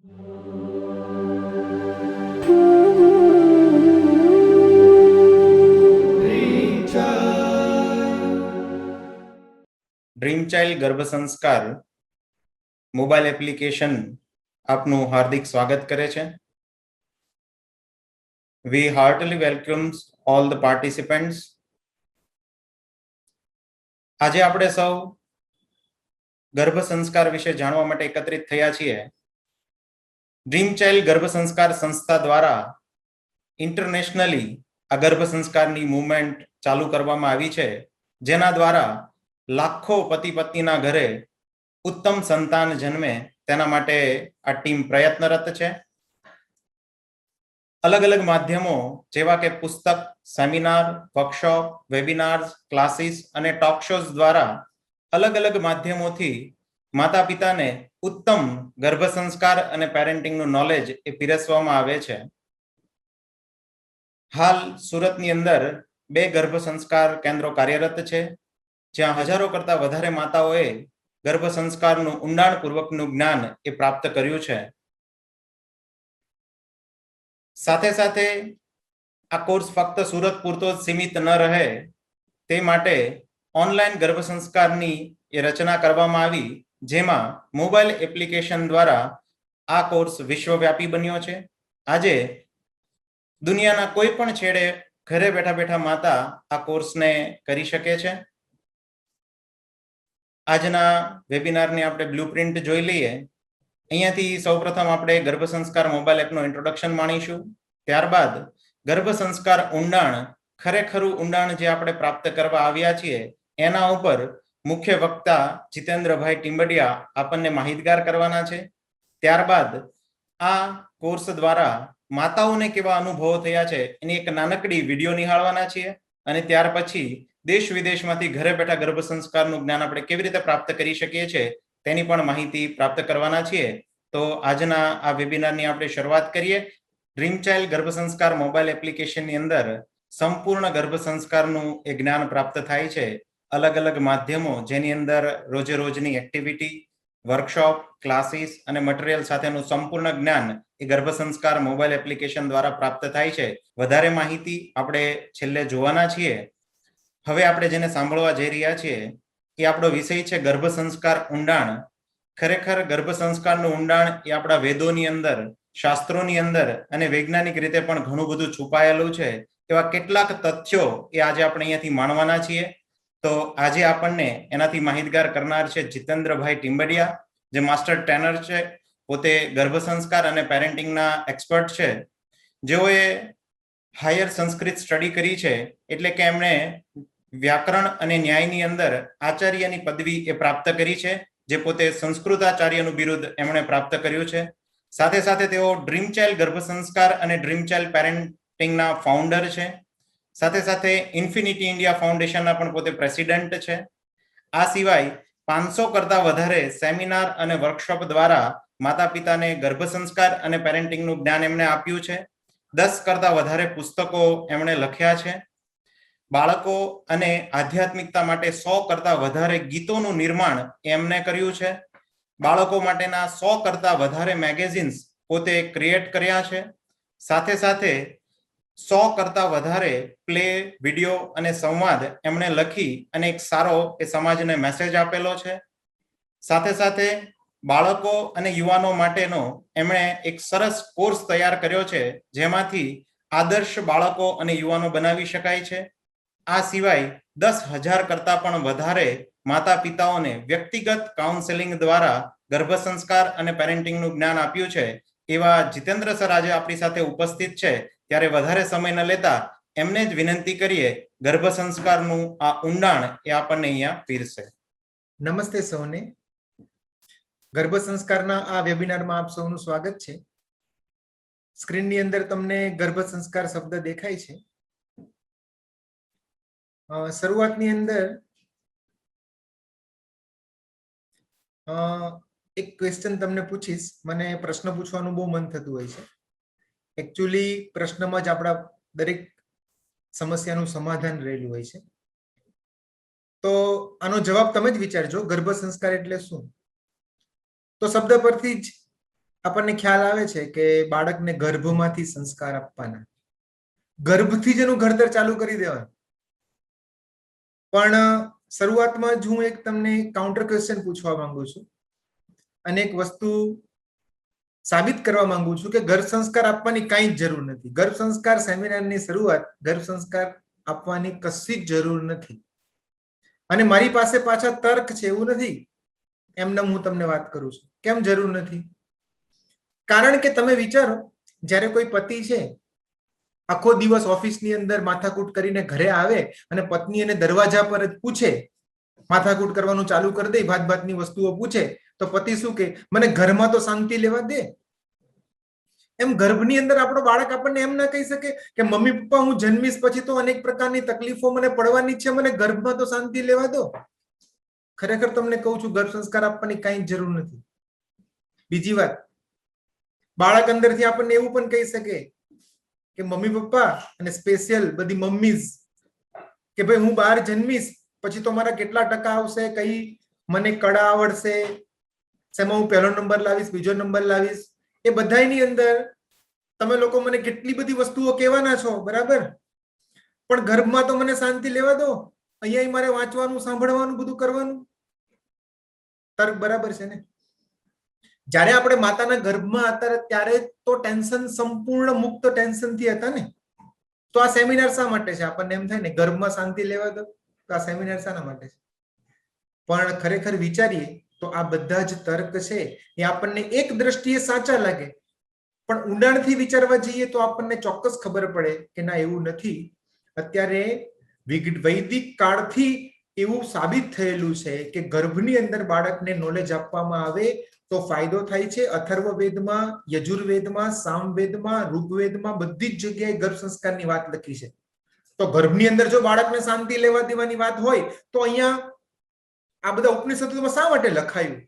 Dream child ગર્ભ સંસ્કાર mobile application આપનું હાર્દિક સ્વાગત કરે છે. We heartily welcomes all the participants. આજે આપણે સૌ ગર્ભ સંસ્કાર વિશે જાણવા માટે એકત્રિત થયા છીએ. ડ્રીમ ચાઇલ્ડ ગર્ભ સંસ્કાર સંસ્થા દ્વારા ઇન્ટરનેશનલી આ ગર્ભ સંસ્કારની મૂવમેન્ટ ચાલુ કરવામાં આવી છે, જેના દ્વારા લાખો પતિ પત્નીના ઘરે ઉત્તમ સંતાન જન્મે તેના માટે આ ટીમ પ્રયત્નરત છે. અલગ અલગ માધ્યમો જેવા કે પુસ્તક, સેમિનાર, વર્કશોપ, વેબિનાર્સ, ક્લાસીસ અને ટોક શોઝ દ્વારા અલગ અલગ માધ્યમોથી માતા પિતાને ઉત્તમ ગર્ભ સંસ્કાર અને પેરેન્ટિંગનું નોલેજ એ પીરસવામાં આવે છે. હાલ સુરતની અંદર 2 ગર્ભ સંસ્કાર કેન્દ્રો કાર્યરત છે, જ્યાં હજારો કરતા વધારે માતાઓએ ગર્ભ સંસ્કારનું ઊંડાણપૂર્વકનું જ્ઞાન એ પ્રાપ્ત કર્યું છે. સાથે સાથે આ કોર્સ ફક્ત સુરત પૂરતો જ સીમિત ન રહે તે માટે ઓનલાઈન ગર્ભ સંસ્કારની એ રચના કરવામાં આવી, જેમાં મોબાઈલ એપ્લિકેશન દ્વારા આ કોર્સ વિશ્વવ્યાપી બન્યો છે. આજે દુનિયાના કોઈ પણ છેડે ઘરે બેઠા બેઠા માતા આ કોર્સને કરી શકે છે. આજના વેબિનારની આપણે બ્લુપ્રિન્ટ જોઈ લઈએ. અહીંયાથી સૌપ્રથમ આપણે ગર્ભ સંસ્કાર મોબાઈલ એપનું ઇન્ટ્રોડક્શન માણીશું. ત્યારબાદ ગર્ભ સંસ્કાર ઊંડાણ, ખરેખરું ઊંડાણ જે આપણે પ્રાપ્ત કરવા આવ્યા છીએ એના ઉપર મુખ્ય વક્તા જીતેન્દ્રભાઈ ટીમ્બડિયા આપણને માહિતગાર કરવાના છે. ત્યારબાદ આ કોર્સ દ્વારા માતાઓને કેવા અનુભવો થયા છે એની એક નાનકડી વિડીયો નિહાળવાના છીએ, અને ત્યાર પછી દેશ વિદેશમાંથી ઘરે બેઠા ગર્ભ સંસ્કારનું જ્ઞાન આપણે કેવી રીતે પ્રાપ્ત કરી શકીએ છીએ તેની પણ માહિતી પ્રાપ્ત કરવાના છીએ. તો આજના આ વેબિનારની આપણે શરૂઆત કરીએ. ડ્રીમ ચાઇલ્ડ ગર્ભ સંસ્કાર મોબાઈલ એપ્લિકેશનની અંદર સંપૂર્ણ ગર્ભ સંસ્કારનું એ જ્ઞાન પ્રાપ્ત થાય છે. અલગ અલગ માધ્યમો જેની અંદર રોજે રોજની એક્ટિવિટી, વર્કશોપ, ક્લાસીસ અને મટીરિયલ સાથેનું સંપૂર્ણ જ્ઞાન એ ગર્ભ સંસ્કાર મોબાઈલ એપ્લિકેશન દ્વારા પ્રાપ્ત થાય છે. વધારે માહિતી આપણે છેલ્લે જોવાના છીએ. હવે આપણે જેને સાંભળવા જઈ રહ્યા છીએ એ આપણો વિષય છે ગર્ભ સંસ્કાર ઊંડાણ. ખરેખર ગર્ભ સંસ્કારનું ઊંડાણ એ આપણા વેદોની અંદર, શાસ્ત્રોની અંદર અને વૈજ્ઞાનિક રીતે પણ ઘણું બધું છુપાયેલું છે. એવા કેટલાક તથ્યો એ આજે આપણે અહીંયાથી માણવાના છીએ. તો આજે આપણને એનાથી માહિતગાર કરનાર છે જીતેન્દ્રભાઈ ટીમ્બડિયા, જે માસ્ટર ટ્રેનર છે, પોતે ગર્ભ સંસ્કાર અને પેરેન્ટિંગના એક્સપર્ટ છે. જેઓએ હાયર સંસ્કૃત સ્ટડી કરી છે, એટલે કે એમણે વ્યાકરણ અને ન્યાયની અંદર આચાર્યની પદવી એ પ્રાપ્ત કરી છે, જે પોતે સંસ્કૃતાચાર્યનું બિરુદ એમણે પ્રાપ્ત કર્યું છે. સાથે સાથે તેઓ ડ્રીમ ચાઇલ્ડ ગર્ભ સંસ્કાર અને ડ્રીમ ચાઇલ્ડ પેરેન્ટિંગના ફાઉન્ડર છે. સાથે સાથે ઇન્ફિનિટી ઇન્ડિયા ફાઉન્ડેશનના પણ પોતે પ્રેસિડેન્ટ છે. આ સિવાય 500 કરતા વધારે સેમિનાર અને વર્કશોપ દ્વારા માતા પિતાને ગર્ભ સંસ્કાર અને પેરેન્ટિંગનું જ્ઞાન એમણે આપ્યું છે. 10 કરતા વધારે પુસ્તકો એમણે લખ્યા છે. બાળકો અને આધ્યાત્મિકતા માટે 100 કરતા વધારે ગીતોનું નિર્માણ એમને કર્યું છે. બાળકો માટેના 100 કરતા વધારે મેગેઝિન્સ પોતે ક્રિએટ કર્યા છે. સાથે સાથે 100 કરતા વધારે પ્લે, વિડીયો અને સંવાદ એમણે લખી અને એક સારો એ સમાજને મેસેજ આપેલો છે. સાથે સાથે બાળકો અને યુવાનો માટેનો એમણે એક સરસ કોર્સ તૈયાર કર્યો છે, જેમાંથી આદર્શ બાળકો અને યુવાનો બનાવી શકાય છે. આ સિવાય 10,000 કરતા પણ વધારે માતા પિતાઓને વ્યક્તિગત કાઉન્સેલિંગ દ્વારા ગર્ભ સંસ્કાર અને પેરેન્ટિંગનું જ્ઞાન આપ્યું છે. એવા જીતેન્દ્ર સર આજે આપણી સાથે ઉપસ્થિત છે, ત્યારે વધારે સમય ન લેતા એમને જ વિનંતી કરીએ, ગર્ભ સંસ્કારનું આ ઊંડાણ એ આપણને અહીંયા પીરસે. નમસ્તે સૌને. ગર્ભ સંસ્કારના આ વેબિનારમાં આપ સૌનું સ્વાગત છે. સ્ક્રીનની અંદર તમને ગર્ભ સંસ્કાર શબ્દ દેખાય છે. શરૂઆતની અંદર એક ક્વેશ્ચન તમને પૂછીશ. મને પ્રશ્ન પૂછવાનું બહુ મન થતું હોય છે. એકચ્યુઅલી પ્રશ્નમાં જ આપણા દરેક સમસ્યાનું સમાધાન રહેલું હોય છે. તો આનો જવાબ તમે જ વિચારજો, ગર્ભ સંસ્કાર એટલે શું? તો શબ્દ પરથી જ આપણને ખ્યાલ આવે છે કે બાળકને ગર્ભમાંથી સંસ્કાર આપવાના, ગર્ભથી જ એનું ઘડતર ચાલુ કરી દેવાનું. પણ શરૂઆતમાં જ હું એક તમને કાઉન્ટર ક્વેશ્ચન પૂછવા માંગુ છું અને એક વસ્તુ સાબિત કરવા માંગુ છું કે ગર્ભ સંસ્કાર આપવાની કાંઈ જ જરૂર નથી. ગર્ભ સંસ્કાર સેમિનારની શરૂઆત ગર્ભ સંસ્કાર આપવાની કશી જ જરૂર નથી. અને મારી પાસે પાછા તર્ક છે એવું નથી, એમને હું તમને વાત કરું છું. કેમ જરૂર નથી? કારણ કે તમે વિચારો, જ્યારે કોઈ પતિ છે આખો દિવસ ઓફિસની અંદર માથાકૂટ કરીને ઘરે આવે અને પત્ની એને દરવાજા પર જ પૂછે, માથાકૂટ કરવાનું ચાલુ કરી દે, ભાત ભાતની વસ્તુઓ પૂછે, તો પતિ શું કે, મને ઘરમાં તો શાંતિ લેવા દે. એમ ગર્ભની અંદર આપણો બાળક આપણને એમ ના કહી શકે કે મમ્મી પપ્પા હું જન્મીશ પછી તો અનેક પ્રકારની તકલીફો મને પડવાની છે, મને ગર્ભમાં તો શાંતિ લેવા દો. ખરેખર તમને કહું છું, ગર્ભ સંસ્કાર આપવાની કાંઈ જરૂર નથી. બીજી વાત, બાળક અંદરથી આપણને એવું પણ કહી શકે કે મમ્મી પપ્પા અને સ્પેશિયલ બધી મમ્મીઝ કે ભાઈ હું બહાર જન્મીશ પછી તો મારા કેટલા ટકા આવશે, કઈ મને કળા આવડશે, શેમાં હું પહેલો નંબર લાવીશ, બીજો નંબર લાવીશ, એ બધાની અંદર તમે લોકો મને કેટલી બધી વસ્તુઓ કહેવાના છો, બરાબર, પણ ગર્ભમાં તો મને શાંતિ લેવા દો. અહીંયા મારે વાંચવાનું, સાંભળવાનું, બધું કરવાનું. તર્ક બરાબર છે ને? જ્યારે આપણે માતાના ગર્ભમાં હતા ત્યારે તો ટેન્શન સંપૂર્ણ મુક્ત ટેન્શનથી હતા ને. તો આ સેમિનાર શા માટે છે? આપણને એમ થાય ને ગર્ભમાં શાંતિ લેવા દો, તો આ સેમિનાર શાના માટે છે? પણ ખરેખર વિચારીએ તો આ બધા જ તર્ક છે એ આપણને એક દ્રષ્ટિએ સાચા લાગે, પણ ઊંડાણથી વિચારવા જઈએ તો આપણને ચોક્કસ ખબર પડે કે ના, એવું નથી. અત્યારે વૈદિક કાળથી એવું સાબિત થયેલું છે કે ગર્ભની અંદર બાળકને નોલેજ આપવામાં આવે તો ફાયદો થાય છે. અથર્વવેદમાં, યજુર્વેદમાં, સામવેદમાં, ઋગ્વેદમાં બધી જ જગ્યાએ ગર્ભ સંસ્કારની વાત લખી છે. તો ગર્ભની અંદર જો બાળકને શાંતિ લેવા દેવાની વાત હોય તો અહીંયા આ બધા ઉપનિષદોમાં શા માટે લખાયું?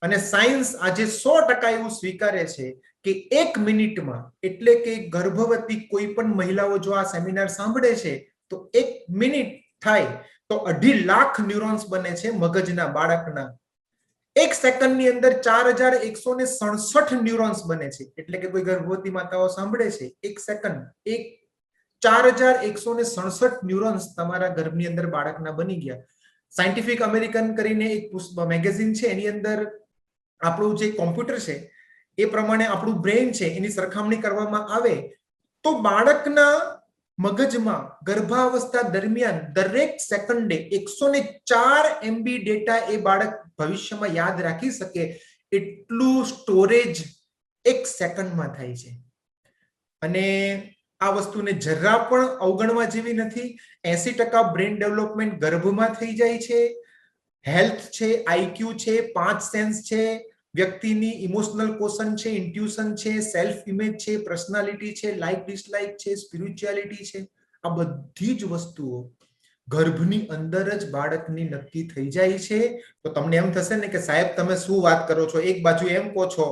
અને સાયન્સ આજે 100% એવું સ્વીકારે છે કે 1 મિનિટમાં, એટલે કે ગર્ભવતી કોઈ પણ મહિલાઓ જો આ સેમિનાર સાંભળે છે તો 1 મિનિટ થાય તો 2.5 લાખ ન્યુરોન્સ બને છે મગજના બાળકના. 1 સેકન્ડની અંદર 4167 ન્યુરોન્સ બને છે. એટલે કે કોઈ ગર્ભવતી માતાઓ સાંભળે છે, 1 સેકન્ડ 4167 ન્યુરોન્સ તમારા ગર્ભની અંદર બાળકના બની ગયા. સાયન્ટિફિક અમેરિકન કરીને એક મેગેઝિન છે, એની અંદર આપણું જે કોમ્પ્યુટર છે એ પ્રમાણે આપણું બ્રેઇન છે એની સરખામણી કરવામાં આવે તો બાળકના મગજમાં ગર્ભાવસ્થા દરમિયાન દરેક સેકન્ડે 104 MB ડેટા એ બાળક ભવિષ્યમાં યાદ રાખી શકે એટલું સ્ટોરેજ 1 સેકન્ડમાં થાય છે. અને આ વસ્તુને જરા પણ અવગણવા જેવી નથી. 80% બ્રેન ડેવલપમેન્ટ ગર્ભમાં થઈ જાય છે. હેલ્થ છે, આઈક્યુ છે, 5 સેન્સ છે, વ્યક્તિની ઇમોશનલ કોશન છે, ઇન્ટ્યુશન છે, સેલ્ફ ઇમેજ છે, પર્સનાલિટી છે, લાઇક ડિસલાઇક છે, સ્પિરિચ્યુઆલિટી છે, આ બધી જ વસ્તુઓ ગર્ભની અંદર જ બાળકની નક્કી થઈ જાય છે. તો તમને એમ થશે ને કે સાહેબ તમે શું વાત કરો છો? એક બાજુ એમ કહો છો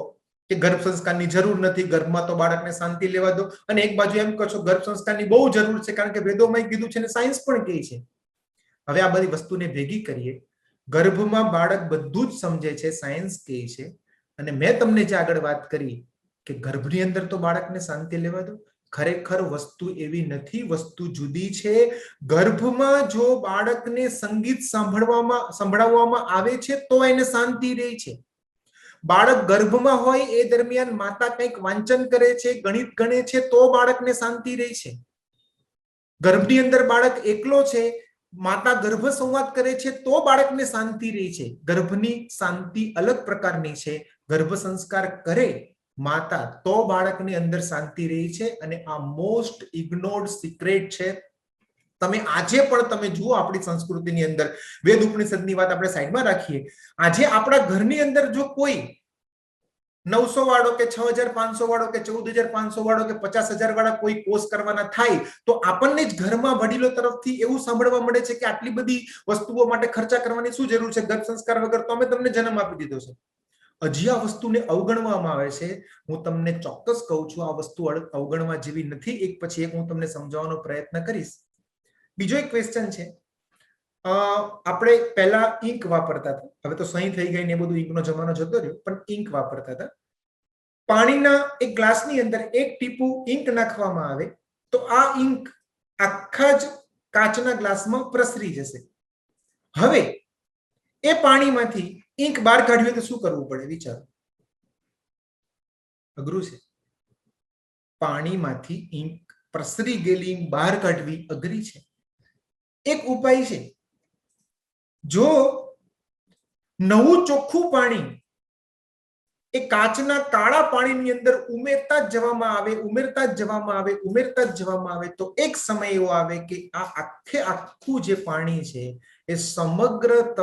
કે ગર્ભ સંસ્કારની જરૂર નથી, ગર્ભમાં તો બાળકને શાંતિ લેવા દો, અને એક બાજુ એમ કહો છો ગર્ભ સંસ્કારની બહુ જરૂર છે કારણ કે વેદોમાં કીધું છે ને સાયન્સ પણ કહે છે. હવે આ બધી વસ્તુને ભેગી કરીએ, ગર્ભમાં બાળક બધું જ સમજે છે, સાયન્સ કહે છે, અને મેં તમને જે આગળ વાત કરી કે ગર્ભની અંદર તો બાળકને શાંતિ લેવા દો, ખરેખર વસ્તુ એવી નથી, વસ્તુ જુદી છે. ગર્ભમાં જો બાળકને સંગીત સંભળાવવામાં આવે છે તો એને શાંતિ રહે છે. બાળક ગર્ભમાં હોય એ દરમિયાન માતા કંઈક વાંચન કરે છે, ગણિત ગણે છે તો બાળકને શાંતિ રહે છે. ગર્ભની અંદર બાળક એકલો છે, માતા ગર્ભ સંવાદ કરે છે તો બાળકને શાંતિ રહે છે. ગર્ભની શાંતિ અલગ પ્રકારની છે. ગર્ભ સંસ્કાર કરે માતા તો બાળકની અંદર શાંતિ રહે છે. અને આ મોસ્ટ ઇગ્નોર્ડ સિક્રેટ છે. તમે આજે પણ તમે જુઓ આપણી સંસ્કૃતિની અંદર, વેદ ઉપનિષદની વાત આપણે સાઈડમાં રાખીએ, આજે આપણા ઘરની અંદર જો કોઈ 900 વાળો કે 6500 વાળો કે 14500 વાળો કે 50000 વાળા કોઈ કોર્સ કરવાના થાય તો આપણને જ ઘરમાં વડીલો તરફથી એવું સાંભળવા મળે છે કે આટલી બધી વસ્તુઓ માટે ખર્ચા કરવાની શું જરૂર છે? ગર્ભ સંસ્કાર વગર તો અમે તમને જન્મ આપી દીધો છે. હજી આ વસ્તુને અવગણવામાં આવે છે. હું તમને ચોક્કસ કહું છું આ વસ્તુ અવગણવા જેવી નથી. એક પછી એક હું તમને સમજાવવાનો પ્રયત્ન કરીશ. બીજો એક ક્વેશ્ચન છે, આપણે પહેલા ઇંક વાપરતા હતા, હવે તો સહી થઈ ગઈ ને બધું ઇંકનો જમાનો જતો રહ્યો, પણ ઇંક વાપરતા હતા. પાણીના એક ગ્લાસની અંદર એક ટીપું ઇંક નાખવામાં આવે તો આ ઇંક આખા જ કાચના ગ્લાસમાં પ્રસરી જશે. હવે એ પાણીમાંથી ઇંક બહાર કાઢવી હોય તો શું કરવું પડે? વિચારો. અઘરું છે. પાણીમાંથી ઇંક પ્રસરી ગયેલી ઇંક બહાર કાઢવી અઘરી છે. એક ઉપાય છે. જો નવું ચોખ્ખું પાણી એ કાચના કાળા પાણીની અંદર ઉમેરતા જ જવામાં આવે તો એક સમય એવો આવે કે આ આખું જે પાણી છે એ સમગ્રતઃ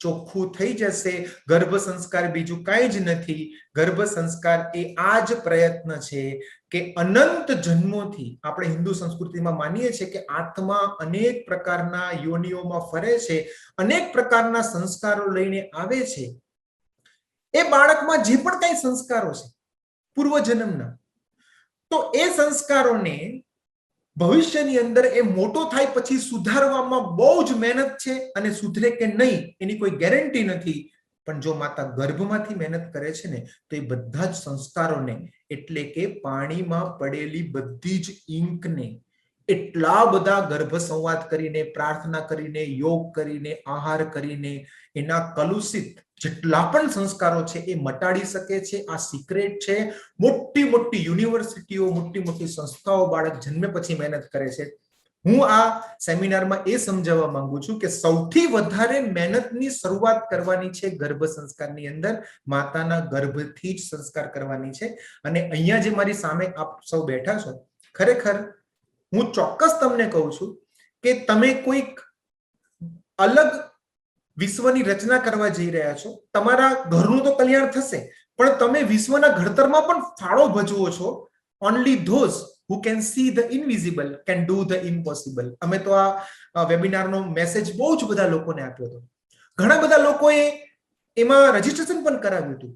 ચોખ્ખું થઈ જશે. ગર્ભ સંસ્કાર બીજું કાંઈ જ નથી. ગર્ભ સંસ્કાર એ આ જ પ્રયત્ન છે કે અનંત જન્મોથી આપણે હિન્દુ સંસ્કૃતિમાં માનીએ છીએ કે આત્મા અનેક પ્રકારના યોનિઓમાં ફરે છે, અનેક પ્રકારના સંસ્કારો લઈને આવે છે. એ બાળકમાં જે પણ કઈ સંસ્કારો છે પૂર્વજન્મના, તો એ સંસ્કારોને ભવિષ્યની અંદર એ મોટો થાય પછી સુધારવામાં બહુ જ મહેનત છે અને સુધરે કે નહીં એની કોઈ ગેરંટી નથી. પણ જો માતા ગર્ભમાંથી મહેનત કરે છે ને તો એ બધા જ સંસ્કારોને એટલે કે પાણીમાં પડેલી બધી જ ઇંકને એટલા બધા ગર્ભ સંવાદ કરીને, પ્રાર્થના કરીને, યોગ કરીને, આહાર કરીને એના કલુષિત જેટલા પણ સંસ્કારો છે એ મટાડી શકે છે. આ સિક્રેટ છે. મોટી મોટી યુનિવર્સિટીઓ, મોટી મોટી સંસ્થાઓ બાળક જન્મે પછી મહેનત કરે છે. હું આ સેમિનારમાં એ સમજાવવા માંગુ છું કે સૌથી વધારે મહેનતની શરૂઆત કરવાની છે ગર્ભ સંસ્કારની અંદર. માતાના ગર્ભથી જ સંસ્કાર કરવાની છે. અને અહીંયા જે મારી સામે આપ સૌ બેઠા છો, ખરેખર હું ચોક્કસ તમને કહું છું કે તમે કોઈક અલગ વિશ્વની રચના કરવા જઈ રહ્યા છો. તમારા ઘરનું તો કલ્યાણ થશે, પણ તમે વિશ્વના ઘડતરમાં પણ ફાળો ભજવો છો. Only those who can see the invisible can do the impossible. અમે તો આ વેબિનારનો મેસેજ બહુ જ બધા લોકોને આપ્યો હતો. ઘણા બધા લોકોએ એમાં રજીસ્ટ્રેશન પણ કરાવ્યું હતું,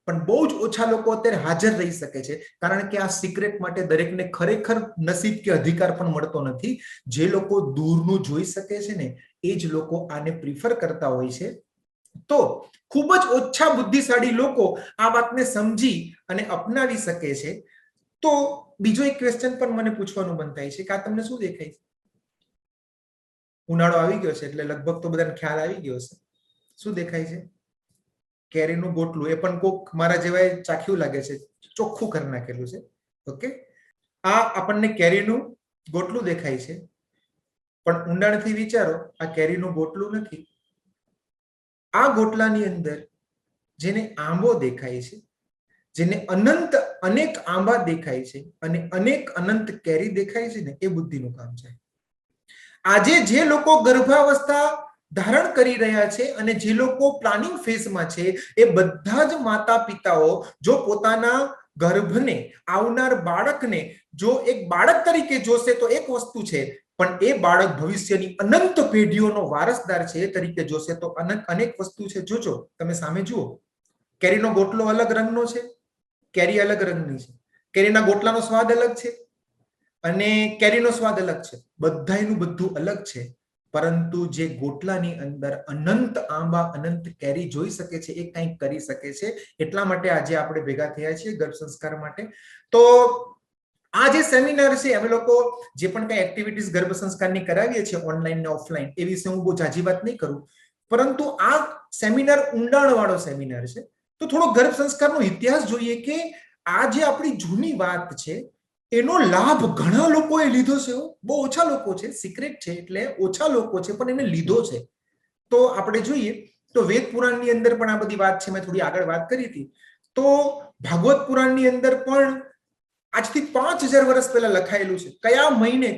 પણ બહુ જ ઓછા લોકો અત્યારે હાજર રહી શકે છે, કારણ કે આ સિક્રેટ માટે દરેકને ખરેખર નસીબ કે અધિકાર પણ મળતો નથી. જે લોકો દૂરનું જોઈ શકે છે ને એ જ લોકો આને પ્રિફર કરતા હોય છે. તો ખૂબ જ ઓછા બુદ્ધિશાળી લોકો આ વાતને સમજી અને અપનાવી શકે છે. તો બીજો એક ક્વેશ્ચન પણ મને પૂછવાનું મન થાય છે કે આ તમને શું દેખાય છે? ઉનાળો આવી ગયો છે એટલે લગભગ તો બધાને ખ્યાલ આવી ગયો છે. શું દેખાય છે? કેરીનું ગોટલું. એ પણ કોક મારા જેવાય ચાખ્યું લાગે છે, ચોખ્ખું કરી નાખેલું છે. ઓકે, આ આપણને કેરીનું ગોટલું દેખાય છે, પણ ઊંડાણથી વિચારો, આ કેરીનું ગોટલું નથી. આ ગોટલાની અંદર જેને આંબો દેખાય છે, જેને અનેક આંબા દેખાય છે અને અનંત કેરી દેખાય છે ને, એ બુદ્ધિનું કામ છે. આજે જે લોકો ગર્ભાવસ્થા ધારણ કરી રહ્યા છે અને જે લોકો પ્લાનિંગ ફેઝમાં છે, એ બધા જ માતા પિતાઓ જો પોતાના ગર્ભને, આવનાર બાળકને જો એક બાળક તરીકે જોશે તો એક વસ્તુ છે, પણ એ બાળક ભવિષ્યની અનંત પેઢીઓનો વારસદાર છે એ તરીકે જોશે તો અનેક વસ્તુ છે. જોજો, તમે સામે જુઓ, કેરીનો ગોટલો અલગ રંગનો છે, કેરી અલગ રંગની છે, કેરીના ગોટલાનો સ્વાદ અલગ છે અને કેરીનો સ્વાદ અલગ છે. બધાયનું બધું અલગ છે, પરંતુ જે ગોટલાની અંદર અનંત આંબા, અનંત કેરી જોઈ શકે છે, એ કંઈક કરી શકે છે. એટલા માટે આજે આપણે ભેગા થયા છીએ ગર્ભ સંસ્કાર માટે. તો આ જે સેમિનાર છે, અમે લોકો જે પણ કઈ એક્ટિવિટીઝ ગર્ભ સંસ્કારની કરાવીએ છીએ ઓનલાઈન ને ઓફલાઈન, એ વિશે હું બહુ જાજી વાત નહીં કરું, પરંતુ આ સેમિનાર ઊંડાણવાળો સેમિનાર છે. તો થોડો ગર્ભ સંસ્કારનો ઇતિહાસ જોઈએ કે આ જે આપણી જૂની વાત છે એનો લાભ ઘણા લોકોએ લીધો છે. બહુ ઓછા લોકો છે, સિક્રેટ છે એટલે ઓછા લોકો છે, પણ એને લીધો છે. તો આપણે જોઈએ તો વેદ પુરાણની અંદર પણ આ બધી વાત છે. મેં થોડી આગળ વાત કરી હતી. તો ભાગવત પુરાણની અંદર પણ આજથી 5000 વર્ષ પહેલા લખાયેલું છે. કયા મહિને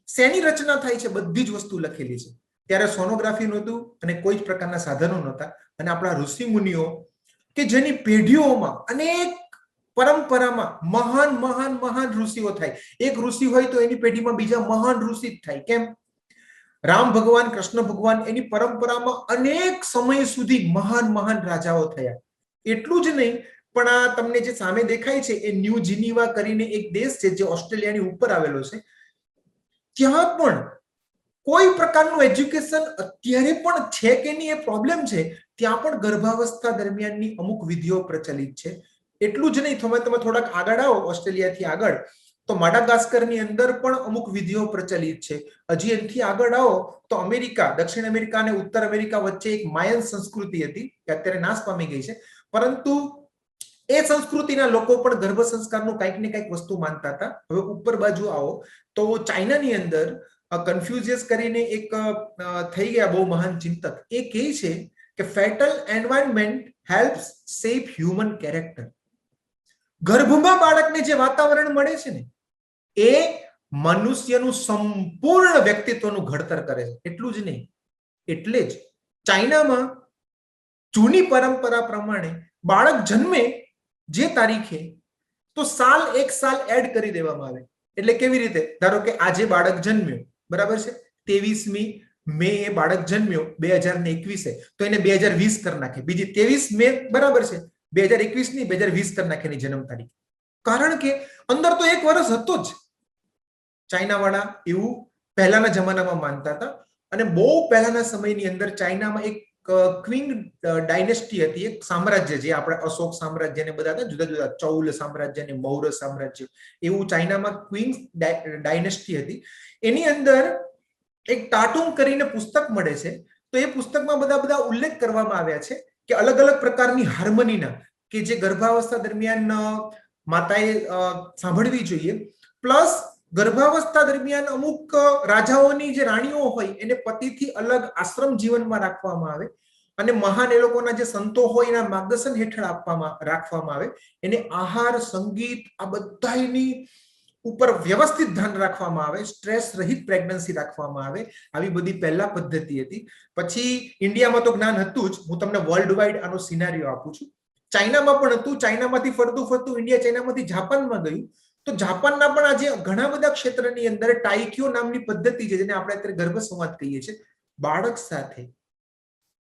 શેની રચના થાય છે બધી જ વસ્તુ લખેલી છે. ત્યારે સોનોગ્રાફી નહોતું અને કોઈ જ પ્રકારના સાધનો નહોતા, અને આપણા ઋષિ મુનિઓ કે જેની પેઢીઓમાં અનેક પરંપરામાં મહાન ઋષિઓ થાય. એક ઋષિ હોય તો એની પેઢીમાં બીજા મહાન ઋષિ જ થાય. કેમ? રામ ભગવાન, કૃષ્ણ ભગવાન, એની પરંપરામાં અનેક સમય સુધી મહાન રાજાઓ થયા. એટલું જ નહીં, પણ આ તમને જે સામે દેખાય છે એ ન્યૂ જીનીવા કરીને એક દેશ છે જે ઓસ્ટ્રેલિયાની ઉપર આવેલો છે. ત્યાં પણ કોઈ પ્રકારનું એજ્યુકેશન અત્યારે પણ છે કે નહીં એ પ્રોબ્લેમ છે. ત્યાં પણ ગર્ભાવસ્થા દરમિયાનની અમુક વિધિઓ પ્રચલિત છે. એટલું જ નહીં, તમે થોડાક આગળ આવો, ઓસ્ટ્રેલિયાથી આગળ, તો માડાગાસ્કરની અંદર પણ અમુક વિધિઓ પ્રચલિત છે. હજી એનાથી આગળ આવો તો અમેરિકા, દક્ષિણ અમેરિકા અને ઉત્તર અમેરિકા વચ્ચે એક માયન સંસ્કૃતિ હતી કે અત્યારે નાશ પામી ગઈ છે, પરંતુ એ સંસ્કૃતિના લોકો પણ ગર્ભ સંસ્કારનું કંઈક ને કંઈક વસ્તુ માનતા હતા. હવે ઉપર બાજુ આવો તો ચાઇનાની અંદર કન્ફ્યુઝિયસ કરીને એક થઈ ગયા બહુ મહાન ચિંતક, એ કહે છે કે fatal environment helps shape human character. ગર્ભમાં બાળકને જે વાતાવરણ મળે છે ને, એ મનુષ્યનું સંપૂર્ણ વ્યક્તિત્વનું ઘડતર કરે છે. એટલું જ નહીં, એટલે જ ચાઇનામાં જૂની પરંપરા પ્રમાણે બાળક જન્મે જે તારીખે, તો એક સાલ એડ કરી દેવામાં આવે. એટલે કેવી રીતે? ધારો કે આજે બાળક જન્મ્યો, બરાબર છે, 23મી મે એ બાળક જન્મ્યો 2021, તો એને 2020 કરી નાખે. બીજી 23 મે, બરાબર છે, 2021 ની 2020 કરી નાખે એની જન્મ તારીખ. કારણ કે અંદર તો 1 વર્ષ હતો જ. ચાઇના વાળા એવું પહેલાના જમાનામાં માનતા હતા. અને બહુ પહેલાના સમયની અંદર ચાઇનામાં એક ક્વીન ડાયનેસ્ટી હતી, એક સામ્રાજ્ય, જે આપણે અશોક સામ્રાજ્ય ને બધા જુદા જુદા, ચૌલ સામ્રાજ્ય ને મૌર્ય સામ્રાજ્ય, એવું ચાઇનામાં ક્વીન ડાયનેસ્ટી હતી. એની અંદર એક ટાટુંગ કરીને પુસ્તક મળે છે. તો એ પુસ્તકમાં બધા ઉલ્લેખ કરવામાં આવ્યા છે કે અલગ અલગ પ્રકારની હાર્મનીના, કે જે ગર્ભાવસ્થા દરમિયાન માતાએ સાંભળવી જોઈએ, પ્લસ ગર્ભાવસ્થા દરમિયાન અમુક રાજાઓની જે રાણીઓ હોય એને પતિથી અલગ આશ્રમ જીવનમાં રાખવામાં આવે, અને મહાન એ લોકોના જે સંતો હોય એના માર્ગદર્શન હેઠળ રાખવામાં આવે. એને આહાર, સંગીત, આ બધાની ઉપર વ્યવસ્થિત ધ્યાન રાખવામાં આવે, સ્ટ્રેસ રહિત પ્રેગ્નન્સી રાખવામાં આવે. આવી બધી પહેલા પદ્ધતિ હતી. પછી ઇન્ડિયામાં તો જ્ઞાન હતું જ, હું તમને વર્લ્ડ વાઇડ આનો સિનારીઓ આપું છું. ચાઇનામાં પણ હતું. ચાઇનામાંથી ફરતું ઇન્ડિયા ચાઇનામાંથી જાપાનમાં ગયું. તો જાપાનના પણ આજે ઘણા બધા ક્ષેત્રની અંદર ટાઇક્યો નામની પદ્ધતિ છે, જેને આપણે અત્યારે ગર્ભ સંવાદ કહીએ છીએ. બાળક સાથે,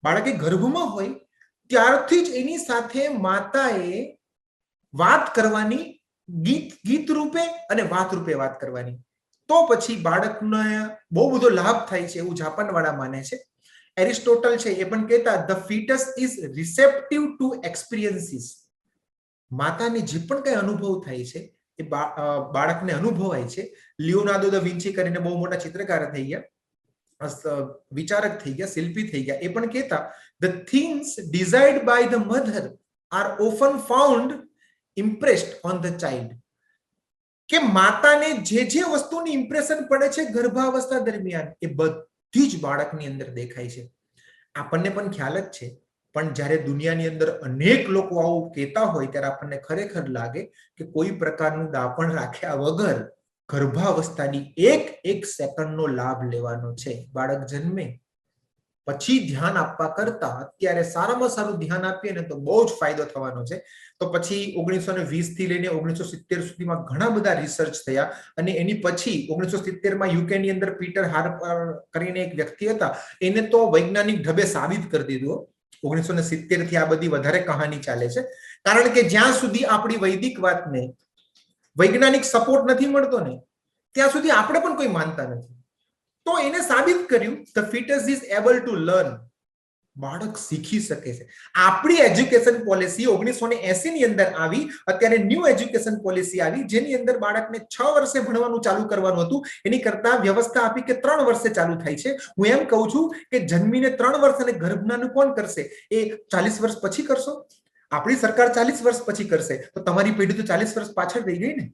બાળકે ગર્ભમાં હોય ત્યારથી જ એની સાથે માતાએ વાત કરવાની, ગીત રૂપે અને વાત રૂપે વાત કરવાની. તો પછી બાળકને બહુ બધો લાભ થાય છે, એવું જાપાન વાળા માને છે. એરિસ્ટોટલ છે એ પણ કહેતા, the foetus is receptive to experiences. માતાને જે પણ કઈ અનુભવ થાય છે એ બાળકને અનુભવાય છે. લિયોનાર્ડો દ વિન્સી કરીને બહુ મોટા ચિત્રકાર થઈ ગયા, વિચારક થઈ ગયા, શિલ્પી થઈ ગયા, એ પણ કહેતા, the things desired by the mother are often found impressed on the child. કે માતાને જે વસ્તુની ઇમ્પ્રેશન પડે છે ગર્ભાવસ્થા દરમિયાન, એ બધી જ બાળકની અંદર દેખાય છે. આપણને પણ ખ્યાલ જ છે, પણ જ્યારે દુનિયાની અંદર અનેક લોકો આવું કહેતા હોય ત્યારે આપણને ખરેખર લાગે કે કોઈ પ્રકારનું દાપણ રાખ્યા વગર ગર્ભાવસ્થાની એક સેકન્ડનો લાભ લેવાનો છે. બાળક જન્મે પછી ધ્યાન આપવા કરતા અત્યારે સારામાં સારું ધ્યાન આપીએ ને તો બહુ જ ફાયદો થવાનો છે. તો પછી 1920 થી લઈને 1970 સુધીમાં ઘણા બધા રિસર્ચ થયા, અને એની પછી 1970માં યુકે ની અંદર પીટર હાર્પર કરીને એક વ્યક્તિ હતા, એને તો વૈજ્ઞાનિક ઢબે સાબિત કરી દીધું. 1970 થી આ બધી વધારે કહાની ચાલે છે, કારણ કે જ્યાં સુધી આપણી વૈદિક વાતને વૈજ્ઞાનિક સપોર્ટ નથી મળતો ને ત્યાં સુધી આપણે પણ કોઈ માનતા નથી. તો એને સાબિત કર્યું, the foetus is able to learn. બાળક શીખી શકે છે. આપણી એજ્યુકેશન પોલિસી 1980 ની અંદર આવી, અત્યારે ન્યૂ એજ્યુકેશન પોલિસી આવી, જેની અંદર બાળકને 6 વર્ષે ભણવાનું ચાલુ કરવાનું હતું, એની કરતા વ્યવસ્થા આપી કે 3 વર્ષે ચાલુ થાય છે. હું એમ કહું છું કે જન્મીને 3 વર્ષ અને ગર્ભનાનું કોણ કરશે? એ 40 વર્ષ પછી કરશો? આપણી સરકાર 40 વર્ષ પછી કરશે, તો તમારી પેઢી તો 40 વર્ષ પાછળ રહી ગઈ ને.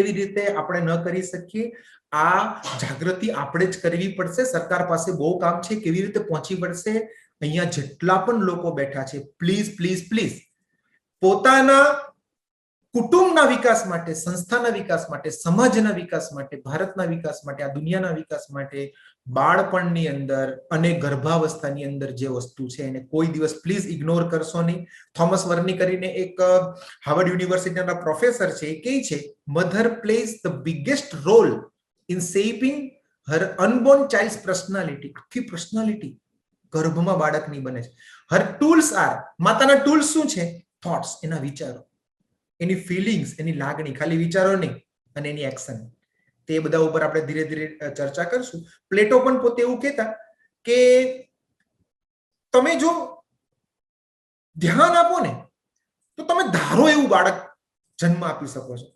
એવી રીતે આપણે ન કરી શકીએ. આ જાગૃતિ આપણે જ કરવી પડશે. સરકાર પાસે બહુ કામ છે. કેવી રીતે પહોંચી વળશે? અહીંયા જેટલા પણ લોકો બેઠા છે, પ્લીઝ પ્લીઝ પ્લીઝ પોતાના કુટુંબના વિકાસ માટે, સંસ્થાના વિકાસ માટે, સમાજના વિકાસ માટે, ભારતના વિકાસ માટે, આ દુનિયાના વિકાસ માટે બાળપણની અંદર અને ગર્ભાવસ્થાની અંદર જે વસ્તુ છે એને કોઈ દિવસ પ્લીઝ ઇગ્નોર કરશો નહીં. થોમસ વર્ની કરીને એક હાર્વર્ડ યુનિવર્સિટીના પ્રોફેસર છે, એ કહે છે, mother plays the biggest role in shaping her unborn child's personality. આખી પર્સનાલિટી ગર્ભમાં બાળકની બને છે. હર ટૂલ્સ આર, માતાના ટૂલ્સ શું છે? થોટ્સ, એના વિચારો, એની ફિલિંગ્સ, એની લાગણી, ખાલી વિચારો નહીં, અને એની એક્શન. તે બધા ઉપર આપણે ધીરે ધીરે ચર્ચા કરશું. પ્લેટો પણ પોતે એવું કહેતા કે તમે જો ધ્યાન આપો ને તો તમે ધારો એવું બાળક જન્મ આપી શકો છો.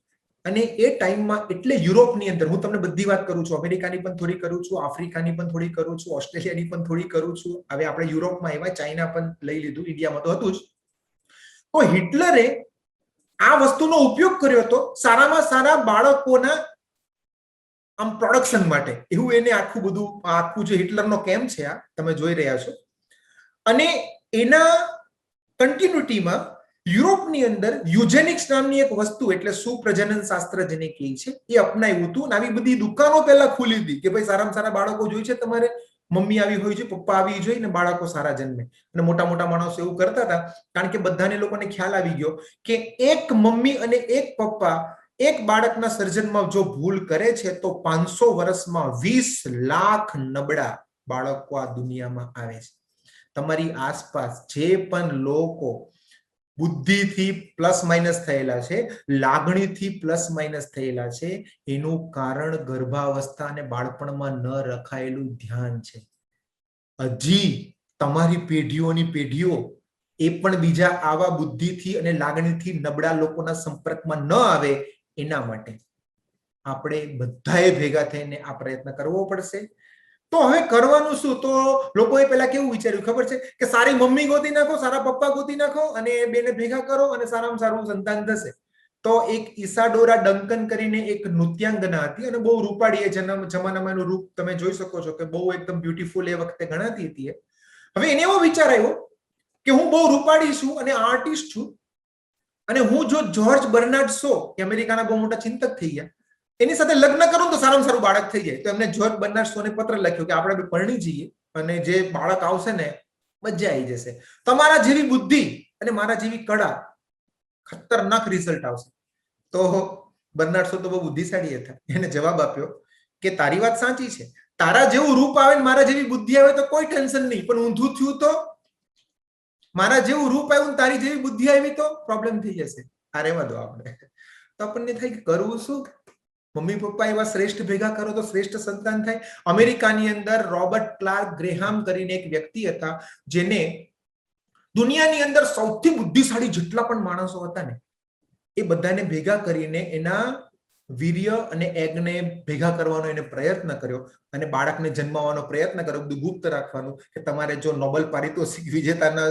અને એ ટાઈમમાં એટલે યુરોપની અંદર, હું તમને બધી વાત કરું છું, અમેરિકાની પણ થોડી કરું છું, આફ્રિકાની પણ થોડી કરું છું, ઓસ્ટ્રેલિયાની પણ થોડી કરું છું, હવે આપણે યુરોપમાં એવા ચાઇના પણ લઈ લીધું, ઇન્ડિયામાં તો હતું જ. તો હિટલરે આ વસ્તુનો ઉપયોગ કર્યો હતો સારામાં સારા બાળકોના આમ પ્રોડક્શન માટે. એવું એને આખું જે હિટલરનો કેમ્પ છે આ તમે જોઈ રહ્યા છો. અને એના કન્ટિન્યુટીમાં યુરોપની અંદર યુજેનિક્સ નામની એક વસ્તુ, એટલે સુપ્રજનન શાસ્ત્ર જેને કહે છે, એ અપનાવ્યું હતું. અને આવી બધી દુકાનો પહેલા ખુલી હતી કે ભાઈ સારામાં સારા બાળકો જોઈએ છે, તમારે મમ્મી આવી હોય છે, પપ્પા આવી જોઈએ, ને બાળકો સારા જન્મે. અને મોટા મોટા માણસો એવું કરતા હતા, કારણ કે બધાને લોકોને ખ્યાલ આવી ગયો કે એક મમ્મી અને એક પપ્પા એક બાળકના સર્જનમાં જો ભૂલ કરે છે તો 500 વર્ષમાં 20 લાખ નબળા બાળકો આ દુનિયામાં આવે છે. તમારી આસપાસ જે પણ લોકો બુદ્ધિથી પ્લસ માઇનસ થયેલા છે, લાગણીથી પ્લસ માઇનસ થયેલા છે, એનું કારણ ગર્ભાવસ્થા અને બાળપણમાં ન રખાયેલું ધ્યાન છે. હજી તમારી પેઢીઓની પેઢીઓ એ પણ બીજા આવા બુદ્ધિથી અને લાગણીથી નબળા લોકોના સંપર્કમાં ન આવે, એના માટે આપણે બધાએ ભેગા થઈને આ પ્રયત્ન કરવો પડશે. તો હવે કરવાનું શું? તો લોકોએ પહેલા કેવું વિચાર્યું ખબર છે કે સારી મમ્મી ગોતી નાખો, સારા પપ્પા ગોતી નાખો અને બેને ભેગા કરો અને સારામાં સારું સંતાન થશે. તો એક ઈસાડોરા ડંકન કરીને એક નૃત્યાંગના હતી અને બહુ રૂપાળી, જમાનામાં એનું રૂપ તમે જોઈ શકો છો કે બહુ એકદમ બ્યુટીફુલ એ વખતે ગણાતી હતી. હવે એને એવો વિચાર આવ્યો કે હું બહુ રૂપાળી છું અને આર્ટિસ્ટ છું, અને હું જો જ્યોર્જ બર્નાર્ડ શો, અમેરિકાના બહુ મોટા ચિંતક થઈ ગયા, એની સાથે લગ્ન કરું તો સારામાં સારું બાળક થઈ જાય. તો એમને જ્યોર્જ બર્નાર્ડ શોને પત્ર લખ્યો કે આપણે પરણી જઈએ અને જે બાળક આવશે ને મજા આવી જશે. તમારા જેવી બુદ્ધિ અને મારા જેવી કળા, ખતરનાક રિઝલ્ટ આવશે. તો બર્નાર્ડ શો તો બહુ બુદ્ધિશાળી હતા. એને જવાબ આપ્યો કે તારી વાત સાચી છે, તારા જેવું રૂપ આવે ને મારા જેવી બુદ્ધિ આવે તો કોઈ ટેન્શન નહીં, પણ ઊંધું થયું તો મારા જેવું રૂપ આવ્યું તારી જેવી બુદ્ધિ આવી તો પ્રોબ્લેમ થઈ જશે. આ રહેવા દો આપણે. તો આપણને થાય કે કરવું શું? મમ્મી પપ્પા એવા શ્રેષ્ઠ ભેગા કરો તો શ્રેષ્ઠ સંતાન થાય. અમેરિકાની અંદર રોબર્ટ ક્લાર્ક ગ્રેહામ કરીને એક વ્યક્તિ હતા, જેને દુનિયાની અંદર સૌથી બુદ્ધિશાળી જેટલા પણ માણસો હતા ને એ બધાને ભેગા કરીને એના વીર્ય અને એગને ભેગા કરવાનો એને પ્રયત્ન કર્યો અને બાળકને જન્માવવાનો પ્રયત્ન કર્યો, બધું ગુપ્ત રાખવાનું. કે તમારે જો નોબેલ પારિતોષિક વિજેતાના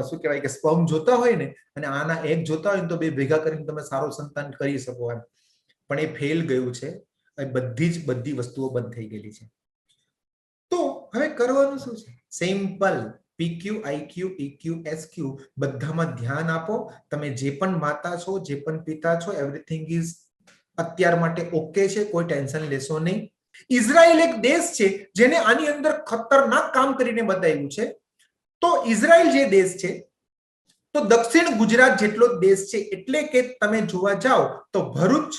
શું કહેવાય કે સ્પર્મ જોતા હોય ને અને આના એગ જોતા હોય ને તો બે ભેગા કરીને તમે સારું સંતાન કરી શકો એમ. પણ એ ફેલ ગયું છે. બધી વસ્તુઓ બંધ થઈ ગયેલી છે. તો હવે કરવાનું શું છે? Simple. PQ, IQ, EQ, SQ બધામાં ધ્યાન આપો. તમે જે પણ માતા છો, જે પણ પિતા છો, એવરીથિંગ ઇઝ અત્યાર માટે ઓકે છે, કોઈ ટેન્શન લેશો નહીં. ઇઝરાયલ એક દેશ છે જેને આની અંદર ખતરનાક કામ કરીને બતાવ્યું છે. તો ઇઝરાયલ જે દેશ છે તો દક્ષિણ ગુજરાત જેટલો દેશ છે, એટલે કે તમે જોવા જાઓ તો ભરૂચ,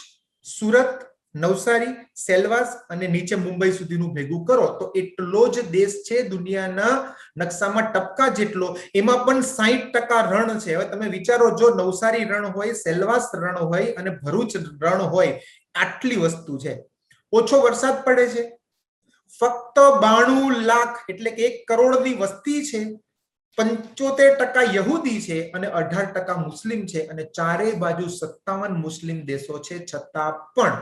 સુરત, નવસારી, સેલવાસ અને નીચે મુંબઈ સુધીનું ભેગું કરો તો એટલો જ દેશ છે દુનિયાના નકશામાં ટપકા જેટલો. એમાં પણ 60% રણ છે. હવે તમે વિચારો, જો નવસારી રણ હોય, સેલવાસ રણ હોય અને ભરૂચ રણ હોય, આટલી વસ્તુ છે. ઓછો વરસાદ પડે છે. ફક્ત 92 લાખ એટલે કે 1 કરોડની વસ્તી છે. 75% યહૂદી છે અને 18% મુસ્લિમ છે અને ચારે બાજુ 57 મુસ્લિમ દેશો છે. છતાં પણ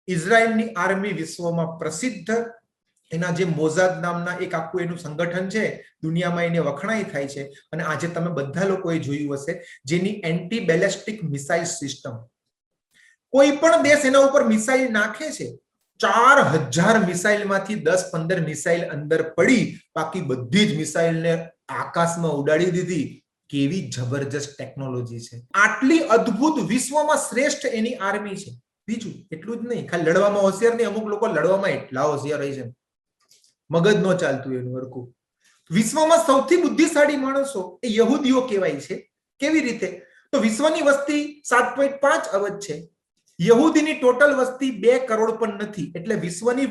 ઇઝરાયલની આર્મી વિશ્વમાં પ્રસિદ્ધ. એના જે મોઝાદ નામના એક આખું એનું સંગઠન છે, દુનિયામાં એને વખણાઈ થાય છે. અને આજે તમે બધા લોકોએ જોયું હશે, જેની એન્ટી બેલેસ્ટિક મિસાઇલ સિસ્ટમ, કોઈ પણ દેશ એના ઉપર મિસાઇલ નાખે છે, 4000 મિસાઇલમાંથી 10-15 મિસાઇલ અંદર પડી, બાકી બધી જ મિસાઇલને આકાશમાં ઉડાડી દીધી. કેવી જબરજસ્ત ટેકનોલોજી છે! આટલી અદ્ભુત, વિશ્વમાં શ્રેષ્ઠ એની આર્મી છે. બીજું એટલું જ નહીં, ખાલી લડવામાં હોશિયાર નહીં, અમુક લોકો લડવામાં એટલા હોશિયાર હોય છે, મગજ ન ચાલતું એનું હરખું. વિશ્વમાં સૌથી બુદ્ધિશાળી માણસો એ યહૂદીઓ કહેવાય છે. કેવી રીતે? તો વિશ્વની વસ્તી 7.5 અબજ છે. યહૂદીની ટોટલ વસ્તી 2 કરોડ પણ નથી. એટલે વિશ્વની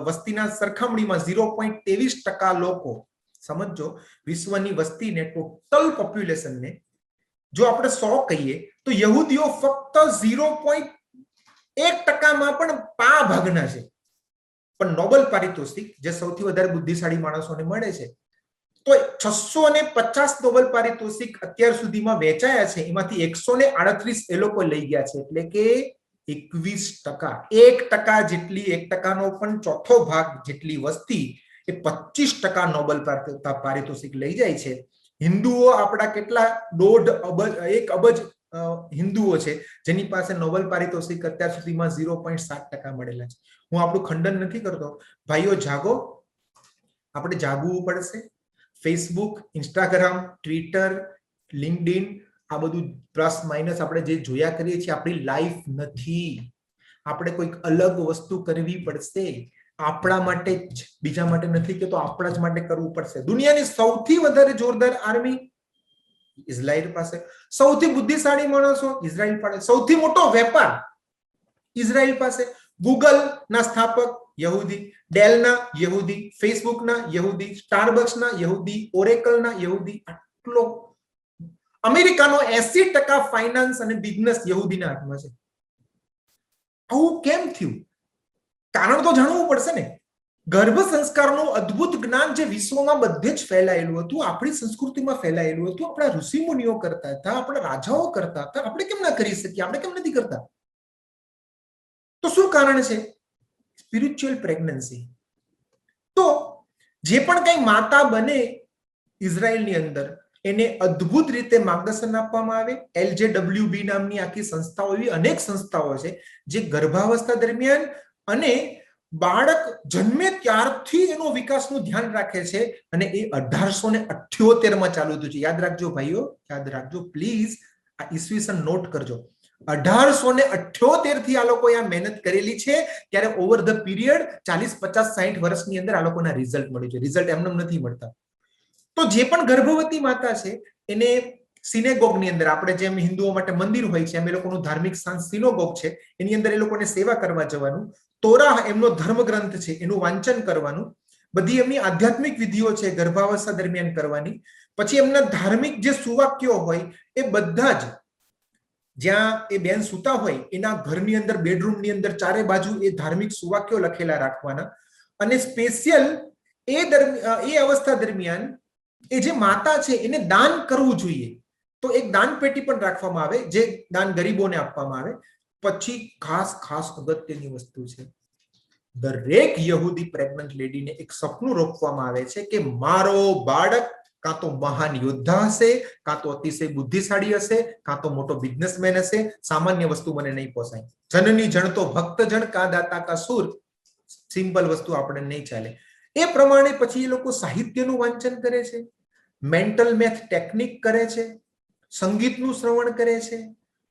વસ્તીના સરખામણીમાં 0.23% લોકો, સમજો, વિશ્વની વસ્તીને, ટોટલ પોપ્યુલેશનને જો આપણે 100 કહીએ તો યહૂદીઓ ફક્ત 0.1%માં પણ પા ભાગના છે. પણ નોબેલ પારિતોષિક જે સૌથી વધારે બુદ્ધિશાળી માણસોને મળે છે તો 650 નોબેલ પારિતોષિક અત્યાર સુધીમાં વેચાયા છે, એમાંથી 138 એ લોકો લઈ ગયા છે, એટલે કે 21%, 1% જેટલી, 1%નો પણ ચોથો ભાગ જેટલી વસ્તી એ 25% નોબેલ પારિતોષિક લઈ જાય છે. હિન્દુઓ આપણા કેટલા 1 અબજ હિન્દુઓ છે જેની પાસે નોબેલ પારિતોષિક અત્યાર સુધીમાં 0.7% મળેલા છે. હું આપણું ખંડન નથી કરતો, ભાઈઓ જાગો, આપણે જાગવું પડશે. ફેસબુક, ઇન્સ્ટાગ્રામ, ટ્વિટર, લિંક્ડઇન, આ બધું પ્લસ માઇનસ આપણે જે જોયા કરીએ છીએ આપણી લાઈફ નથી. આપણે કોઈક અલગ વસ્તુ કરવી પડશે, આપણા માટે જ, બીજા માટે નથી કે તો આપણા જ માટે કરવું પડશે. દુનિયાની સૌથી વધારે જોરદાર આર્મી ઇઝરાયલ પાસે, સૌથી બુદ્ધિશાળી માણસો ઇઝરાયલ પાસે, સૌથી મોટો વેપાર ઇઝરાયલ પાસે. ગૂગલ ના સ્થાપક યહૂદી, ડેલ ના યહૂદી, ફેસબુક ના યહૂદી, સ્ટારબક્સ ના યહૂદી, ઓરેકલ ના યહૂદી. આટલો અમેરિકાનો 80% ફાઇનાન્સ અને બિઝનેસ યહૂદીના હાથમાં છે. આવું કેમ થયું? કારણ તો જાણવું પડશે ને. ગર્ભ સંસ્કારનું અદ્ભુત જ્ઞાન જે વિશ્વમાં બધે જ ફેલાયેલું હતું, આપણી સંસ્કૃતિમાં ફેલાયેલું હતું, આપણા ઋષિ મુનિઓ કરતા હતા, આપણા રાજાઓ કરતા હતા, આપણે કેમ ના કરી શકીએ? આપણે કેમ નથી કરતા? તો શું કારણ છે? Spiritual pregnancy. તો જે પણ કઈ માતા બને ઇઝરાયલની અંદર, એને અદ્ભુત રીતે માર્ગદર્શન આપવામાં આવે. LJWB નામની આખી સંસ્થાઓ, એવી અનેક સંસ્થાઓ છે જે ગર્ભાવસ્થા દરમિયાન અને બાળક જન્મે ત્યારથી એનો વિકાસનું ધ્યાન રાખે છે, અને એ 1878 ચાલુ થયું છે. યાદ રાખજો ભાઈઓ, યાદ રાખજો પ્લીઝ, આ ઈસવીસન નોટ કરજો. 1878 થી આ લોકોએ આ મહેનત કરેલી છે. ત્યારે ઓવર ધ પીરિયડ 40, 50, 60 વર્ષની અંદર આ લોકોના રિઝલ્ટ મળ્યું છે. રિઝલ્ટ એમને નથી મળતા. તો જે પણ ગર્ભવતી માતા છે એને સિનેગોગની અંદર, આપણે જેમ હિન્દુઓ માટે મંદિર હોય છે એમ એ લોકોનું ધાર્મિક સ્થાન સિનેગોગ છે, એની અંદર એ લોકોને સેવા કરવા જવાનું. તોરાહ એમનો ધર્મગ્રંથ છે, એનું વાંચન કરવાનું. બધી એમની આધ્યાત્મિક વિધિઓ છે ગર્ભાવસ્થા દરમિયાન કરવાની. પછી એમના ધાર્મિક જે સુવાક્યો હોય એ બધા જ જ્યાં એ બેન સુતા હોય એના ઘરની અંદર, બેડરૂમની અંદર ચારે બાજુ એ ધાર્મિક સુવાક્યો લખેલા રાખવાના. અને સ્પેશિયલ એ અવસ્થા દરમિયાન એ જે માતા છે એને દાન કરવું જોઈએ. તો એક દાન પેટી પણ રાખવામાં આવે, જે દાન ગરીબોને આપવામાં આવે. પછી ખાસ અગત્યની વસ્તુ છે, દરેક યહૂદી પ્રેગ્નન્ટ લેડીને એક સપનું રોપવામાં આવે છે કે મારો બાળક કાં તો મહાન યોદ્ધા હશે, કાં તો અતિશય બુદ્ધિશાળી હશે, કાં તો મોટો બિઝનેસમેન હશે. સામાન્ય વસ્તુ મને નહીં પોસાય. જનની જણ તો ભક્ત જણ, કા દાતા કા સૂર. સિમ્પલ વસ્તુ આપણે નહીં ચાલે. એ પ્રમાણે પછી એ લોકો સાહિત્યનું વાંચન કરે છે, મેન્ટલ મેથ ટેકનિક કરે છે, સંગીતનું શ્રવણ કરે છે,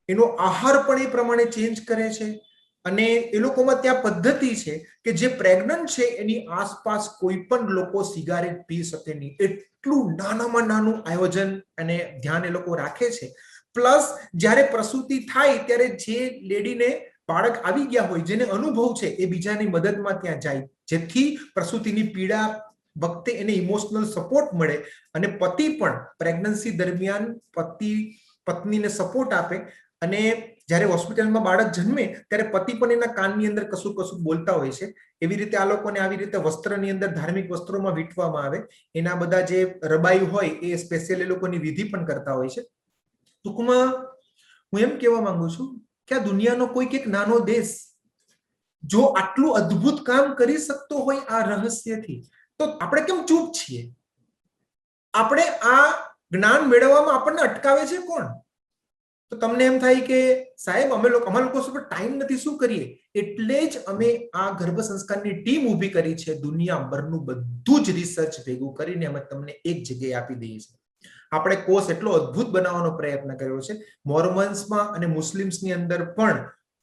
એનો આહાર પણ એ પ્રમાણે ચેન્જ કરે છે. અને એ લોકોમાં ત્યાં પદ્ધતિ છે કે જે પ્રેગ્નન્ટ છે એની આસપાસ કોઈ પણ લોકો સિગારેટ પી શકે નહીં. એટલું નાનામાં નાનું આયોજન અને ધ્યાન એ લોકો રાખે છે. પ્લસ જ્યારે પ્રસૂતિ થાય ત્યારે જે લેડીને બાળક આવી ગયા હોય, જેને અનુભવ છે, એ બીજાની મદદમાં ત્યાં જાય, જેથી પ્રસૂતિની પીડા વખતે એને ઇમોશનલ સપોર્ટ મળે. અને પતિ પણ પ્રેગ્નન્સી દરમિયાન પત્નીને સપોર્ટ આપે. અને જ્યારે હોસ્પિટલમાં બાળક જન્મે ત્યારે પતિ પણ એના કાનની અંદર કશું બોલતા હોય છે. એવી રીતે આ લોકોને આવી રીતે વસ્ત્રની અંદર, ધાર્મિક વસ્ત્રોમાં વીંટવામાં આવે. એના બધા જે રબાઈ હોય એ સ્પેશિયલ એ લોકોની વિધિ પણ કરતા હોય છે. ટૂંકમાં હું એમ કહેવા માંગુ છું કે આ દુનિયાનો કોઈક એક નાનો દેશ જો આટલું અદ્ભુત કામ કરી શકતો હોય આ રહસ્યથી, તો આપણે કેમ ચૂપ છીએ? આપણે આ જ્ઞાન મેળવવામાં આપણને અટકાવે છે કોણ? તો તમને એમ થાય કે સાહેબ અમારા લોકો પર ટાઈમ નથી, શું કરીએ? એટલે જ અમે આ ગર્ભ સંસ્કારની ટીમ ઊભી કરી છે. દુનિયાભરનું બધું જ રિસર્ચ ભેગું કરીને અમે તમને એક જગ્યાએ આપી દઈએ છીએ. આપણે કોર્સ એટલો અદ્ભુત બનાવવાનો પ્રયત્ન કર્યો છે. મોર્મન્સમાં અને મુસ્લિમ્સની અંદર પણ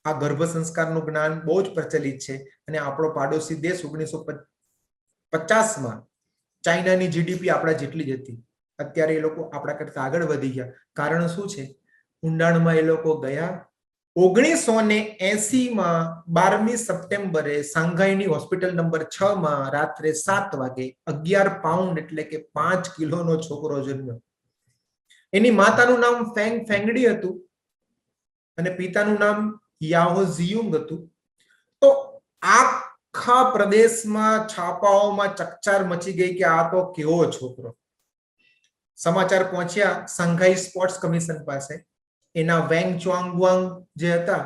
આ ગર્ભ સંસ્કારનું જ્ઞાન બહુ જ પ્રચલિત છે. અને આપણો પાડોશી દેશ 1950માં ચાઇનાની જીડીપી આપણા જેટલી જ હતી. અત્યારે એ લોકો આપણા કરતા આગળ વધી ગયા. કારણ શું છે? ઊંડાણમાં એ લોકો ગયા. 1980માં 12મી સપ્ટેમ્બરે સાંઘાઈની હોસ્પિટલ નંબર 6માં રાત્રે 7 વાગે 11 પાઉન્ડ એટલે કે 5 કિલોનો છોકરો જન્મ્યો. એની માતાનું નામ ફેંગડી હતું અને પિતાનું નામ યાહો ઝિયુંગ હતું. તો આખા પ્રદેશમાં છાપાઓમાં ચકચાર મચી ગઈ કે આ તો કેવો છોકરો. સમાચાર પહોંચ્યા શાંઘાઈ સ્પોર્ટ્સ કમિશન પાસે. એના વેંગ ચોંગવાંગ જે હતા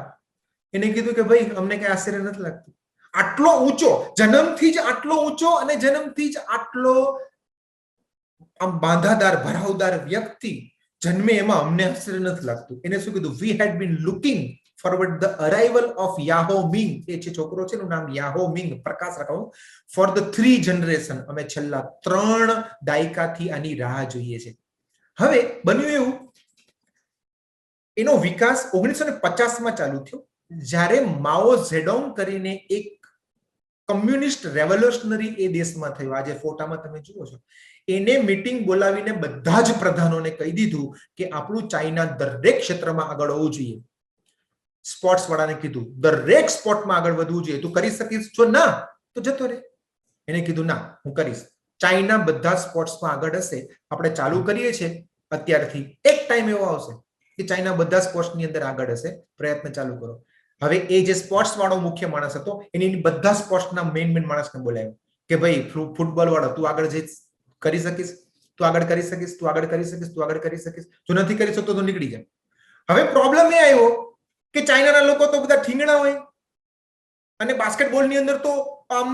એને કીધું કે ભાઈ અમને કઈ આશ્ચર્ય નથી લાગતું, આટલો ઊંચો જન્મથી જ આટલો ઊંચો અને જન્મથી જ આટલો આમ બાંધાદાર ભરાવદાર વ્યક્તિ જન્મે એમાં અમને આશ્ચર્ય નથી લાગતું. એને શું કીધું? We had been looking forward the arrival of Yao Ming. એ છે છોકરો છે એનું નામ યાહો મિંગ, પ્રકાશ રાખાઓ. ફોર ધ 3 જનરેશન, અમે છેલ્લા 3 દાયકાથી આની રાહ જોઈએ છે. હવે બન્યું એવું, એનો વિકાસ 1950માં ચાલુ થયો જ્યારે માઓ ઝેડોંગ કરીને એક કમ્યુનિસ્ટ રેવોલ્યુશનરી એ દેશમાં થયો. આજે ફોટામાં તમે જુઓ છો. એને મીટિંગ બોલાવીને બધા જ પ્રધાનોને કહી દીધું કે આપણું ચાઇના દરેક ક્ષેત્રમાં આગળ હોવું જોઈએ. સ્પોર્ટ્સ વાળાને કીધું દરેક સ્પોર્ટમાં આગળ વધવું જોઈએ, તું કરી શકીશ? જો ના તો જતો રહે. એને કીધું ના હું કરીશ. ચાઇના બધા સ્પોર્ટ્સમાં આગળ હશે. આપણે ચાલુ કરીએ છીએ અત્યારથી, એક ટાઈમ એવો આવશે કે ચાઇના બધા સ્પોર્ટ્સની અંદર આગળ હશે. પ્રયત્ન ચાલુ કરો. હવે એ જે સ્પોર્ટ્સ વાળો મુખ્ય માણસ હતો એની બધા સ્પોર્ટ્સના મેઇન માણસને બોલાવ્યો કે ભાઈ ફૂટબોલ વાળો તું આગળ જઈ કરી શકીશ, તું આગળ કરી શકીશ, તું આગળ કરી શકીશ, તું આગળ કરી શકીશ. જો નથી કરી શકતો તો નીકળી જાય. હવે પ્રોબ્લેમ એ આવ્યો કે ચાઇનાના લોકો તો બધા ઠીંગણા હોય અને બાસ્કેટબોલની અંદર તો આમ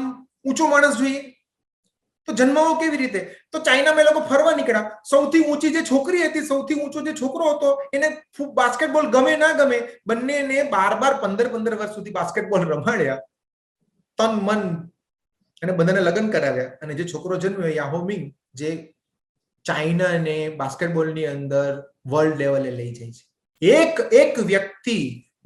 ઊંચો માણસ જોઈએ, તો જન્માવો કેવી રીતે? તો ચાઇનામાં એ લોકો ફરવા નીકળ્યા. સૌથી ઊંચી જે છોકરી હતી, સૌથી ઊંચો જે છોકરો હતો, એને બાસ્કેટબોલ ગમે ના ગમે, બંનેને 12-15 વર્ષ સુધી બાસ્કેટબોલ રમાડ્યા તન મન, અને બધાને લગ્ન કરાવ્યા. અને જે છોકરો જન્મ્યો યાહો મિંગ, જે ચાઇનાને બાસ્કેટબોલની અંદર વર્લ્ડ લેવલે લઈ જાય છે. એક વ્યક્તિ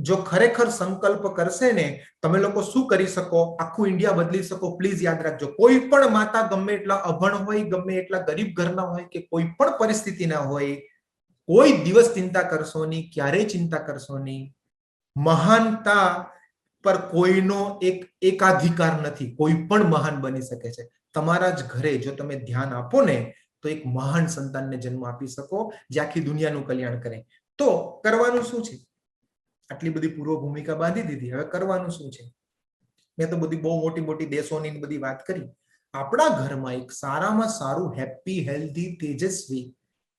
જો ખરેખર સંકલ્પ કરશે ને, તમે લોકો શું કરી શકો, આખું ઇન્ડિયા બદલી શકો. પ્લીઝ યાદ રાખજો, કોઈ પણ માતા ગમે એટલા અભણ હોય, ગમે એટલા ગરીબ ઘરના હોય કે કોઈ પણ પરિસ્થિતિના હોય, કોઈ દિવસ ચિંતા કરશો નહીં, ક્યારેય ચિંતા કરશો નહીં. મહાનતા પર કોઈનો એકાધિકાર નથી. કોઈ પણ મહાન બની શકે છે. તમારા જ ઘરે જો તમે ધ્યાન આપો ને તો એક મહાન સંતાનને જન્મ આપી શકો જે આખી દુનિયાનું કલ્યાણ કરે. તો કરવાનું શું છે? આટલી બધી પૂર્વ ભૂમિકા બાંધી દીધી, હવે કરવાનું શું છે? મેં તો બધી બહુ મોટી મોટી દેશોની બધી વાત કરી. આપણા ઘરમાં એક સારામાં સારું હેપી, હેલ્ધી, તેજસ્વી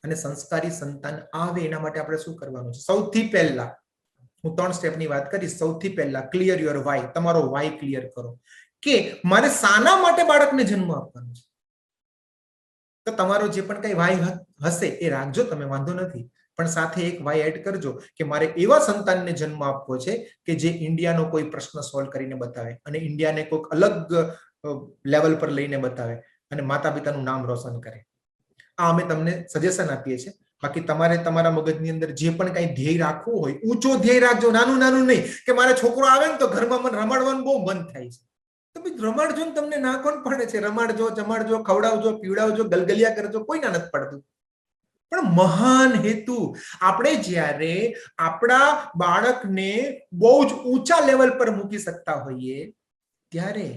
અને સંસ્કારી સંતાન આવે એના માટે આપણે શું કરવાનું છે? સૌથી પહેલા હું 3 સ્ટેપની વાત કરીશ. સૌથી પહેલા ક્લિયર યોર વાય. તમારો વાય ક્લિયર કરો કે મારે શાના માટે બાળકને જન્મ આપવાનો છે. તો તમારો જે પણ કઈ વાય હશે એ રાખજો તમે, વાંધો નથી, પણ સાથે એક વાય એડ કરજો કે મારે એવા સંતાનને જન્મ આપવો છે કે જે ઇન્ડિયાનો કોઈ પ્રશ્ન સોલ્વ કરીને બતાવે અને ઇન્ડિયાને કોઈક અલગ લેવલ પર લઈને બતાવે અને માતા પિતાનું નામ રોશન કરે. આ અમે તમને સજેશન આપીએ છીએ. બાકી તમારે તમારા મગજની અંદર જે પણ કઈ ધ્યેય રાખવું હોય, ઊંચો ધ્યેય રાખજો, નાનું નાનું નહીં કે મારે છોકરો આવે ને તો ઘરમાં મને રમાડવાનું બહુ મન થાય છે. તો ભાઈ રમાડજો ને, તમને ના કોણ પડે છે? રમાડજો, જમાડજો, ખવડાવજો, પીવડાવજો, ગલગલિયા કરજો, કોઈ ના નથી પડતું. પણ મહાન હેતુ, આપણે જ્યારે આપણા બાળકને બહુ જ ઊંચા લેવલ પર મૂકી શકતા હોઈએ ત્યારે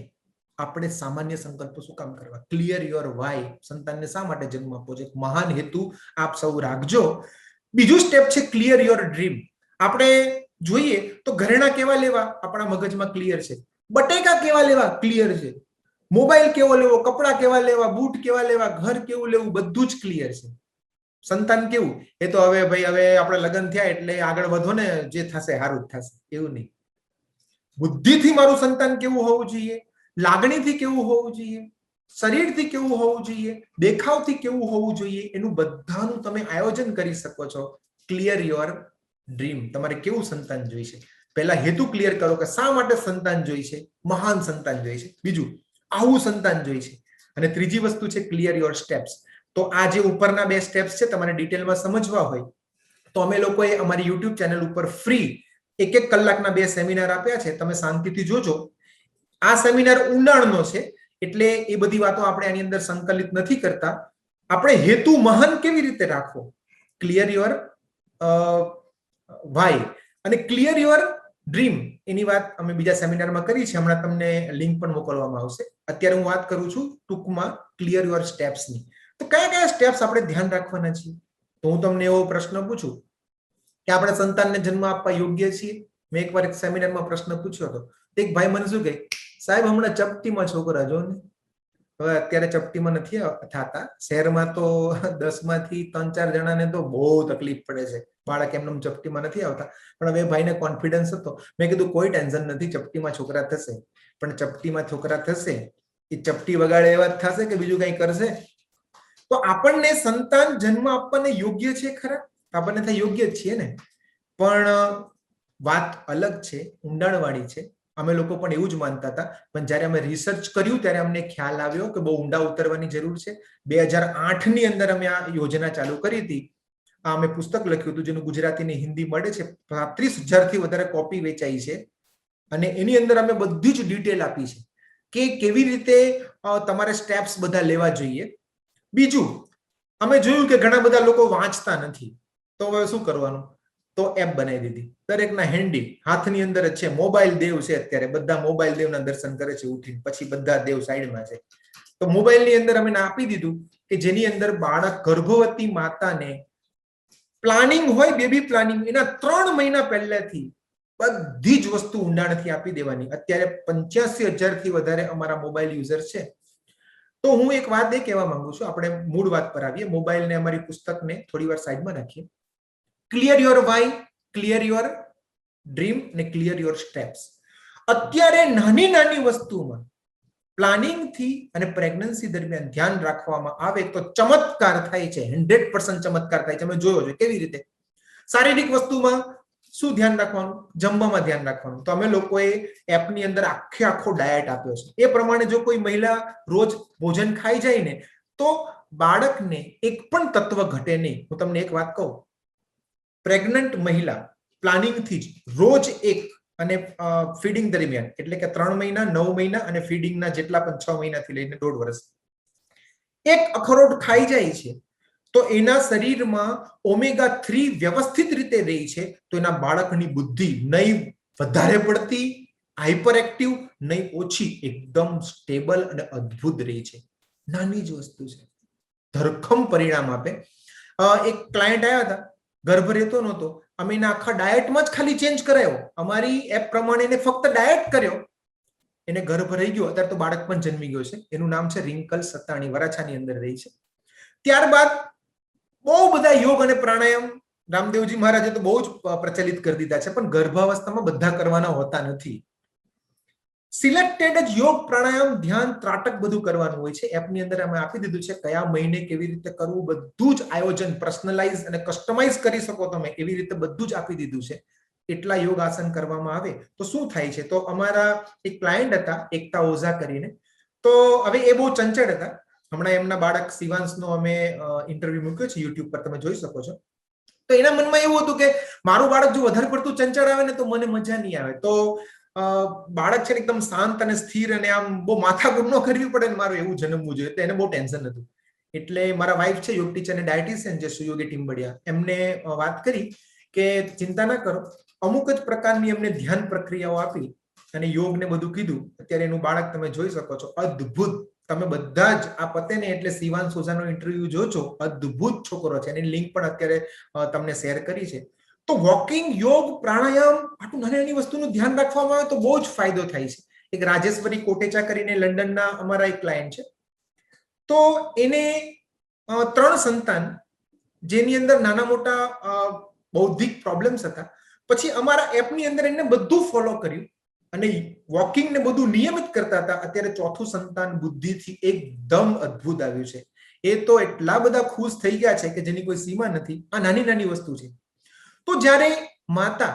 આપણે સામાન્ય સંકલ્પો શું કામ કરવા? Clear your Y. સંતાનને શા માટે જન્મ આપવો છે? મહાન હેતુ આપ સૌ રાખજો. બીજું સ્ટેપ છે ક્લિયર યોર ડ્રીમ. આપણે જોઈએ તો ઘરેણા કેવા લેવા આપણા મગજમાં ક્લિયર છે, બટેકા કેવા લેવા ક્લિયર છે, મોબાઈલ કેવો લેવો, કપડા કેવા લેવા, બૂટ કેવા લેવા, ઘર કેવું લેવું, બધું જ ક્લિયર છે. સંતાન કેવું એ તો હવે ભાઈ હવે આપણે લગ્ન થયા એટલે આગળ વધો ને, જે થશે સારું જ થશે, એવું નહીં. બુદ્ધિથી મારું સંતાન કેવું હોવું જોઈએ, લાગણીથી કેવું હોવું જોઈએ, શરીરથી કેવું હોવું જોઈએ, દેખાવથી કેવું હોવું જોઈએ, એનું બધાનું તમે આયોજન કરી શકો છો. Clear your dream. તમારે કેવું સંતાન જોઈશે, પહેલા હેતુ ક્લિયર કરો કે શા માટે સંતાન જોઈશે. મહાન સંતાન જોઈશે. બીજું આવું સંતાન જોઈશે. અને ત્રીજી વસ્તુ છે ક્લિયર યોર સ્ટેપ્સ. તો આ જે ઉપરના 2 સ્ટેપ્સ છે તમારે ડિટેલમાં સમજવા હોય તો અમે લોકોએ અમારી યુટ્યુબ ચેનલ ઉપર ફ્રી 1 કલાકના 2 સેમિનાર આપ્યા છે. તમે શાંતિથી જોજો. આ સેમિનાર ઊંડાણનો છે એટલે એ બધી વાતો આપણે આની અંદર સંકલિત નથી કરતા. આપણે હેતુ મહાન કેવી રીતે રાખવો, ક્લિયર યોર વાય અને ક્લિયર યોર ડ્રીમ, એની વાત અમે બીજા સેમિનારમાં કરી છે. હમણાં તમને લિંક પણ મોકલવામાં આવશે. અત્યારે હું વાત કરું છું ટૂંકમાં ક્લિયર યોર સ્ટેપ્સની. તો કયા કયા સ્ટેપ્સ આપણે ધ્યાન રાખવાના છીએ? તો હું તમને એવો પ્રશ્ન પૂછું કે આપણે સંતાનને જન્મ આપવા યોગ્ય છીએ? મેં એકવાર એક સેમિનારમાં પ્રશ્ન પૂછ્યો હતો. એક ભાઈ મને શું કહે, સાહેબ હમણાં ચપટીમાં છોકરા જો ને, હવે અત્યારે ચપટીમાં નથી થતા. શહેરમાં તો 10 માંથી 3-4 જણાને તો બહુ તકલીફ પડે છે. બાળક એમને ચપટીમાં નથી આવતા. પણ હવે ભાઈને કોન્ફિડન્સ હતો. મેં કીધું કોઈ ટેન્શન નથી, ચપટીમાં છોકરા થશે. પણ ચપટીમાં છોકરા થશે, એ ચપટી વગાડે એવા જ થશે કે બીજું કઈ કરશે? તો આપણને સંતાન જન્મ આપવાને યોગ્ય છે ખરા? આપણને થાય યોગ્ય જ છીએ ને. પણ વાત અલગ છે, ઊંડાણવાળી છે. અમે લોકો પણ એવું જ માનતા હતા, પણ જ્યારે અમે રિસર્ચ કર્યું ત્યારે અમને ખ્યાલ આવ્યો કે બહુ ઊંડા ઉતરવાની જરૂર છે. 2008 ની અંદર અમે આ યોજના ચાલુ કરી હતી. આ અમે પુસ્તક લખ્યું હતું જેનું ગુજરાતી ને હિન્દી મળે છે. 35,000 થી વધારે કોપી વેચાઈ છે અને એની અંદર અમે બધી જ ડિટેલ આપી છે કે કેવી રીતે તમારે સ્ટેપ્સ બધા લેવા જોઈએ. બીજું, અમે જોયું કે ઘણા બધા લોકો વાંચતા નથી, તો હવે શું કરવાનું? તો એપ બનાવી દીધી. દરેકના હેન્ડી હાથની અંદર જ છે. મોબાઈલ દેવ છે અત્યારે. બધા મોબાઈલ દેવના દર્શન કરે છે ઉઠીને, પછી બધા દેવ સાઈડમાં છે. તો મોબાઈલની અંદર અમે આપી દીધું કે જેની અંદર બાળક, ગર્ભવતી માતાને પ્લાનિંગ હોય, બેબી પ્લાનિંગ, એના 3 મહિના પહેલાથી બધી જ વસ્તુ ઊંડાણથી આપી દેવાની. અત્યારે 85,000 થી વધારે અમારા મોબાઈલ યુઝર છે. તો હું એક વાત એ કહેવા માંગુ છું, આપણે મૂળ વાત પર આવીએ. મોબાઈલને, અમારી પુસ્તકને થોડી વાર સાઈડમાં રાખીએ. Clear your why, clear your dream અને ક્લિયર યોર સ્ટેપ્સ. અત્યારે નાની નાની વસ્તુમાં પ્લાનિંગ થી અને પ્રેગ્નન્સી દરમિયાન ધ્યાન રાખવામાં આવે તો ચમત્કાર થાય છે. 100% ચમત્કાર થાય છે. અમે જોયો છે કેવી રીતે. શારીરિક વસ્તુમાં શું ધ્યાન રાખવાનું? જમવામાં ધ્યાન રાખવાનું. તો અમે લોકોએ એપની અંદર આખો ડાયટ આપ્યો છે. એ પ્રમાણે જો કોઈ મહિલા રોજ ભોજન ખાઈ જાય ને, તો બાળકને એક પણ તત્વ ઘટે નહીં. હું તમને એક વાત કહું, પ્રેગ્નન્ટ મહિલા પ્લાનિંગથી જ રોજ એક, અને ફીડિંગ દરમિયાન, એટલે કે 3 મહિના, 9 મહિના અને ફીડિંગના જેટલા પણ 6 મહિનાથી લઈને 1.5 વર્ષ, એક અખરોટ ખાઈ જાય છે તો એના શરીરમાં ઓમેગા-3 વ્યવસ્થિત રીતે રહી છે. તો એના બાળકની બુદ્ધિ નહીં વધારે પડતી હાઈપર એક્ટિવ, નહીં ઓછી, એકદમ સ્ટેબલ અને અદ્ભુત રહી છે. નાની જ વસ્તુ છે, ધરખમ પરિણામ આપે. એક ક્લાયન્ટ આવ્યા હતા, ગર્ભ રહેતો નહોતો. અમે એના આખા ડાયટમાં જ ખાલી ચેન્જ કરાયો. અમારી એપ પ્રમાણે એને ફક્ત ડાયટ કર્યો, એને ગર્ભ રહી ગયો. અત્યારે તો બાળક પણ જન્મી ગયો છે. એનું નામ છે રિંકલ સતાણી, વરાછાની અંદર રહી છે. ત્યારબાદ બહુ બધા યોગ અને પ્રાણાયામ રામદેવજી મહારાજે તો બહુ જ પ્રચલિત કરી દીધા છે, પણ ગર્ભાવસ્થામાં બધા કરવાના હોતા નથી. સિલેક્ટેડ જ યોગ, પ્રાણાયામ, ધ્યાન, ત્રાટક બધું કરવાનું હોય છે. એપની અંદર અમે આપી દીધું છે કયા મહિને કેવી રીતે કરવું, બધું જ આયોજન પર્સનલાઇઝ અને કસ્ટમાઇઝ કરી શકો તમે, એવી રીતે બધું જ આપી દીધું છે. એટલા યોગ આસન કરવામાં આવે તો શું થાય છે? તો અમારા એક ક્લાયન્ટ હતા, એકતા ઓઝા કરીને. તો હવે એ બહુ ચંચળ હતા. હમણાં એમના બાળક શિવાંશનો અમે ઇન્ટરવ્યુ મૂક્યો છે યુટ્યુબ પર, તમે જોઈ શકો છો. તો એના મનમાં એવું હતું કે મારું બાળક જો વધારે પડતું ચંચળ આવે ને તો મને મજા નહીં આવે. તો બાળક છે એકદમ શાંત અને સ્થિર અને આમ બહુ માથાકૂટ ન કરવી પડે ને મારું એવું જન્મવું જોઈએ. એટલે એને બહુ ટેન્શન હતું. એટલે મારા વાઇફ છે યોગ ટીચર અને ડાયટિશિયન જે સુયોગી ટીમ્બડિયા, એમને વાત કરી કે ચિંતા ના કરો, અમુક જ પ્રકારની એમને ધ્યાન પ્રક્રિયાઓ આપી અને યોગ ને બધું કીધું. અત્યારે એનું બાળક તમે જોઈ શકો છો, અદ્ભુત. તમે બધા જ આ પતે ને એટલે શિવાંશ ઓઝાનો ઇન્ટરવ્યુ જોજો, અદ્ભુત છોકરો છે. એની લિંક પણ અત્યારે તમને શેર કરી છે. તો વોકિંગ, યોગ, પ્રાણાયામ, આટલું નાની નાની વસ્તુનું ધ્યાન રાખવામાં આવે તો બહુ જ ફાયદો થાય છે. એક રાજેશ્વરી કોટેચા કરીને લંડનના અમારા એક ક્લાયન્ટ છે. તો એને 3 સંતાન, જેની અંદર નાના મોટા બૌદ્ધિક પ્રોબ્લેમ્સ હતા. પછી અમારા એપની અંદર એને બધું ફોલો કર્યું અને વોકિંગ ને બધું નિયમિત કરતા હતા. અત્યારે 4થું સંતાન બુદ્ધિથી એકદમ અદ્ભુત આવ્યું છે. એ તો એટલા બધા ખુશ થઈ ગયા છે કે જેની કોઈ સીમા નથી. આ નાની નાની વસ્તુ છે. તો જ્યારે માતા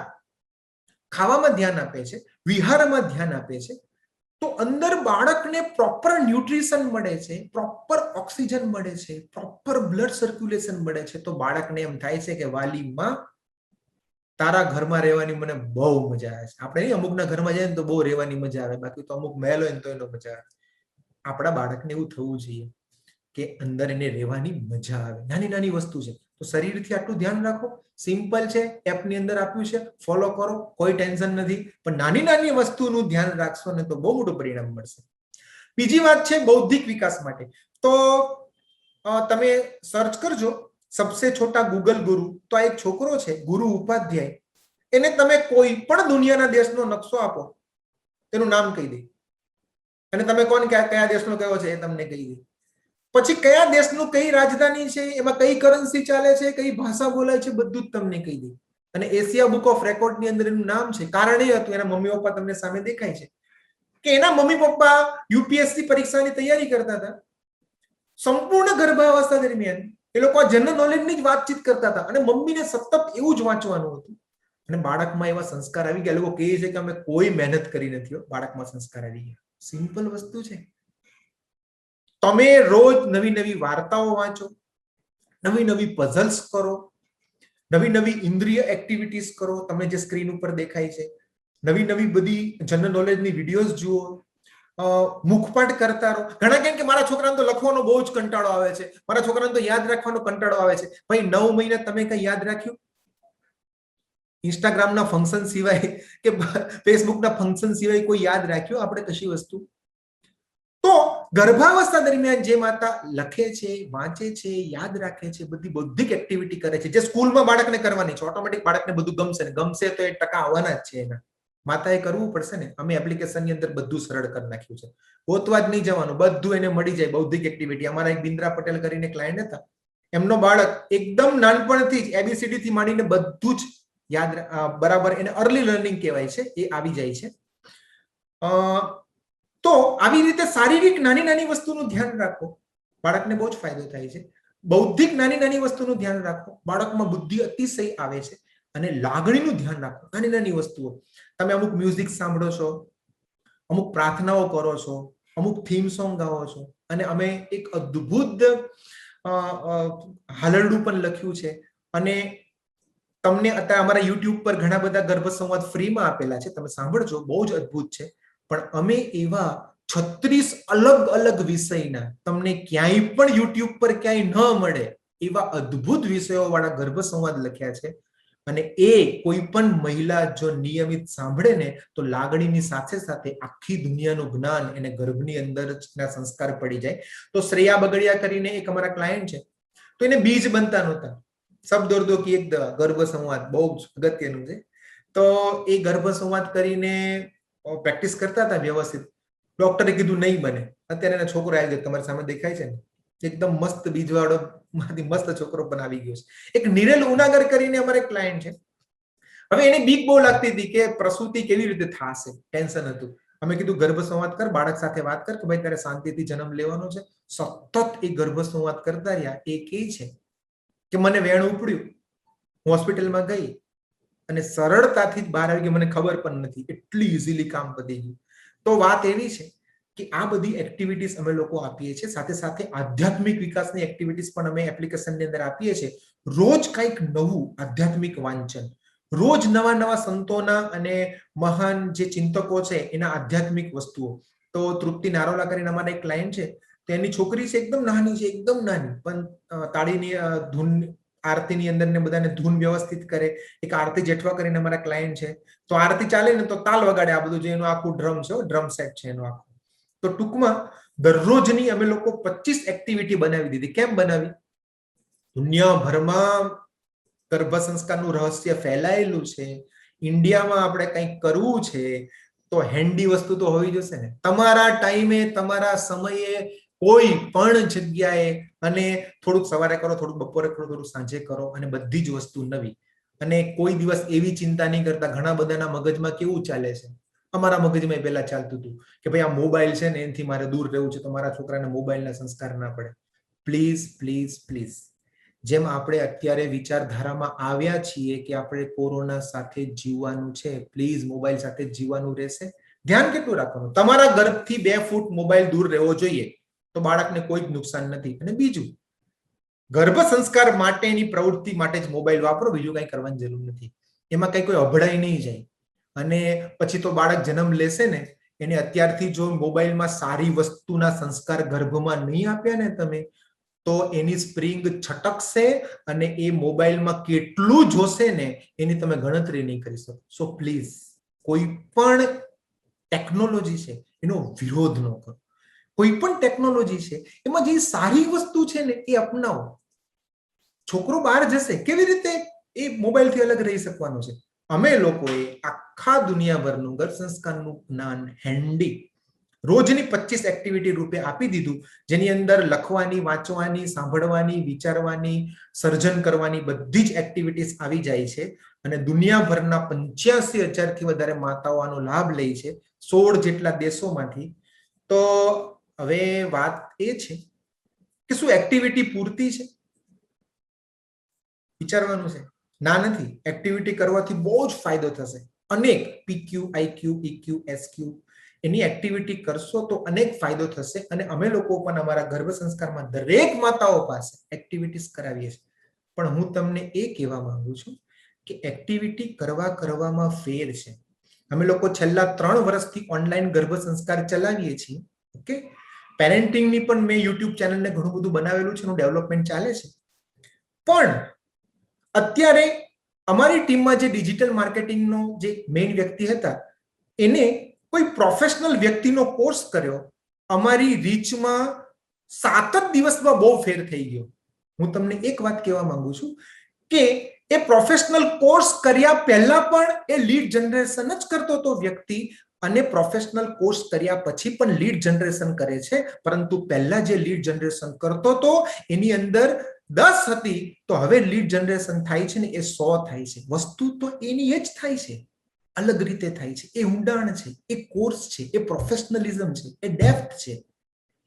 ખાવામાં ધ્યાન આપે છે, વિહારમાં ધ્યાન આપે છે, તો અંદર બાળકને પ્રોપર ન્યુટ્રિશન મળે છે, પ્રોપર ઓક્સિજન મળે છે, પ્રોપર બ્લડ સર્ક્યુલેશન મળે છે. તો બાળકને એમ થાય છે કે વાલીમાં તારા ઘરમાં રહેવાની મને બહુ મજા આવે છે. આપણે અમુકના ઘરમાં જઈએ ને તો બહુ રહેવાની મજા આવે, બાકી તો અમુક મહેલ હોય ને તો એનો મજા આવે. આપણા બાળકને એવું થવું જોઈએ કે અંદર એને રહેવાની મજા આવે. નાની નાની વસ્તુ છે. તો શરીરથી આટલું ધ્યાન રાખો. સિમ્પલ છે, એપની અંદર આપ્યું છે, ફોલો કરો, કોઈ ટેન્શન નથી. પણ નાની નાની વસ્તુનું ધ્યાન રાખશો ને તો બહુ મોટું પરિણામ મળશે. બીજી વાત છે બૌદ્ધિક વિકાસ માટે. તો તમે સર્ચ કરજો સબસે છોટા ગૂગલ ગુરુ. તો આ એક છોકરો છે, ગુરુ ઉપાધ્યાય. એને તમે કોઈ પણ દુનિયાના દેશનો નકશો આપો, તેનું નામ કહી દે અને તમે કોણ કયા દેશનો કયો છે એ તમને કહી દે. પછી કયા દેશનું કઈ રાજધાની છે, એમાં કઈ કરન્સી ચાલે છે, કઈ ભાષા બોલાય છે, બધું જ તમને કહી દે. અને એશિયા બુક ઓફ રેકોર્ડ ની અંદર એનું નામ છે. કારણ એ હતું, એના મમ્મી પપ્પા તમને સામે દેખાય છે, કે એના મમ્મી પપ્પા યુપીએસસી પરીક્ષાની તૈયારી કરતા હતા. સંપૂર્ણ ગર્ભાવસ્થા દરમિયાન એ લોકો આ જનરલ નોલેજની જ વાતચીત કરતા હતા અને મમ્મીને સતત એવું જ વાંચવાનું હતું. અને બાળકમાં એવા સંસ્કાર આવી ગયા. લોકો કહે છે કે અમે કોઈ મહેનત કરી નથી, બાળકમાં સંસ્કાર આવી ગયા. સિમ્પલ વસ્તુ છે. તમે રોજ નવી નવી વાર્તાઓ વાંચો, નવી નવી પઝલ્સ કરો, નવી નવી ઇન્દ્રિય એક્ટિવિટીઝ કરો, તમે જે સ્ક્રીન ઉપર દેખાય છે, નવી નવી બધી જનરલ નોલેજની વિડીયોઝ જુઓ, મુખપાઠ કરતા રહો. ઘણા કહે કે મારા છોકરાને તો લખવાનો બહુ જ કંટાળો આવે છે, મારા છોકરાને તો યાદ રાખવાનો કંટાળો આવે છે. ભાઈ 9 મહિના તમે કઈ યાદ રાખ્યું? ઇન્સ્ટાગ્રામના ફંક્શન સિવાય કે ફેસબુકના ફંક્શન સિવાય કોઈ યાદ રાખ્યું આપણે કશી વસ્તુ? તો ગર્ભાવસ્થા દરમિયાન જે માતા લખે છે, વાંચે છે, યાદ રાખે છે, બધી બૌદ્ધિક એક્ટિવિટી કરે છે, જે સ્કૂલમાં બાળકને કરવાની છે, ઓટોમેટિક બાળકને બધું ગમશે ને ગમશે તો 1% આવવાના જ છે. એના માતાએ કરવું પડશે ને. અમે એપ્લિકેશનની અંદર બધું સરળ કરી નાખ્યું છે. ગોતવા જ નહીં જવાનું, બધું એને મળી જાય. બૌદ્ધિક એક્ટિવિટી. અમારા એક બિન્દ્રા પટેલ કરીને ક્લાયન્ટ હતા, એમનો બાળક એકદમ નાનપણથી જ એબીસીડી થી માંડીને બધું જ યાદ બરાબર, એને અર્લી લર્નિંગ કહેવાય છે, એ આવી જાય છે. તો આવી રીતે શારીરિક નાની નાની વસ્તુનું ધ્યાન રાખો, બાળકને બહુ જ ફાયદો થાય છે. બૌદ્ધિક નાની નાની વસ્તુનું ધ્યાન રાખો, બાળકમાં બુદ્ધિ અતિશય આવે છે. અને લાગણીનું ધ્યાન રાખો, નાની નાની વસ્તુઓ. તમે અમુક મ્યુઝિક સાંભળો છો, અમુક પ્રાર્થનાઓ કરો છો, અમુક થીમ સોંગ ગાઓ છો. અને અમે એક અદ્ભુત હાલરડું પણ લખ્યું છે. અને તમને અત્યારે અમારા યુટ્યુબ પર ઘણા બધા ગર્ભ સંવાદ ફ્રીમાં આપેલા છે, તમે સાંભળજો, બહુ જ અદ્ભુત છે. પણ અમે એવા 36 અલગ અલગ વિષયના, તમને ક્યાંય પણ યુટ્યુબ પર ક્યાંય ન મળે એવા અદ્ભુત વિષયો વાળા ગર્ભ સંવાદ લખ્યા છે. અને એ કોઈ પણ મહિલા જો નિયમિત સાંભળે ને તો લાગણીની સાથે સાથે આખી દુનિયાનું જ્ઞાન એને ગર્ભની અંદર ના સંસ્કાર પડી જાય. તો શ્રેયા બગડિયા કરીને એક અમારા ક્લાયન્ટ છે, તો એને બીજ બનતા નહોતા. સબ દર્દો કી એક દવા, ગર્ભ સંવાદ બહુ જ અગત્યનું છે. તો એ ગર્ભ સંવાદ કરીને પ્રેક્ટિસ કરતા હતા વ્યવસ્થિત. ડોક્ટરે કીધું નહીં બને. અત્યારે એના છોકરો આવી ગયો, તમારી સામે દેખાય છે ને, એકદમ મસ્ત બીજવાળો માંથી મસ્ત છોકરો પણ આવી ગયો છે. એક નિરેલ ઉનાગર કરીને અમારે ક્લાયન્ટ છે. હવે એને બીક બહુ લાગતી હતી કે પ્રસૂતિ કેવી રીતે થશે, ટેન્શન હતું. અમે કીધું ગર્ભ સંવાદ કર, બાળક સાથે વાત કર કે ભાઈ તારે શાંતિથી જન્મ લેવાનો છે. સતત એ ગર્ભ સંવાદ કરતા રહ્યા. એ કહે છે કે મને વેણ ઉપડ્યું, હોસ્પિટલમાં ગઈ અને સરળતાથી જ બહાર આવી ગઈ, મને ખબર પણ નથી, એટલી ઇઝીલી કામ પતી ગયું. તો વાત એવી છે કે આ બધી એક્ટિવિટીઝ અમે લોકો આપીએ છીએ. સાથે સાથે આધ્યાત્મિક વિકાસની એક્ટિવિટીઝ પણ અમે એપ્લિકેશનની અંદર આપીએ છીએ. રોજ કંઈક નવું આધ્યાત્મિક વાંચન, રોજ નવા નવા સંતોના અને મહાન જે ચિંતકો છે એના આધ્યાત્મિક વસ્તુઓ. તો તૃપ્તિ નારોલા કરીને અમારા એક ક્લાયન્ટ છે, તેની છોકરી છે, એકદમ નાની છે, એકદમ નાની, પણ તાળીની ધૂન, આરતીની અંદર ને બધાને ધૂન વ્યવસ્થિત કરે. એક આરતી જેઠવા કરીને અમારા ક્લાયન્ટ છે, તો આરતી ચાલે ને તો તાલ વગાડે. આ બધું જે એનું આખું ડ્રમ છે, ડ્રમ સેટ છે એનો આખો. તો ટૂંકમાં દરરોજની અમે લોકો 25 એક્ટિવિટી બનાવી દીધી. કેમ બનાવી? દુનિયાભરમાં ગર્ભ સંસ્કારનું રહસ્ય ફેલાયેલું છે, ઇન્ડિયામાં આપણે કંઈક કરવું છે, તો હેન્ડી વસ્તુ તો હોવી જશે ને. તમારા ટાઈમે, તમારા સમયે, કોઈ પણ જગ્યાએ, અને થોડુંક સવારે કરો, થોડુંક બપોરે કરો, થોડુંક સાંજે કરો, અને બધી જ વસ્તુ નવી. અને કોઈ દિવસ એવી ચિંતા નહીં કરતા. ઘણા બધાના મગજમાં કેવું ચાલે છે, અમારા મગજમાં પહેલા ચાલતું હતું કે ભાઈ આ મોબાઈલ છે ને એનાથી મારે દૂર રહેવું છે, તો મારા છોકરાને મોબાઈલના સંસ્કાર ના પડે. પ્લીઝ પ્લીઝ પ્લીઝ, જેમ આપણે અત્યારે વિચારધારામાં આવ્યા છીએ કે આપણે કોરોના સાથે જીવવાનું છે, પ્લીઝ મોબાઈલ સાથે જીવવાનું રહેશે. ધ્યાન કેટલું રાખવાનું? તમારા ગર્ભથી 2 ફૂટ મોબાઈલ દૂર રહેવો જોઈએ, તો બાળકને કોઈ જ નુકસાન નથી. અને બીજું, ગર્ભ સંસ્કાર માટેની પ્રવૃત્તિ માટે જ મોબાઈલ વાપરો, બીજું કઈ કરવાની જરૂર નથી. એમાં કઈ કોઈ અભડાઈ નહીં જાય. અને પછી તો બાળક જન્મ લેશે ને, એને અત્યારથી જો મોબાઈલમાં સારી વસ્તુના સંસ્કાર ગર્ભમાં નહીં આપ્યા ને તમે, તો એની સ્પ્રિંગ છટકશે અને એ મોબાઈલમાં કેટલું જોશે ને એની તમે ગણતરી નહીં કરી શકો. સો પ્લીઝ, કોઈ પણ ટેકનોલોજી છે એનો વિરોધ ન કરો. કોઈ પણ ટેકનોલોજી છે એમાં જે સારી વસ્તુ છે ને એ અપનાવો. છોકરો બહાર જશે, કેવી રીતે એ મોબાઈલથી અલગ રહી શકવાનો છે? અમે લોકોએ આખા દુનિયાભરનું ગર્ભ સંસ્કારનું જ્ઞાન હેન્ડી રોજની 25 એક્ટિવિટી રૂપે આપી દીધું, જેની અંદર લખવાની, વાંચવાની, સાંભળવાની, વિચારવાની, સર્જન કરવાની બધી જ એક્ટિવિટીઝ આવી જાય છે. અને દુનિયાભરના 85,000 થી વધારે માતાઓ આનો લાભ લે છે, 16 જેટલા દેશોમાંથી. તો હવે વાત એ છે કે શું એક્ટિવિટી પૂરતી છે? વિચારવાનું છે. ના, નથી. એક્ટિવિટી કરવાથી બહુ જ ફાયદો થશે. અનેક PQ, IQ, EQ, SQ એની એક્ટિવિટી કરશો તો અનેક ફાયદો થશે. અને અમે લોકો પણ અમારા ગર્ભ સંસ્કારમાં દરેક માતાઓ પાસે એક્ટિવિટીઝ કરાવીએ છીએ. પણ હું તમને એ કહેવા માંગુ છું કે એક્ટિવિટી કરવામાં ફેર છે. અમે લોકો છેલ્લા 3 વર્ષથી ઓનલાઈન ગર્ભ સંસ્કાર ચલાવીએ છીએ. ઓકે, પેરેન્ટિંગની પણ મેં યુટ્યુબ ચેનલને ઘણું બધું બનાવેલું છે, એનું ડેવલપમેન્ટ ચાલે છે. પણ અત્યારે અમારી ટીમમાં જે ડિજિટલ માર્કેટિંગનો જે મેઇન વ્યક્તિ હતા, એને કોઈ પ્રોફેશનલ વ્યક્તિનો કોર્સ કર્યો. અમારી રીચમાં 7 જ દિવસમાં બહુ ફેર થઈ ગયો. હું તમને એક વાત કહેવા માંગુ છું કે એ પ્રોફેશનલ કોર્સ કર્યા પહેલા પણ એ લીડ જનરેશન જ કરતો હતો વ્યક્તિ, અને પ્રોફેશનલ કોર્સ કર્યા પછી પણ લીડ જનરેશન કરે છે. પરંતુ પહેલા જે લીડ જનરેશન કરતો હતો એની અંદર 10 હતી, તો હવે લીડ જનરેશન થાય છે ને એ 100 થાય છે. વસ્તુ તો એની જ થાય છે, અલગ રીતે થાય છે. એ ઊંડાણ છે, એ કોર્સ છે, એ પ્રોફેશનલિઝમ છે, એ ડેપ્થ છે.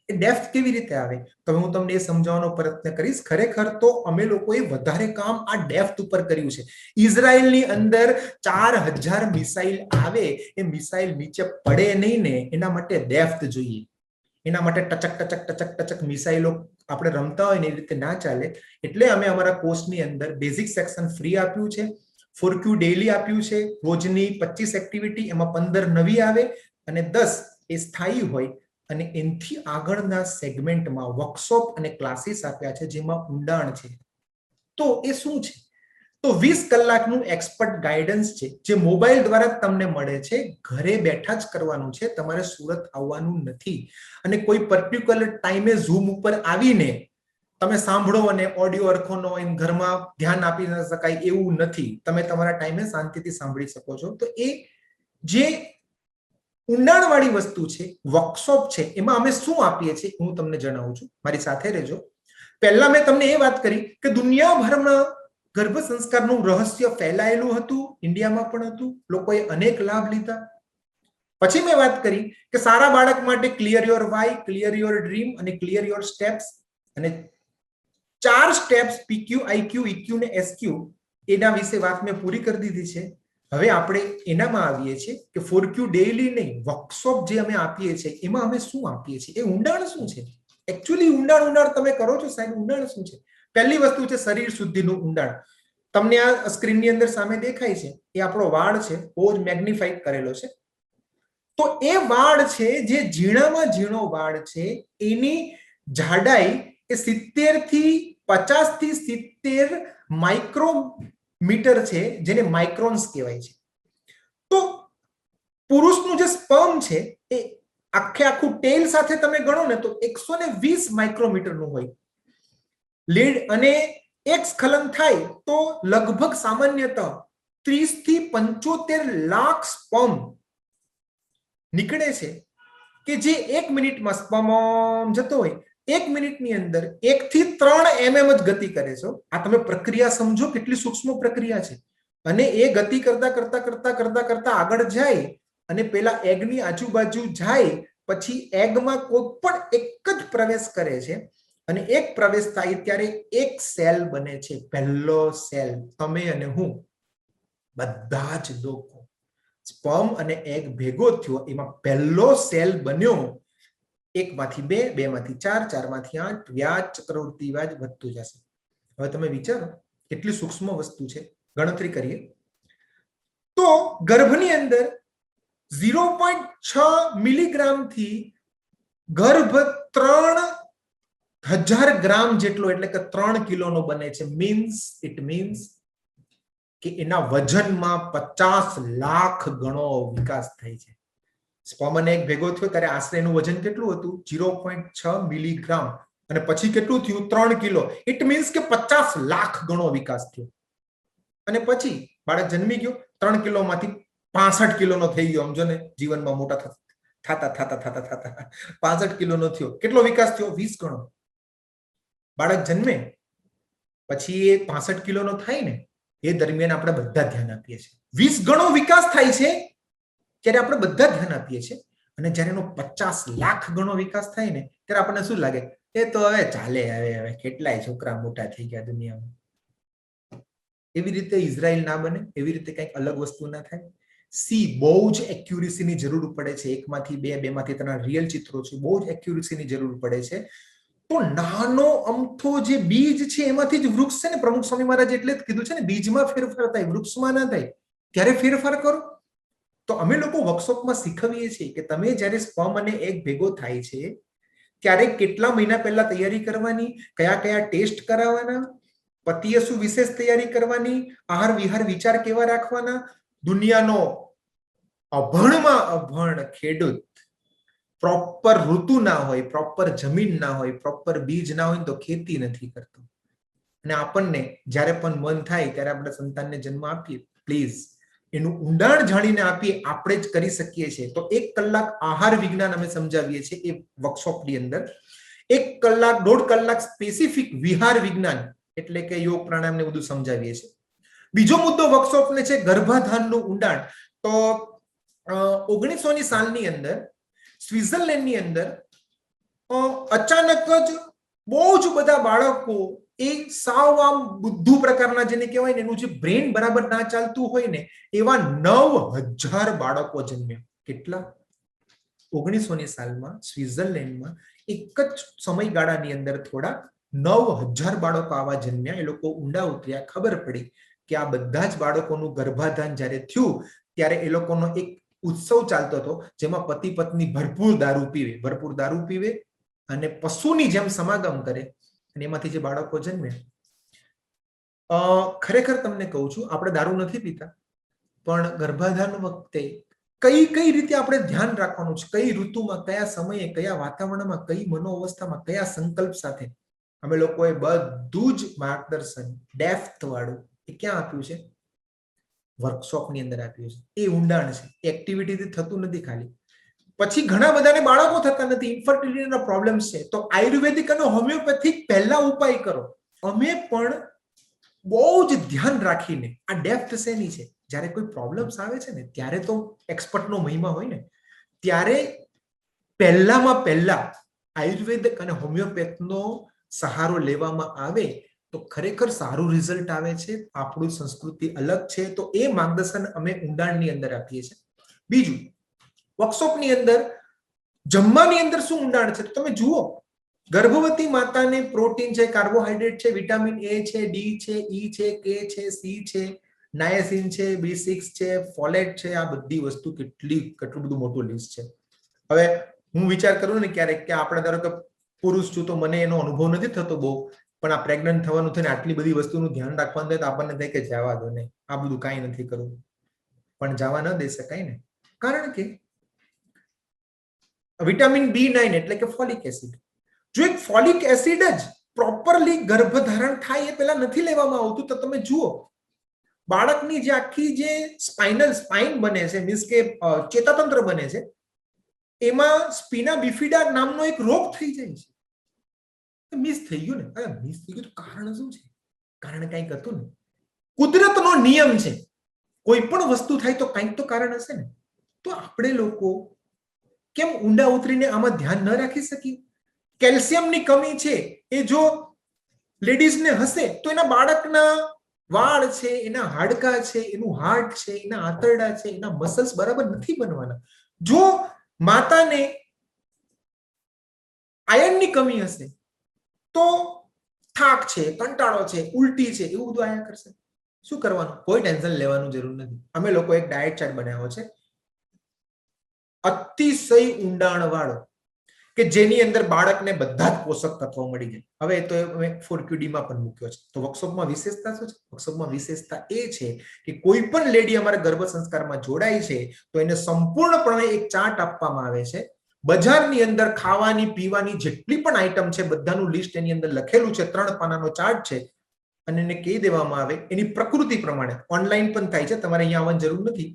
એ ડેપ્થ કેવી રીતે આવે તો હું તમને એ સમજાવવાનો પ્રયત્ન કરીશ. ખરેખર તો અમે લોકોએ વધારે કામ આ ડેપ્થ ઉપર કર્યું છે. ઇઝરાયલની અંદર 4000 મિસાઇલ આવે, એ મિસાઇલ નીચે પડે નહીં ને, એના માટે ડેપ્થ જોઈએ. એના માટે ટચક ટચક ટચક ટચક મિસાઇલો આપણે રમતા હોય ને એ રીતે ના ચાલે. એટલે અમે અમારા કોર્સની અંદર બેઝિક સેક્શન ફ્રી આપ્યું છે, 4Q ડેઈલી આપ્યું છે, રોજની 25 એક્ટિવિટી, એમાં 15 નવી આવે અને 10 એ સ્થાયી હોય. અને એનથી આગળના સેગમેન્ટમાં વર્કશોપ અને ક્લાસીસ આપ્યા છે જેમાં ઊંડાણ છે. તો એ શું છે? તો 20 કલાકનું એક્સપર્ટ ગાઈડન્સ છે, જે મોબાઈલ દ્વારા તમને મળે છે. ઘરે બેઠા જ કરવાનું છે, તમારે સુરત આવવાનું નથી. અને કોઈ પર્ટિક્યુલર ટાઈમે ઝૂમ ઉપર આવીને તમે સાંભળો અને ઓડિયો અરખોનો હોય, ઘરમાં ધ્યાન આપી ન શકાય એવું નથી. તમે તમારા ટાઈમે શાંતિથી સાંભળી શકો છો. તો એ જે ઊંડાણવાળી વસ્તુ છે, વર્કશોપ છે, એમાં અમે શું આપીએ છીએ હું તમને જણાવું છું. મારી સાથે રહેજો. પહેલા મેં તમને એ વાત કરી કે દુનિયાભરમાં ગર્ભ સંસ્કારનું રહસ્ય ફેલાયેલું હતું, ઇન્ડિયામાં પણ હતું, લોકોએ અનેક લાભ લીધા. પછી મેં વાત કરી કે સારા બાળક માટે clear your why, clear your dream અને ક્લિયર યોર સ્ટેપ્સ. અને 4 સ્ટેપ્સ PQ, IQ, EQ ને SQ એના વિશે વાત મેં પૂરી કરી દીધી છે. હવે આપણે એનામાં આવીએ છીએ કે 4Q ડેઈલી નહીં, વર્કશોપ જે અમે આપીએ છીએ એમાં અમે શું આપીએ છીએ, એ ઊંડાણ શું છે? એકચ્યુઅલી ઊંડાણ તમે કરો છો સાહેબ, ઊંડાણ શું છે? પહેલી વસ્તુ છે શરીર શુદ્ધિનું ઊંડાણ. તમને આ સ્ક્રીનની અંદર સામે દેખાય છે, એ આપણો વાળ છે, બહુ જ મેગ્નિફાઈ કરેલો છે. તો એ વાળ છે, જે ઝીણામાં ઝીણો વાળ છે, એની જાડાઈ એ 70 થી 50 થી 70 માઇક્રોમીટર છે, જેને માઇક્રોન્સ કહેવાય છે. તો પુરુષનું જે સ્પર્મ છે એ આખું ટેલ સાથે તમે ગણો ને તો 120 માઇક્રોમીટરનું હોય. લીડ અને એક સ્ખલન થાય તો લગભગ સામાન્યતઃ 30 થી 75 લાખ સ્પર્મ નીકળે છે, કે જે 1 મિનિટમાં સ્પર્મ જતો હોય. 1 મિનિટની અંદર 1 થી 3 mm જ ગતિ કરે છે. આ તમે પ્રક્રિયા સમજો, કેટલી સૂક્ષ્મ પ્રક્રિયા છે. અને એ ગતિ કરતા કરતા કરતા કરતા કરતા આગળ જાય અને પેલા એગની આજુબાજુ જાય, પછી એગમાં કોઈ પણ એક જ પ્રવેશ કરે છે. અને એક પ્રવેશ થાય ત્યારે એક સેલ બને છે, પહેલો સેલ. તમે અને હું બધા જ લોકો, સ્પર્મ અને એગ ભેગો થયો, એમાં પહેલો સેલ બન્યો. 1 માંથી 2, 2 માંથી 4, 4 માંથી 8, વ્યાજ ચક્રવૃદ્ધિ વ્યાજ વધતું જશે. હવે તમે વિચારો કેટલી સૂક્ષ્મ વસ્તુ છે. ગણતરી કરીએ તો ગર્ભની અંદર 0.6 મિલીગ્રામ થી ગર્ભ 3000 ગ્રામ જેટલો, એટલે કે 3 કિલોનો બને છે. ઇટ મીન્સ કે એના વજનમાં 50 લાખ ગણો વિકાસ થાય છે. સ્પર્મ અને એગ ભેગો થયો ત્યારે આશરે એનું વજન કેટલું હતું? 0.6 મિલીગ્રામ. અને પછી કેટલું થયું? 3 કિલો. ઇટ મીન્સ કે 50 લાખ ગણો વિકાસ થયો. અને પછી બાળક જન્મી ગયો, 3 કિલોમાંથી 65 કિલોનો થઈ ગયો. સમજો ને, જીવનમાં મોટા થતા થતા થતા થતા થતા 65 કિલોનો થયો. કેટલો વિકાસ થયો? 20 ગણો. બાળક જન્મે પછી એ 65 કિલોનો થાય ને, એ દરમિયાન આપણે બધા ધ્યાન આપીએ છીએ. 20 ગણો વિકાસ થાય છે ત્યારે આપણે બધા ધ્યાન આપીએ છીએ. અને જ્યારે એનો 50 લાખ ગણો વિકાસ થાય ને, ત્યારે આપણને શું લાગે? એ તો હવે ચાલે, હવે કેટલાય છોકરા મોટા થઈ ગયા દુનિયામાં. એવી રીતે ઇઝરાયલ ના બને, એવી રીતે કંઈક અલગ વસ્તુ ના થાય. બહુ જ એક્યુરેસીની જરૂર પડે છે. 1 માંથી 2, 2 માંથી 3 રિયલ ચિત્રો છે. બહુ જ એક્યુરેસીની જરૂર પડે છે. તો નાનો અમથો જે બીજ છે એમાંથી જ વૃક્ષ છે ને. પ્રમુખ સ્વામી મહારાજ એટલે જ કીધું છે ને, બીજમાં ફેરફાર થાય, વૃક્ષમાં ના થાય. ત્યારે ફેરફાર કરો. તો અમે લોકો વર્કશોપમાં શીખવીએ છીએ કે તમે જ્યારે સ્પર્મ અને એગ ભેગો થાય છે ત્યારે કેટલા મહિના પહેલા તૈયારી કરવાની, કયા કયા ટેસ્ટ કરાવવાના, પતિએ શું વિશેષ તૈયારી કરવાની, આહાર વિહાર વિચાર કેવા રાખવાના. દુનિયાનો અભણમાં અભણ ખેડૂત પ્રોપર ઋતુ ના હોય, પ્રોપર જમીન ના હોય, પ્રોપર બીજ ના હોય તો ખેતી નથી કરતો. અને આપણને જ્યારે પણ મન થાય ત્યારે આપણે સંતાનને જન્મ આપીએ, પ્લીઝ એનું ઊંડાણ જાણીને આપીએ. આપણે જ કરી શકીએ છીએ. તો 1 કલાક આહાર વિજ્ઞાન અમે સમજાવીએ છીએ એ વર્કશોપની અંદર. 1 કલાક 1.5 કલાક સ્પેસિફિક વિહાર વિજ્ઞાન એટલે કે યોગ પ્રાણાયામ ને બધું સમજાવીએ છીએ. બીજો મુદ્દો વર્કશોપને છે ગર્ભાધાનનું ઊંડાણ. તો 1900ની સાલની અંદર સ્વિટ્ઝરલેન્ડની અંદર અચાનક જ બહુ જ બધા બાળકો, એ સાવ આમ બુદ્ધુ પ્રકારના જેને કહેવાય ને, એનું જે બ્રેન બરાબર ના ચાલતું હોય ને, એવા 9000 બાળકો જન્મ્યા. કેટલા? 1900ની સાલમાં સ્વિટ્ઝરલેન્ડમાં એક જ સમયગાળાની અંદર થોડા 9000 બાળકો આવા જન્મ્યા. એ લોકો ઊંડા ઉતર્યા. ખબર પડી કે આ બધા જ બાળકોનું ગર્ભાધાન જ્યારે થયું ત્યારે એ લોકોનો એક ઉત્સવ ચાલતો હતો, જેમાં પતિ પત્ની ભરપૂર દારૂ પીવે અને પશુની જેમ સમાગમ કરે, અને એમાંથી જે બાળકો જન્મે. ખરેખર તમને કહું છું, આપણે દારૂ નથી પીતા, પણ ગર્ભાધાન વખતે કઈ રીતે આપણે ધ્યાન રાખવાનું છે, કઈ ઋતુમાં, કયા સમયે, કયા વાતાવરણમાં, કઈ મનોઅવસ્થામાં, કયા સંકલ્પ સાથે, અમે લોકોએ બધું જ માર્ગદર્શન ડેપ્થ વાળું એ ક્યાં આપ્યું છે? વર્કશોપની અંદર આપ્યું છે. એ ઊંડાણ છે. એક્ટિવિટીથી થતું નથી ખાલી. પછી ઘણા બધાને બાળકો થતા નથી, ઇન્ફર્ટિલિટીના પ્રોબ્લેમ્સ છે. તો આયુર્વેદિક અને હોમિયોપેથિક પહેલા ઉપાય કરો. અમે પણ બહુ જ ધ્યાન રાખીને, આ ડેપ્થ શેની છે? જ્યારે કોઈ પ્રોબ્લેમ્સ આવે છે ને, ત્યારે તો એક્સપર્ટનો મહિમા હોય ને, ત્યારે પહેલામાં પહેલા આયુર્વેદિક અને હોમિયોપેથનો સહારો લેવામાં આવે તો ખરેખર સારું રિઝલ્ટ આવે છે. આપણું સંસ્કૃતિ અલગ છે, તો એ માર્ગદર્શન અમે ઊંડાણની અંદર આપીએ છીએ. બીજું, વર્કશોપની અંદર જમવાની અંદર શું ઊંડાણ છે? તમે જુઓ, ગર્ભવતી માતાને પ્રોટીન છે, કાર્બોહાઈડ્રેટ છે, વિટામિન એ છે, ડી છે, ઈ છે, કે છે, સી છે, નાયસિન છે, B6 છે, ફોલેટ છે. આ બધી વસ્તુ કેટલું બધું મોટું લિસ્ટ છે. હવે હું વિચાર કરું ને ક્યારેક કે આપણે ધારો કે પુરુષ છું તો મને એનો અનુભવ નથી થતો બહુ, પણ આ પ્રેગ્નન્ટ થવાનું થઈને આટલી બધી વસ્તુનું ધ્યાન રાખવાનું થાય તો આપણને થાય કે જવા દો ને, આ બધું કાંઈ નથી કરવું. પણ જવા ન દઈ શકાય ને, કારણ કે વિટામિન B9 એટલે કે ફોલિક એસિડ, જો એક ફોલિક એસિડ જ પ્રોપરલી ગર્ભધારણ થાય એ પહેલા નથી લેવામાં આવતું, તો તમે જુઓ બાળકની જે આખી જે સ્પાઇન બને છે, મીન્સ કે ચેતાતંત્ર બને છે, એમાં સ્પિના બિફિડા નામનો એક રોગ થઈ જાય છે. મિસ થઈ ગયું ને. મિસ થઈ ગયું તો કારણ શું છે? કારણ કંઈક હતું ને. કુદરતનો નિયમ છે, કોઈ પણ વસ્તુ થાય તો કંઈક તો કારણ હશે ને. તો આપણે લોકો કેમ ઊંડા ઉતરીને આમાં ધ્યાન ન રાખી શકીએ? કેલ્શિયમની કમી છે એ જો લેડીઝને હશે તો એના બાળકના વાળ છે, એના હાડકા છે, એનું હાર્ટ છે, એના આંતરડા છે, એના મસલ્સ બરાબર નથી બનવાના. જો માતાને આયર્નની કમી હશે તો થાક છે, કંટાળો છે, ઉલટી છે, એવું બધું આયા કરશે. શું કરવાનું? કોઈ ટેન્શન લેવાનું જરૂર નથી. અમે લોકો એક ડાયટ ચાર્ટ બનાવ્યો છે અતિશય ઊંડાણ વાળો, કે જેની અંદર બાળકને બધા જ પોષક તત્વો મળી જાય. હવે તો અમે 4QD માં પણ મૂક્યો છે. તો વર્કશોપમાં વિશેષતા શું છે? વર્કશોપમાં વિશેષતા એ છે કે કોઈ પણ લેડી અમારા ગર્ભ સંસ્કારમાં જોડાય છે તો એને સંપૂર્ણપણે એક ચાર્ટ આપવામાં આવે છે. બજારની અંદર ખાવાની પીવાની જેટલી પણ આઈટમ છે બધાનું લિસ્ટ એની અંદર લખેલું છે. 3 પાનાનો ચાર્ટ છે અને એને કહી દેવામાં આવે એની પ્રકૃતિ પ્રમાણે. ઓનલાઈન પણ થાય છે, તમારે અહીંયા આવવાની જરૂર નથી.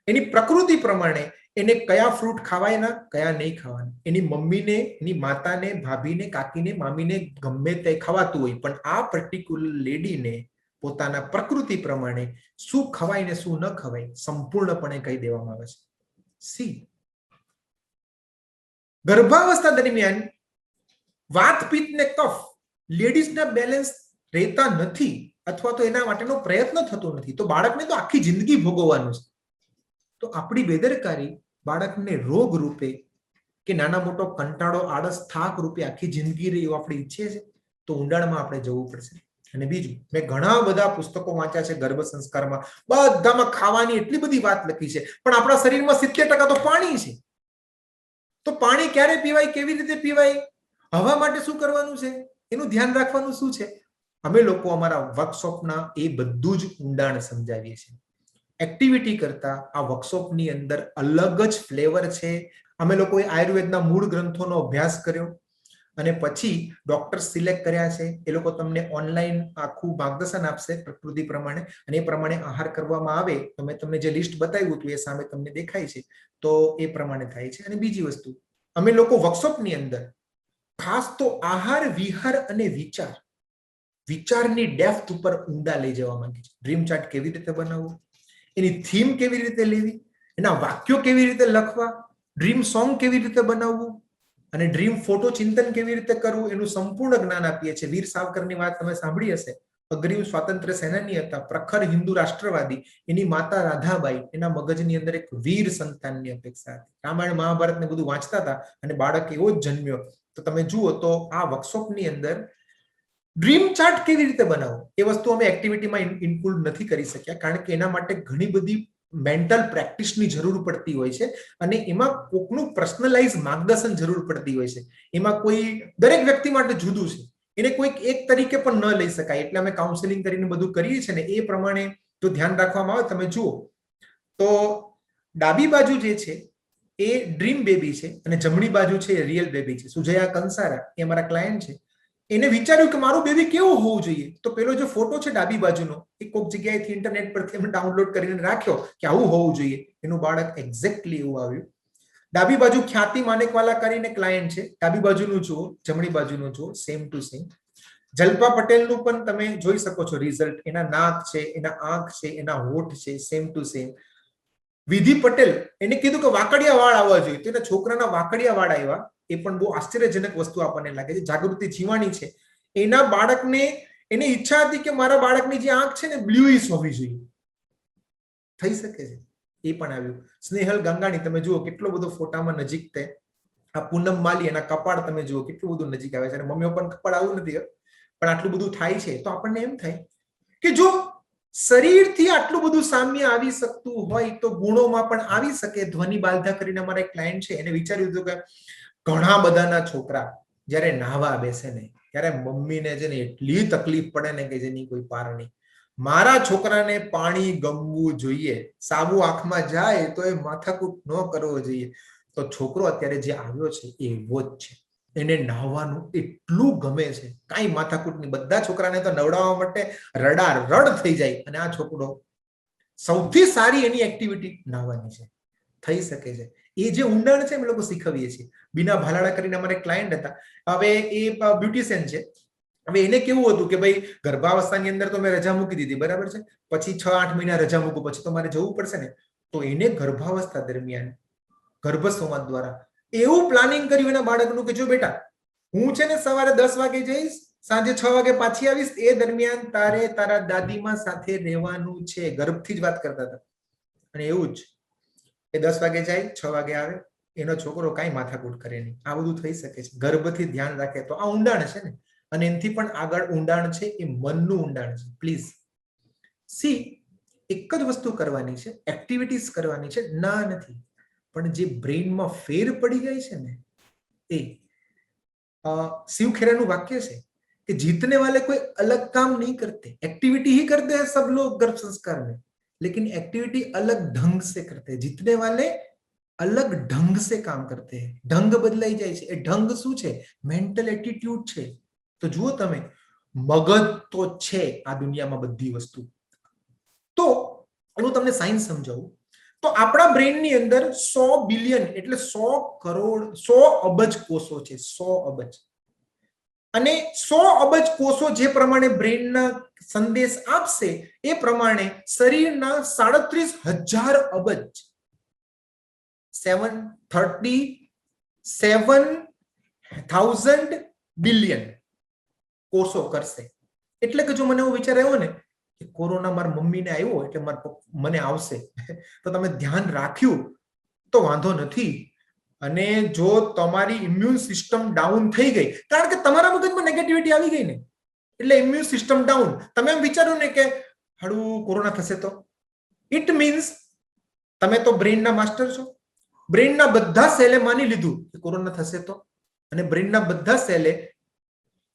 એની પ્રકૃતિ પ્રમાણે એને કયા ફ્રૂટ ખાવાયના, કયા નહીં ખાવાના, એની મમ્મીને, એની માતાને, ભાભીને, કાકીને, મામીને ગમે તે ખવાતું હોય, પણ આ પર્ટિક્યુલર લેડીને પોતાના પ્રકૃતિ પ્રમાણે શું ખવાય ને શું ન ખવાય સંપૂર્ણપણે કહી દેવામાં આવે છે. સી, ગર્ભાવસ્થા દરમિયાન વાત, પિત્ત ને કફ લેડીઝના બેલેન્સ રહેતા નથી અથવા તો એના માટેનો પ્રયત્ન થતો નથી, તો બાળકને તો આખી જિંદગી ભોગવવાનું છે. તો આપણી બેદરકારી બાળકને રોગ રૂપે કે નાના મોટો કંટાળો, આળસ, થાક રૂપે આખી જિંદગી રહી એવું આપણે ઈચ્છીએ છીએ, તો ઊંડાણમાં આપણે જવું પડશે. અને બીજું, મેં ઘણા બધા પુસ્તકો વાંચ્યા છે ગર્ભ સંસ્કારમાં, બધામાં ખાવાની એટલી બધી વાત લખી છે, પણ આપણા શરીરમાં 70% તો પાણી છે. તો પાણી ક્યારે પીવાય, કેવી રીતે પીવાય, હવા માટે શું કરવાનું છે, એનું ધ્યાન રાખવાનું શું છે, અમે લોકો અમારા વર્કશોપના એ બધું જ ઊંડાણ સમજાવીએ છીએ. એક્ટિવિટી કરતા આ વર્કશોપની અંદર અલગ જ ફ્લેવર છે. અમે લોકોએ આયુર્વેદના મૂળ ગ્રંથોનો અભ્યાસ કર્યો અને પછી ડોક્ટર સિલેક્ટ કર્યા છે. એ લોકો તમને ઓનલાઈન આખું માર્ગદર્શન આપશે પ્રકૃતિ પ્રમાણે, અને એ પ્રમાણે આહાર કરવામાં આવે તો મેં તમને જે લિસ્ટ બતાવ્યું હતું એ સામે તમને દેખાય છે, તો એ પ્રમાણે થાય છે. અને બીજી વસ્તુ, અમે લોકો વર્કશોપની અંદર ખાસ તો આહાર, વિહાર અને વિચારની ડેપ્થ ઉપર ઊંડા લઈ જવા માંગીએ છીએ. ડ્રીમ ચાર્ટ કેવી રીતે બનાવવું, એની થીમ કેવી રીતે લેવી, એના વાક્યો કેવી રીતે લખવા, ડ્રીમ સોંગ કેવી રીતે બનાવવું અને ડ્રીમ ફોટો ચિંતન કેવી રીતે કરવું, એનું સંપૂર્ણ જ્ઞાન આપીએ છીએ. વીર સાવરકરની વાત તમે સાંભળી હશે, અગ્રીમ સ્વાતંત્ર્ય સેનાની હતા, પ્રખર હિન્દુ રાષ્ટ્રવાદી. એની માતા રાધાબાઈ, એના મગજની અંદર એક વીર સંતાનની અપેક્ષા હતી. રામાયણ મહાભારત ને બધું વાંચતા હતા અને બાળક એવો જ જન્મ્યો. તો તમે જુઓ તો આ વર્કશોપની અંદર ડ્રીમ ચાર્ટ કેવી રીતે બનાવવો એ વસ્તુ અમે એક્ટિવિટીમાં ઇન્ક્લુડ નથી કરી શક્યા, કારણ કે એના માટે ઘણી બધી મેન્ટલ પ્રેક્ટિસની જરૂર પડતી હોય છે અને એમાં કોકનું પર્સનલાઇઝ માર્ગદર્શન જરૂર પડતી હોય છે. એમાં કોઈ દરેક વ્યક્તિ માટે જુદું છે, એને કોઈક એક તરીકે પણ ન લઈ શકાય, એટલે અમે કાઉન્સેલિંગ કરીને બધું કરીએ છીએ ને એ પ્રમાણે જો ધ્યાન રાખવામાં આવે. તમે જુઓ તો ડાબી બાજુ જે છે એ ડ્રીમ બેબી છે અને જમણી બાજુ છે એ રિયલ બેબી છે. સુજયા કંસારા એ અમારા ક્લાયન્ટ છે. એને વિચાર્યું કે મારું બેબી કેવું હોવું જોઈએ, તો પેલો જે ફોટો છે ડાબી બાજુનો એ કોઈક જગ્યાએથી ઇન્ટરનેટ પરથી અમે ડાઉનલોડ કરીને રાખ્યો કે આવું હોવું જોઈએ. એનું બાળક એક્ઝેક્ટલી એવું આવ્યું. ડાબી બાજુ ખ્યાતિ માનેકવાલા કરીને ક્લાયન્ટ છે, ડાબી બાજુનું જુઓ, જમણી બાજુનું જુઓ, સેમ ટુ સેમ. જલ્પા પટેલનું પણ તમે જોઈ શકો છો રિઝલ્ટ. એના નાક છે, એના આંખ છે, એના હોઠ છે, સેમ ટુ સેમ. વિધિ પટેલ, એને કીધું કે વાકડિયા વાળ આવવા જોઈએ, તો એના છોકરાના વાકડિયા વાળ આવ્યા. એ પણ બહુ આશ્ચર્યજનક વસ્તુ આપણને લાગે છે. જાગૃતિ જીવાણી છે, એના બાળકને, એની ઈચ્છા હતી કે મારા બાળકની જે આંખ છે ને બ્લુઇશ હોવી જોઈએ. થઈ શકે છે, એ પણ આવ્યું. સ્નેહલ ગંગાણી, તમે જુઓ કેટલો બધો ફોટામાં નજીક તે. આ પૂનમ માલી, એના કપાળ તમે જુઓ કેટલું બધું નજીક આવે છે. અને મમ્મીઓ પણ કપાળ આવું નથી, પણ આટલું બધું થાય છે. તો આપણને એમ થાય કે જો શરીરથી આટલું બધું સામ્ય આવી શકતું હોય તો ગુણોમાં પણ આવી શકે. ધ્વનિ બાલધા કરીને અમારા એક ક્લાયન્ટ છે, એને વિચાર્યું હતું કે ઘણા બધાના છોકરા જ્યારે નાહવા બેસે ને ત્યારે મમ્મીને છે ને એટલી તકલીફ પડે ને કે જેની કોઈ પાર નહીં. મારા છોકરાને પાણી ગમવું જોઈએ, સાબુ આંખમાં જાય તો એ માથાકૂટ ન કરવો જોઈએ. તો છોકરો અત્યારે જે આવ્યો છે એ એવો જ છે. એને નાહવાનું એટલું ગમે છે, કાંઈ માથાકૂટ નહીં. બધા છોકરાને તો નવડાવવા માટે રડ થઈ જાય, અને આ છોકરો સૌથી સારી એની એક્ટિવિટી નાહવાની છે. થઈ શકે છે. એ જે ઊંડાણ છે અમે લોકો શીખવીએ છીએ. બીના ભાલાડા કરીને અમારે ક્લાયન્ટ હતા. હવે એ બ્યુટિશિયન છે. હવે એને કેવું હતું કે ભાઈ ગર્ભાવસ્થાની અંદર તો મેં રજા મૂકી દીધી, બરાબર છે, પછી 6-8 મહિના રજા મૂકું પછી તો મારે જવું પડશે ને. તો એને ગર્ભાવસ્થા દરમિયાન ગર્ભ સંવાદ દ્વારા એવું પ્લાનિંગ કર્યું એના બાળકનું કે જો બેટા, હું છે ને સવારે 10 વાગે જઈશ, સાંજે 6 વાગે પાછી આવીશ, એ દરમિયાન તારે તારા દાદીમા સાથે રહેવાનું છે. ગર્ભથી જ વાત કરતા હતા. અને એવું જ એ 10 વાગે જાય, 6 વાગે આવે, એનો છોકરો કાંઈ માથાકૂટ કરે નહીં. આ બધું થઈ શકે છે ગર્ભથી ધ્યાન રાખે તો. આ ઊંડાણ છે ને, અને એનાથી પણ આગળ ઊંડાણ છે, એ મનનું ઊંડાણ છે. પ્લીઝ સી, એક જ વસ્તુ કરવાની છે, એક્ટિવિટીઝ કરવાની છે, ના નથી, પણ જે બ્રેઇનમાં ફેર પડી જાય છે ને એ. શિવ ખેરાનું વાક્ય છે कि जीतने वाले कोई अलग काम नहीं करते, एक्टिविटी ही करते हैं सब लोग गर्भ संस्कार में, लेकिन एक्टिविटी अलग ढंग से करते हैं. जीतने वाले अलग ढंग से काम करते हैं. ढंग બદલાઈ જાય છે. એ ઢંગ શું છે? મેન્ટલ એટીટ્યુડ છે. તો જુઓ તમે, મગજ તો છે આ દુનિયામાં બધી વસ્તુ. તો હું તમને સાયન્સ સમજાવું. તો આપણા બ્રેઇનની અંદર 100 બિલિયન એટલે 100 કરોડ 100 અબજ કોષો છે, 100 અબજ. અને 100 અબજ કોષો જે પ્રમાણે બ્રેઇનના સંદેશ આપશે એ પ્રમાણે શરીરના 37,000 અબજ 37,000 બિલિયન કોષો કરશે. એટલે કે જો મને એવો વિચાર આવ્યો ને કે કોરોના મારા મમ્મીને આવ્યો એટલે મને આવશે, તો તમે ધ્યાન રાખ્યું તો વાંધો નથી. અને જો તમારી ઇમ્યુન સિસ્ટમ ડાઉન થઈ ગઈ, કારણ કે તમારા મગજમાં નેગેટિવિટી આવી ગઈ ને, એટલે ઇમ્યુન સિસ્ટમ ડાઉન, તમે એમ વિચારો ને કે હાડું કોરોના થશે તો, ઇટ મીન્સ તમે તો બ્રેઇનના માસ્ટર છો. બ્રેઇનના બધા સેલે માની લીધું કે કોરોના થશે તો, અને બ્રેઇનના બધા સેલે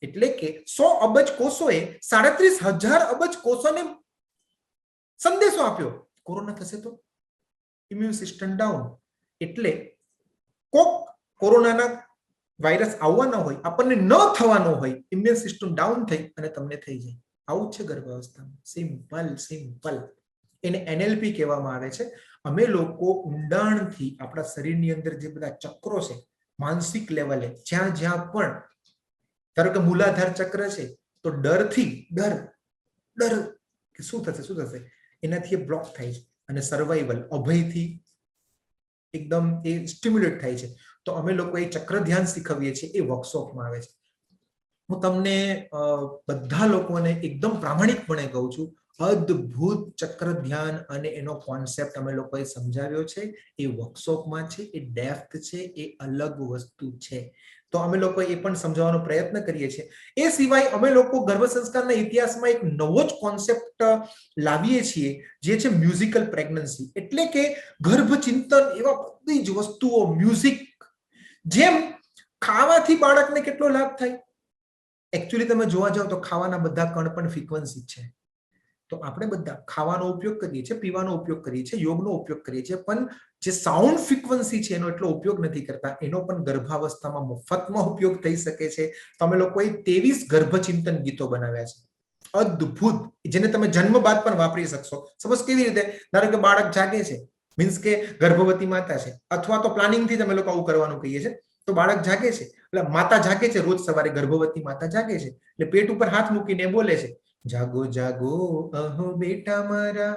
એટલે કે 100 અબજ કોષોએ 37,000 અબજ કોષોને સંદેશો આપ્યો કોરોના થશે તો. ઇમ્યુન સિસ્ટમ ડાઉન એટલે કોક કોરોનાના વાયરસ આવવાના હોય, આપણને ન થવાનો હોય, ઇમ્યુન સિસ્ટમ ડાઉન થઈ અને તમને થઈ જાય. આવું છે ગર્ભાવસ્થામાં. સિમ્પલ. એને NLP કહેવામાં આવે છે. અમે લોકો ઊંડાણથી આપણા શરીરની અંદર જે બધા ચક્રો છે, માનસિક લેવલે જ્યાં પણ, ધારો કે મૂલાધાર ચક્ર છે, તો ડર કે શું થશે એનાથી એ બ્લોક થાય છે, અને સર્વાઈવલ અભયથી એકદમ એ સ્ટિમ્યુલેટ થાય છે. તો અમે લોકો એ ચક્ર ધ્યાન શીખવીએ છીએ, એ વર્કશોપમાં આવે છે. હું તમને બધા લોકોને એકદમ પ્રામાણિકપણે કહું છું, અદ્ભુત ચક્ર ધ્યાન અને એનો કોન્સેપ્ટ અમે લોકોએ સમજાવ્યો છે. એ વર્કશોપમાં છે, એ ડેપ્થ છે, એ અલગ વસ્તુ છે. તો અમે લોકો એ પણ સમજાવવાનો પ્રયત્ન કરીએ છીએ. એ સિવાય અમે લોકો ગર્ભ સંસ્કારના ઇતિહાસમાં એક નવો જ કોન્સેપ્ટ લાવીએ છીએ, જે છે મ્યુઝિકલ પ્રેગ્નન્સી. એટલે કે ગર્ભચિંતન, એવા બધી જ વસ્તુઓ, મ્યુઝિક. જેમ ખાવાથી બાળકને કેટલો લાભ થાય, એકચ્યુઅલી તમે જોવા જાવ તો ખાવાના બધા કણ પણ ફ્રીક્વન્સી છે. તો આપણે બધા ખાવાનો ઉપયોગ કરીએ છીએ, પીવાનો ઉપયોગ કરીએ છીએ, યોગનો ઉપયોગ કરીએ છીએ, પણ જે સાઉન્ડ ફ્રીક્વન્સી છે એનો એટલો ઉપયોગ નથી કરતા. એનો પણ ગર્ભાવસ્થામાં મફતમાં ઉપયોગ થઈ શકે છે. તમે લોકોએ 23 ગર્ભચિંતન ગીતો બનાવ્યા છે, અદ્ભુત, જેને તમે જન્મ બાદ પણ વાપરી શકશો. સપોઝ કેવી રીતે, ધારો કે બાળક જાગે છે, મીન્સ કે ગર્ભવતી માતા છે, અથવા તો પ્લાનિંગથી તમે લોકો આવું કરવાનું કહીએ છીએ. તો બાળક જાગે છે, એટલે માતા જાગે છે, રોજ સવારે ગર્ભવતી માતા જાગે છે, એટલે પેટ ઉપર હાથ મૂકીને બોલે છે, જાગો જાગો અહો બેટા મારા,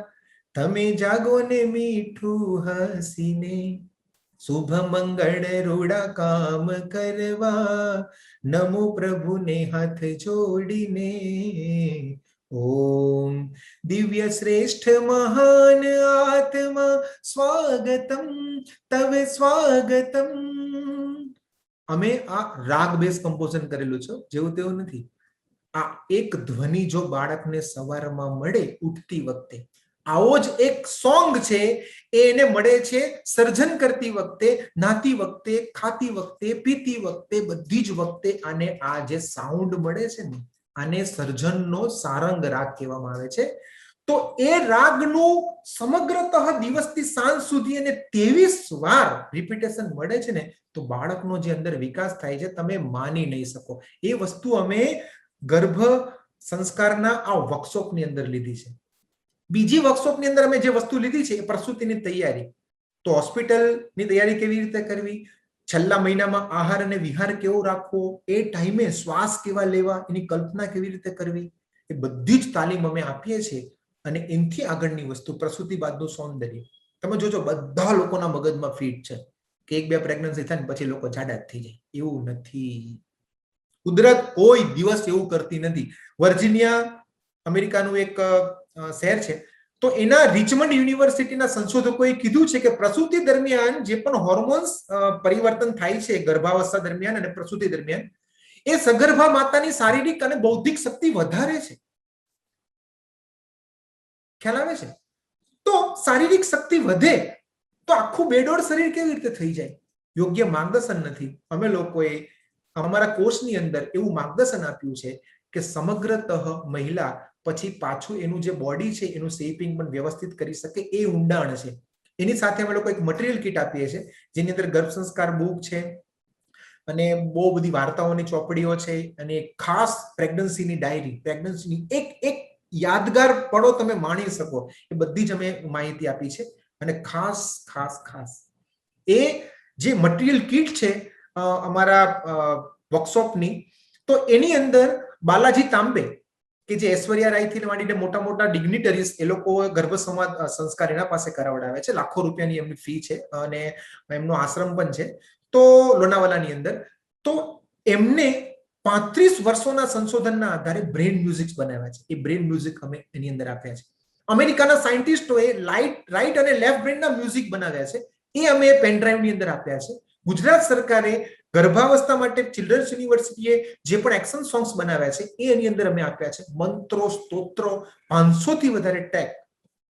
તમે જાગો ને મીઠું હસીને, શુભ મંગળ રૂડા કામ કરવા, નમો પ્રભુને હાથ જોડીને, ઓમ દિવ્ય શ્રેષ્ઠ મહાન આત્મા સ્વાગતમ તવ સ્વાગતમ. અમે આ રાગ બેઝ કમ્પોઝન કરેલું છે, જેવું તેવું નથી. આ એક ધ્વનિ જો બાળકને સવારમાં મળે ઉઠતી વખતે, આવો જ એક સોંગ છે, એને મળે છે સર્જન કરતી વખતે, નાતી વખતે, ખાતી વખતે, પીતી વખતે, બધી જ વખતે. આને આ જે સાઉન્ડ મળે છે ને, આને સર્જનનો સારંગ રાગ કહેવામાં આવે છે. તો એ રાગનું સમગ્રતઃ દિવસથી સાંજ સુધી અને 23 વાર રિપીટેશન મળે છે ને, તો બાળકનો જે અંદર વિકાસ થાય છે, તમે માની નહીં શકો. એ વસ્તુ અમે ગર્ભ સંસ્કારના આ વર્કશોપની અંદર લીધી છે. બીજી વર્કશોપની અંદર અમે જે વસ્તુ લીધી છે એ પ્રસૂતિની તૈયારી. તો હોસ્પિટલની તૈયારી કેવી રીતે કરવી, છેલ્લા મહિનામાં આહાર અને વિહાર કેવો રાખવો, એ ટાઈમે શ્વાસ કેવા લેવા, એની કલ્પના કેવી રીતે કરવી, એ બધી જ તાલીમ અમે આપીએ છીએ. અને એનથી આગળની વસ્તુ પ્રસૂતિ બાદનું સૌંદર્ય. તમે જોજો બધા લોકોના મગજમાં ફિટ છે કે 1-2 પ્રેગ્નન્સી થાય ને પછી લોકો જાડા જ થઈ જાય. એવું નથી. કુદરત કોઈ દિવસ એવું કરતી નથી. વર્જિનિયા અમેરિકાનું એક શહેર છે, તો એના રિચમન્ડ યુનિવર્સિટીના સંશોધકોએ કીધું છે કે પ્રસૂતિ દરમિયાન જે પણ હોર્મોન્સ પરિવર્તન થાય છે ગર્ભાવસ્થા દરમિયાન અને પ્રસૂતિ દરમિયાન, એ સગર્ભા માતાની શારીરિક અને બૌદ્ધિક શક્તિ વધારે છે. ખ્યાલ આવે છે? તો શારીરિક શક્તિ વધે તો આખું બેડોળ શરીર કેવી રીતે થઈ જાય? યોગ્ય માર્ગદર્શન નથી. અમે લોકોએ અમારા કોર્સની અંદર એવું માર્ગદર્શન આપ્યું છે કે સમગ્રતઃ મહિલા પછી પાછું એનું જે બોડી છે એનું શેપિંગ પણ વ્યવસ્થિત કરી શકે, એ ઊંડાણ છે. એની સાથે અમે લોકો એક મટીરિયલ કિટ આપીએ છીએ, જેની અંદર ગર્ભ સંસ્કાર બુક છે, અને બહુ બધી વાર્તાઓની ચોપડીઓ છે, અને ખાસ પ્રેગ્નન્સીની ડાયરી, પ્રેગ્નન્સીની એક યાદગાર પળો તમે માણી શકો, એ બધી જ અમે માહિતી આપી છે. અને ખાસ ખાસ ખાસ એ જે મટીરિયલ કીટ છે અમારા વર્કશોપની, તો એની અંદર બાલાજી તાંબે કે જે ઐશ્વર્યા રાય થી માંડીને મોટા મોટા ડિગ્નિટરીઝ એ લોકો ગર્ભ સંસ્કાર એના પાસે કરાવડાવે છે. લાખો રૂપિયાની એમની ફી છે અને એમનો આશ્રમ પણ છે તો લોનાવાલાની અંદર. તો એમને 35 વર્ષોના સંશોધનના આધારે બ્રેન મ્યુઝિક બનાવ્યા છે. એ બ્રેન મ્યુઝિક અમે એની અંદર આપ્યા છે. અમેરિકાના સાયન્ટિસ્ટોએ રાઈટ અને લેફ્ટ બ્રેનના મ્યુઝિક બનાવ્યા છે. એ અમે પેનડ્રાઈવ ની અંદર આપ્યા છે. ગુજરાત સરકારે ગર્ભાવસ્થા માટે ચિલ્ડ્રન્સ યુનિવર્સિટીએ જે પણ એક્શન સોંગ્સ બનાવ્યા છે એ એની અંદર અમે આપ્યા છે. મંત્રો, સ્તોત્રો, 500 થી વધારે ટેગ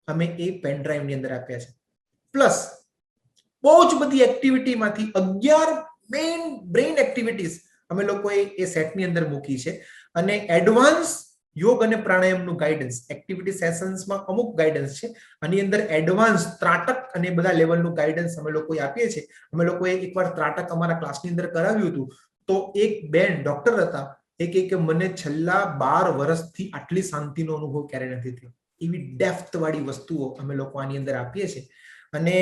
અમે એ પેનડ્રાઈવ ની અંદર આપ્યા છે. પ્લસ બહુ જ બધી એક્ટિવિટીમાંથી 11 મેઇન બ્રેઇન એક્ટિવિટીઝ અમે લોકોએ એ સેટની અંદર મૂકી છે. અને એડવાન્સ યોગ અને પ્રાણાયામનું ગાઈડન્સ એક્ટિવિટી સેશન્સમાં અમુક ગાઈડન્સ છે, આની અંદર એડવાન્સ ત્રાટક અને બધા લેવલનું ગાઈડન્સ અમે લોકોએ આપીએ છીએ. અમે લોકોએ એકવાર ત્રાટક અમારા ક્લાસની અંદર કરાવ્યું હતું તો એક બેન ડોક્ટર હતા, એ કે મને છેલ્લા 12 વર્ષથી આટલી શાંતિનો અનુભવ ક્યારે નથી થયો. એવી ડેપ્થ વાળી વસ્તુઓ અમે લોકો આની અંદર આપીએ છીએ. અને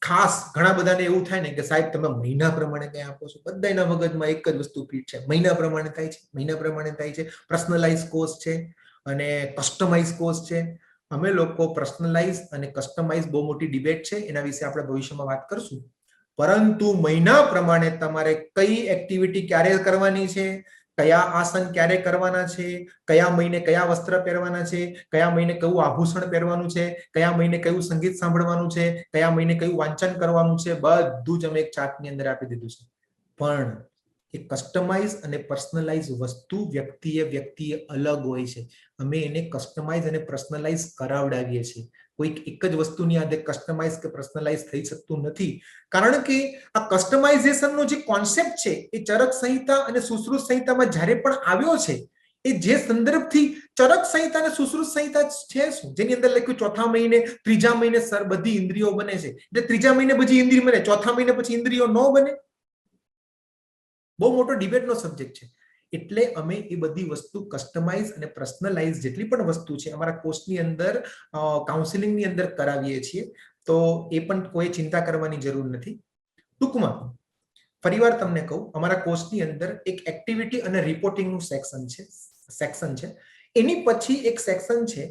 ખાસ ઘણા બધાને એવું થાય ને કે સાહેબ તમે મહિના પ્રમાણે કઈ આપો છો. બધાના મગજમાં એક જ વસ્તુ ફીટ છે, મહિના પ્રમાણે થાય છે, મહિના પ્રમાણે થાય છે. પર્સનલાઇઝ કોર્સ છે અને કસ્ટમાઇઝ કોર્સ છે. અમે લોકો પર્સનલાઇઝ અને કસ્ટમાઇઝ બહુ મોટી ડિબેટ છે, એના વિશે આપણે ભવિષ્યમાં વાત કરશું. પરંતુ મહિના પ્રમાણે તમારે કઈ એક્ટિવિટી ક્યારે કરવાની છે, કયા આસન ક્યારે કરવાના છે, કયા મહિને કયા વસ્ત્ર પહેરવાના છે, કયા મહિને કયું આભૂષણ પહેરવાનું છે, કયા મહિને કયું સંગીત સાંભળવાનું છે, કયા મહિને કયું વાંચન કરવાનું છે, બધું જ અમે એક ચાર્ટની અંદર આપી દીધું છે. પણ એ કસ્ટમાઇઝ અને પર્સનલાઇઝ વસ્તુ વ્યક્તિએ અલગ હોય છે. અમે એને કસ્ટમાઇઝ અને પર્સનલાઇઝ કરાવડાવીએ છીએ. કોઈ એક જ વસ્તુની આદે કસ્ટમાઇઝ કે પર્સનલાઇઝ થઈ શકતું નથી. કારણ કે આ કસ્ટમાઇઝેશનનો જે કોન્સેપ્ટ છે એ ચરક સંહિતા અને સુશ્રુત સંહિતામાં જ્યારે પણ આવ્યો છે, એ જે સંદર્ભથી ચરક સંહિતા અને સુશ્રુત સંહિતા છે શું, જેની અંદર લખ્યું ચોથા મહિને ત્રીજા મહિને બધી ઇન્દ્રિયો બને છે, એટલે ત્રીજા મહિને બધી ઇન્દ્રિય બને, ચોથા મહિને પછી ઇન્દ્રિયો ન બને. બહુ મોટો ડિબેટનો સબ્જેક્ટ છે. એટલે અમે એ બધી વસ્તુ કસ્ટમાઇઝ અને પર્સનલાઇઝ જેટલી પણ વસ્તુ છે અમારા કોર્સની અંદર કાઉન્સિલિંગની અંદર કરાવીએ છીએ. તો એ પણ કોઈ ચિંતા કરવાની જરૂર નથી. ટૂંકમાં ફરીવાર તમને કહું, અમારા કોર્સની અંદર એક એક્ટિવિટી અને રિપોર્ટિંગનું સેક્શન છે. એની પછી એક સેક્શન છે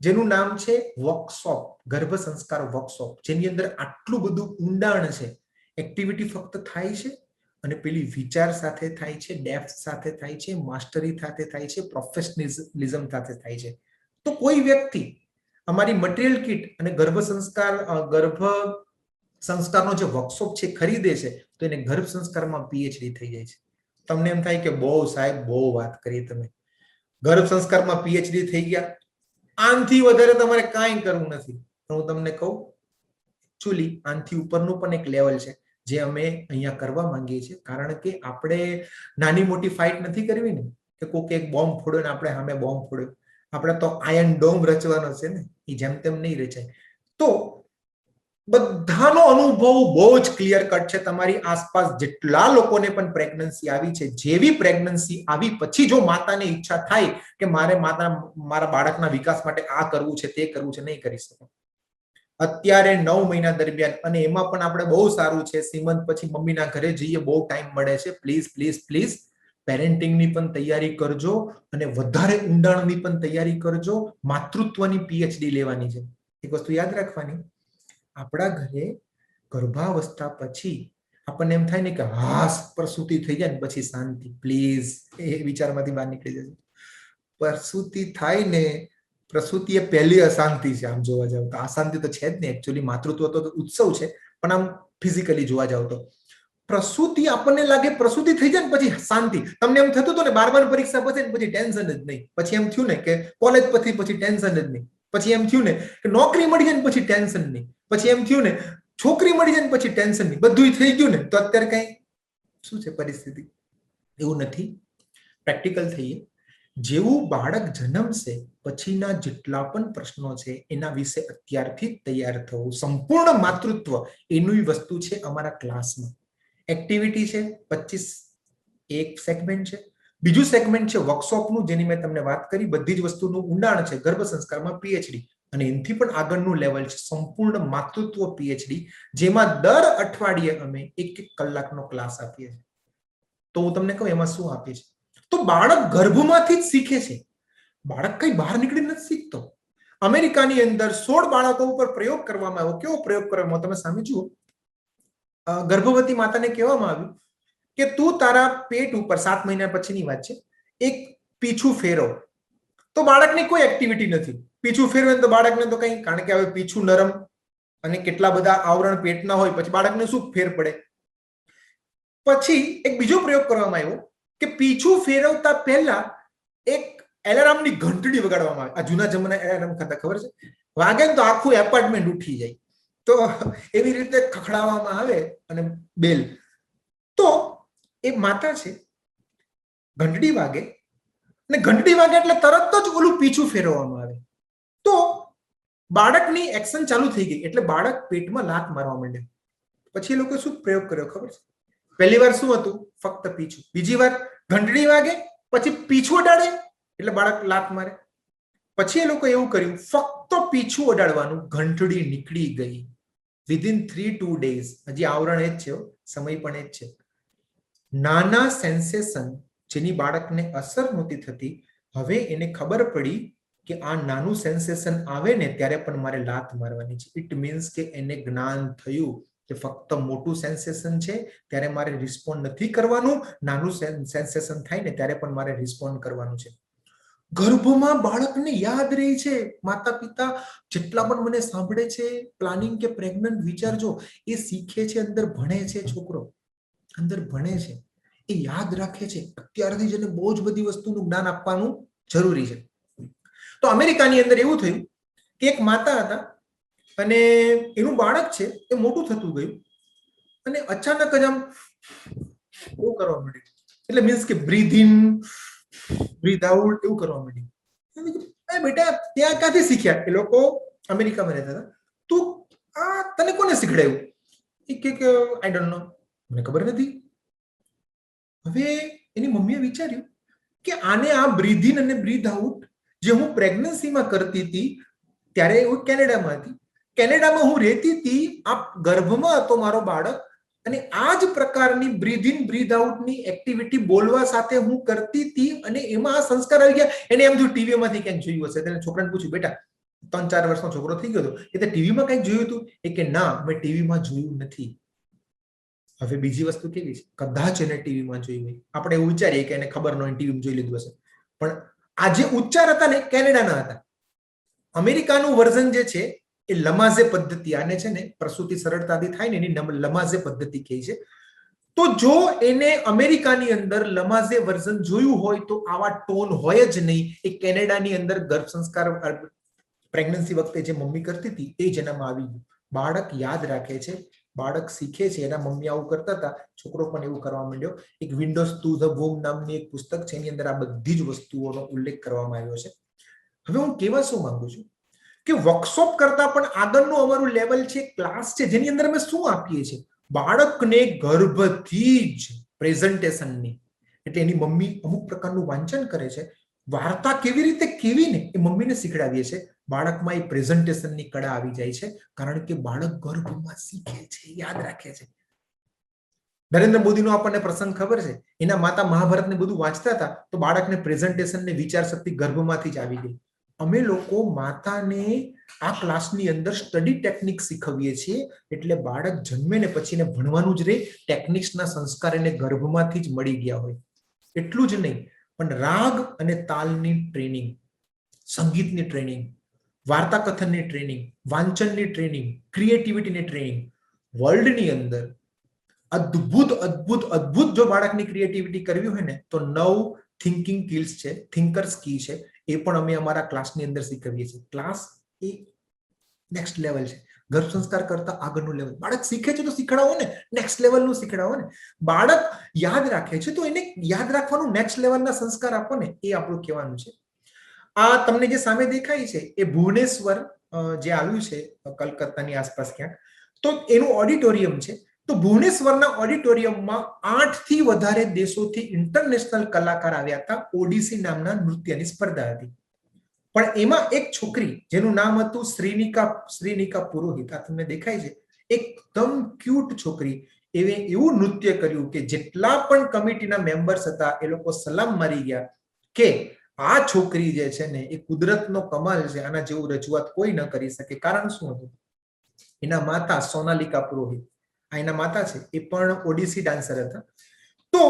જેનું નામ છે વર્કશોપ, ગર્ભ સંસ્કાર વર્કશોપ, જેની અંદર આટલું બધું ઊંડાણ છે. એક્ટિવિટી ફક્ત થાય છે અને પેલી વિચાર સાથે થાય છે, ડેપ્થ સાથે થાય છે, માસ્ટરી સાથે થાય છે, પ્રોફેશનલિઝમ સાથે થાય છે. તો કોઈ વ્યક્તિ અમારી મટીરિયલ કીટ અને ગર્ભ સંસ્કારનો જે વર્કશોપ છે ખરીદે છે તો એને ગર્ભ સંસ્કારમાં પીએચડી થઈ જાય છે. તમને એમ થાય કે બહુ સાહેબ બહુ વાત કરી તમે, ગર્ભ સંસ્કારમાં પીએચડી થઈ ગયા, આનથી વધારે તમારે કાંઈ કરવું નથી. હું તમને કહું, એકચ્યુઅલી આનથી ઉપરનું પણ એક લેવલ છે જે અમે અહીંયા કરવા માંગીએ છીએ. કારણ કે આપણે નાની મોટી ફાઇટ નથી કરવી ને કે કોઈક એક બોમ્બ ફોડ્યો ને આપણે સામે બોમ્બ ફોડ્યો. આપણે તો આયર્ન ડોમ રચવાનો છે ને, એ જેમ તેમ નહીં રચાય. તો બધાનો અનુભવ બહુ જ ક્લિયર કટ છે. તમારી આસપાસ જેટલા લોકોને પણ પ્રેગ્નન્સી આવી છે, જેવી પ્રેગ્નન્સી આવી પછી જો માતાને ઈચ્છા થાય કે મારા બાળકના વિકાસ માટે આ કરવું છે તે કરવું છે, નહીં કરી શકો. અત્યારે 9 મહિના દરમિયાન, અને એમાં પણ આપણે બહુ સારું છે સીમંત પછી મમ્મીના ઘરે જઈએ, બહુ ટાઈમ મળે છે. પ્લીઝ પેરેન્ટિંગની પણ તૈયારી કરજો અને વધારે ઊંડાણની પણ તૈયારી કરજો. માતૃત્વની પીએચડી લેવાની છે. એક વસ્તુ યાદ રાખવાની, આપણા ઘરે ગર્ભાવસ્થા પછી આપણને એમ થાય ને કે હાસ પ્રસૂતિ થઈ જાય ને પછી શાંતિ. પ્લીઝ એ વિચારમાંથી બહાર નીકળી જજો. પ્રસૂતિ થાય ને, પ્રસૂતિ એ પહેલી અશાંતિ છે. આમ જોવા જાવ તો અશાંતિ તો છે જ ને. એકચ્યુઅલી માતૃત્વ તો ઉત્સવ છે, પણ આમ ફિઝિકલી જોવા જાવ તો પ્રસૂતિ આપણને લાગે પ્રસૂતિ થઈ જાય ને પછી શાંતિ. તમને એમ થતું હતું ને 12 પરીક્ષા પછી ટેન્શન જ નહીં. પછી એમ થયું ને કે કોલેજ પછી ટેન્શન જ નહીં. પછી એમ થયું ને કે નોકરી મળી જાય ને પછી ટેન્શન નહીં. પછી એમ થયું ને છોકરી મળી જાય ને પછી ટેન્શન નહીં. બધું થઈ ગયું ને તો અત્યારે કઈ શું છે પરિસ્થિતિ? એવું નથી. પ્રેક્ટિકલ થઈએ. જેવું બાળક જન્મશે પછીના જેટલા પણ પ્રશ્નો છે એના વિશે અત્યારથી તૈયાર થવું. સંપૂર્ણ માતૃત્વ એની વસ્તુ છે અમારા ક્લાસમાં. એક્ટિવિટી છે 25 એક સેગમેન્ટ છે. બીજું સેગમેન્ટ છે વર્કશોપનું, જેની મેં તમને વાત કરી. બધી જ વસ્તુનું ઊંડાણ છે. ગર્ભ સંસ્કારમાં પીએચડી અને એનાથી પણ આગળનું લેવલ છે સંપૂર્ણ માતૃત્વ પીએચડી, જેમાં દર અઠવાડિયે અમે 1 કલાકનો ક્લાસ આપીએ છીએ. તો હું તમને કહું એમાં શું આપીએ છીએ. તો બાળક ગર્ભમાંથી જ શીખે છે, બાળક કઈ બહાર નીકળી નથી શીખતો. અમેરિકાની અંદર 16 બાળકો ઉપર પ્રયોગ કરવામાં આવ્યો. કેવો પ્રયોગ કરવામાં આવ્યો તમે સામે જુઓ. ગર્ભવતી માતાને કહેવામાં આવ્યું કે તું તારા પેટ ઉપર 7 મહિના પછીની વાત છે, એક પીછું ફેરવ. તો બાળકની કોઈ એક્ટિવિટી નથી. પીછું ફેરવે તો બાળકને તો કઈ, કારણ કે હવે પીછું નરમ અને કેટલા બધા આવરણ પેટના હોય, પછી બાળકને શું ફેર પડે. પછી એક બીજો પ્રયોગ કરવામાં આવ્યો કે પીછું ફેરવતા પહેલા એક એલાર્મની ઘંટડી વગાડવામાં આવે. આ જૂના જમાના એલાર્મ ખાતા ખબર છે, વાગે ને તો આખું એપાર્ટમેન્ટ ઉઠી જાય. તો એવી રીતે ખખડાવવામાં આવે અને બેલ. તો એ માતા છે, ઘંટડી વાગે અને ઘંટડી વાગે એટલે તરત જ ઓલું પીછું ફેરવવામાં આવે. તો બાળકની એક્શન ચાલુ થઈ ગઈ, એટલે બાળક પેટમાં લાત મારવા માંડે. પછી એ લોકો શું પ્રયોગ કર્યો ખબર છે? પહેલી વાર શું હતું? ફક્ત પીછું. બીજી વાર ઘંટડી વાગે પછી પીછું અડાડે એટલે બાળક લાત મારે. પછી એ લોકો એવું કર્યું, ફક્ત પીછું અડાડવાનું, ઘંટડી નીકળી ગઈ. Within 3-2 days. હજી આવરણ એ જ છે, સમય પણ એ જ છે. નાના સેન્સેશન જેની બાળકને અસર નહોતી થતી, હવે એને ખબર પડી કે આ નાનું સેન્સેશન આવે ને ત્યારે પણ મારે લાત મારવાની છે. ઇટ મીન્સ કે એને જ્ઞાન થયું કે ફક્ત મોટું સેન્સેશન છે ત્યારે મારે રિસ્પોન્ડ નથી કરવાનું, નાનું સેન્સેશન થાય ને ત્યારે પણ મારે રિસ્પોન્ડ કરવાનું છે. ગર્ભમાં બાળકને યાદ રહી છે. માતા પિતા જેટલા પણ મને સાંભળે છે, પ્લાનિંગ કે પ્રેગ્નન્ટ, વિચારજો, એ શીખે છે, અંદર ભણે છે. છોકરો અંદર ભણે છે, એ યાદ રાખે છે. અત્યારથી જ એને બહુ જ બધી વસ્તુનું જ્ઞાન આપવાનું જરૂરી છે. તો અમેરિકાની અંદર એવું થયું કે એક માતા હતા અને એનું બાળક છે એ મોટું થતું ગયું અને અચાનક જ આમ એવું કરવા માંડ્યું. એટલે મીન્સ કે બ્રીથ ઇન બ્રીથ આઉટ એવું કરવા માંડ્યું. બેટા ત્યાં ક્યાંથી શીખ્યા? એ લોકો અમેરિકામાં રહેતા હતા. તું આ તને કોને શીખડાયું? એ કે આઈ ડોન્ટ નો, મને ખબર નથી. હવે એની મમ્મીએ વિચાર્યું કે આને આ બ્રીથ ઇન અને બ્રીથ આઉટ જે હું પ્રેગ્નન્સીમાં કરતી હતી, ત્યારે હું કેનેડામાં હતી, કેનેડામાં હું રહેતી હતી, આ ગર્ભમાં હતો મારો બાળક, અને આ જ પ્રકારની બ્રીથ ઇન બ્રીથ આઉટની એક્ટિવિટી બોલવા સાથે હું કરતી હતી, અને એમાં આ સંસ્કાર આવી ગયા. એને એમ થયું ટીવીમાંથી ક્યાંક જોયું હશે. તેને છોકરાને પૂછ્યું, બેટા 3-4 વર્ષનો છોકરો થઈ ગયો હતો, એ તે ટીવીમાં કંઈક જોયું હતું? એ કે ના, મેં ટીવીમાં જોયું નથી. હવે બીજી વસ્તુ કેવી છે, કદાચ એને ટીવીમાં જોઈ હોય, આપણે એવું વિચારીએ કે એને ખબર ન હોય, ટીવીમાં જોઈ લીધું હશે, પણ આ જે ઉચ્ચાર હતા ને કેનેડાના હતા. અમેરિકાનું વર્ઝન જે છે એ લમાઝે પદ્ધતિ, આને છે ને પ્રસૂતિ સરળતાથી થાય ને એની લમાઝે પદ્ધતિ કહે છે. તો જો એને અમેરિકાની અંદર લમાઝે વર્ઝન જોયું હોય તો આવા ટોન હોય જ નહીં. એ કેનેડાની અંદર ગર્ભ સંસ્કાર પ્રેગ્નન્સી વખતે જે મમ્મી કરતી હતી એ જ એનામાં આવી ગયું. બાળક યાદ રાખે છે, બાળક શીખે છે. એના મમ્મી આવું કરતા હતા, છોકરો પણ એવું કરવા માંડ્યો. એક વિન્ડોઝ ટુ ધ વોમ નામની એક પુસ્તક છે, એની અંદર આ બધી જ વસ્તુઓનો ઉલ્લેખ કરવામાં આવ્યો છે. હવે હું કહેવા શું માંગુ છું કે વર્કશોપ કરતા પણ આગળનું અમારું લેવલ છે, ક્લાસ છે, જેની અંદર અમે શું આપીએ છીએ, બાળકને ગર્ભથી જ પ્રેઝન્ટેશનની, એટલે એની મમ્મી અમુક પ્રકારનું વાંચન કરે છે, વાર્તા કેવી રીતે કેવીને એ મમ્મીને શીખડાવીએ છીએ. બાળકમાં એ પ્રેઝન્ટેશનની કળા આવી જાય છે, કારણ કે બાળક ગર્ભમાં શીખે છે, યાદ રાખે છે. નરેન્દ્ર મોદીનો આપણને પ્રસંગ ખબર છે, એના માતા મહાભારતને બધું વાંચતા હતા તો બાળકને પ્રેઝન્ટેશન ને વિચાર શક્તિ ગર્ભમાંથી જ આવી ગઈ. અમે લોકો માતાને આ ક્લાસની અંદર સ્ટડી ટેકનિક શીખવીએ છીએ, એટલે બાળક જન્મે ને પછી એને ભણવાનું જ રહે, ટેકનિક્સના સંસ્કાર એને ગર્ભમાંથી જ મળી ગયા હોય. એટલું જ નહીં, પણ રાગ અને તાલની ટ્રેનિંગ, સંગીતની ટ્રેનિંગ, વાર્તા કથનની ટ્રેનિંગ, વાંચનની ટ્રેનિંગ, ક્રિએટિવિટીની ટ્રેનિંગ, વર્લ્ડની અંદર અદ્ભુત અદ્ભુત અદ્ભુત જો બાળકની ક્રિએટિવિટી કરવી હોય ને તો 9 થિંકિંગ સ્કિલ્સ છે, થિંકર્સ કી છે, એ પણ અમે અમારા ક્લાસની અંદર શીખવીએ છીએ. ક્લાસ એ નેક્સ્ટ લેવલ છે, ગર્ભ સંસ્કાર કરતા આગળનું લેવલ. બાળક શીખે છે તો શીખડાવો ને, નેક્સ્ટ લેવલનું શીખડાવો ને. બાળક યાદ રાખે છે તો એને યાદ રાખવાનું નેક્સ્ટ લેવલના સંસ્કાર આપો ને, એ આપણું કહેવાનું છે. આ તમને જે સામે દેખાય છે એ ભુવનેશ્વર જે આવ્યું છે કલકત્તાની આસપાસ ક્યાંક, તો એનું ઓડિટોરિયમ છે. તો ભુવનેશ્વરના ઓડિટોરિયમમાં 8 થી વધારે દેશોથી ઇન્ટરનેશનલ કલાકાર આવ્યા હતા. ઓડિસી નામના નૃત્યની સ્પર્ધા હતી. પણ એમાં એક છોકરી જેનું નામ હતું શ્રીનિકા પુરોહિત, આ તમને દેખાય છે, એકદમ ક્યુટ છોકરી, એવું નૃત્ય કર્યું કે જેટલા પણ કમિટીના મેમ્બર્સ હતા એ લોકો સલામ મારી ગયા કે આ છોકરી જે છે ને એ કુદરતનો કમાલ છે, આના જેવું રજૂઆત કોઈ ન કરી શકે. કારણ શું હતું? એના માતા સોનાલિકા પુરોહિત, આ એના માતા છે, એ પણ ઓડિસી ડાન્સર હતા. તો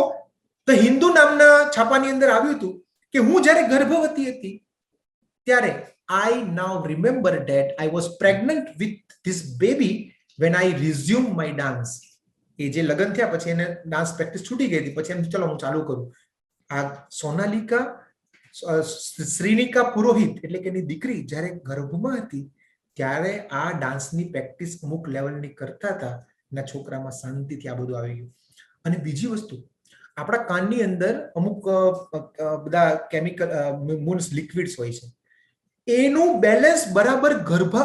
ધ હિન્દુ નામના છાપાની અંદર આવ્યું હતું કે હું જ્યારે ગર્ભવતી હતી ત્યારે I now remember that I was pregnant with this baby when I resumed my dance. એ જે લગ્ન થયા પછી એને ડાન્સ પ્રેક્ટિસ છૂટી ગઈ હતી, પછી એમ ચલો હું ચાલુ કરું. આ સોનાલિકા શ્રીનિકા પુરોહિત એટલે કે એની દીકરી જ્યારે ગર્ભમાં હતી ત્યારે આ ડાન્સની પ્રેક્ટિસ અમુક લેવલની કરતા હતા, એના છોકરામાં શાંતિથી આ બધું આવી ગયું. અને બીજી વસ્તુ, આપણા કાનની અંદર અમુક બધા કેમિકલ મીન્સ લિક્વિડ્સ હોય છે, એનું બેલેન્સ બરાબર ગર્ભ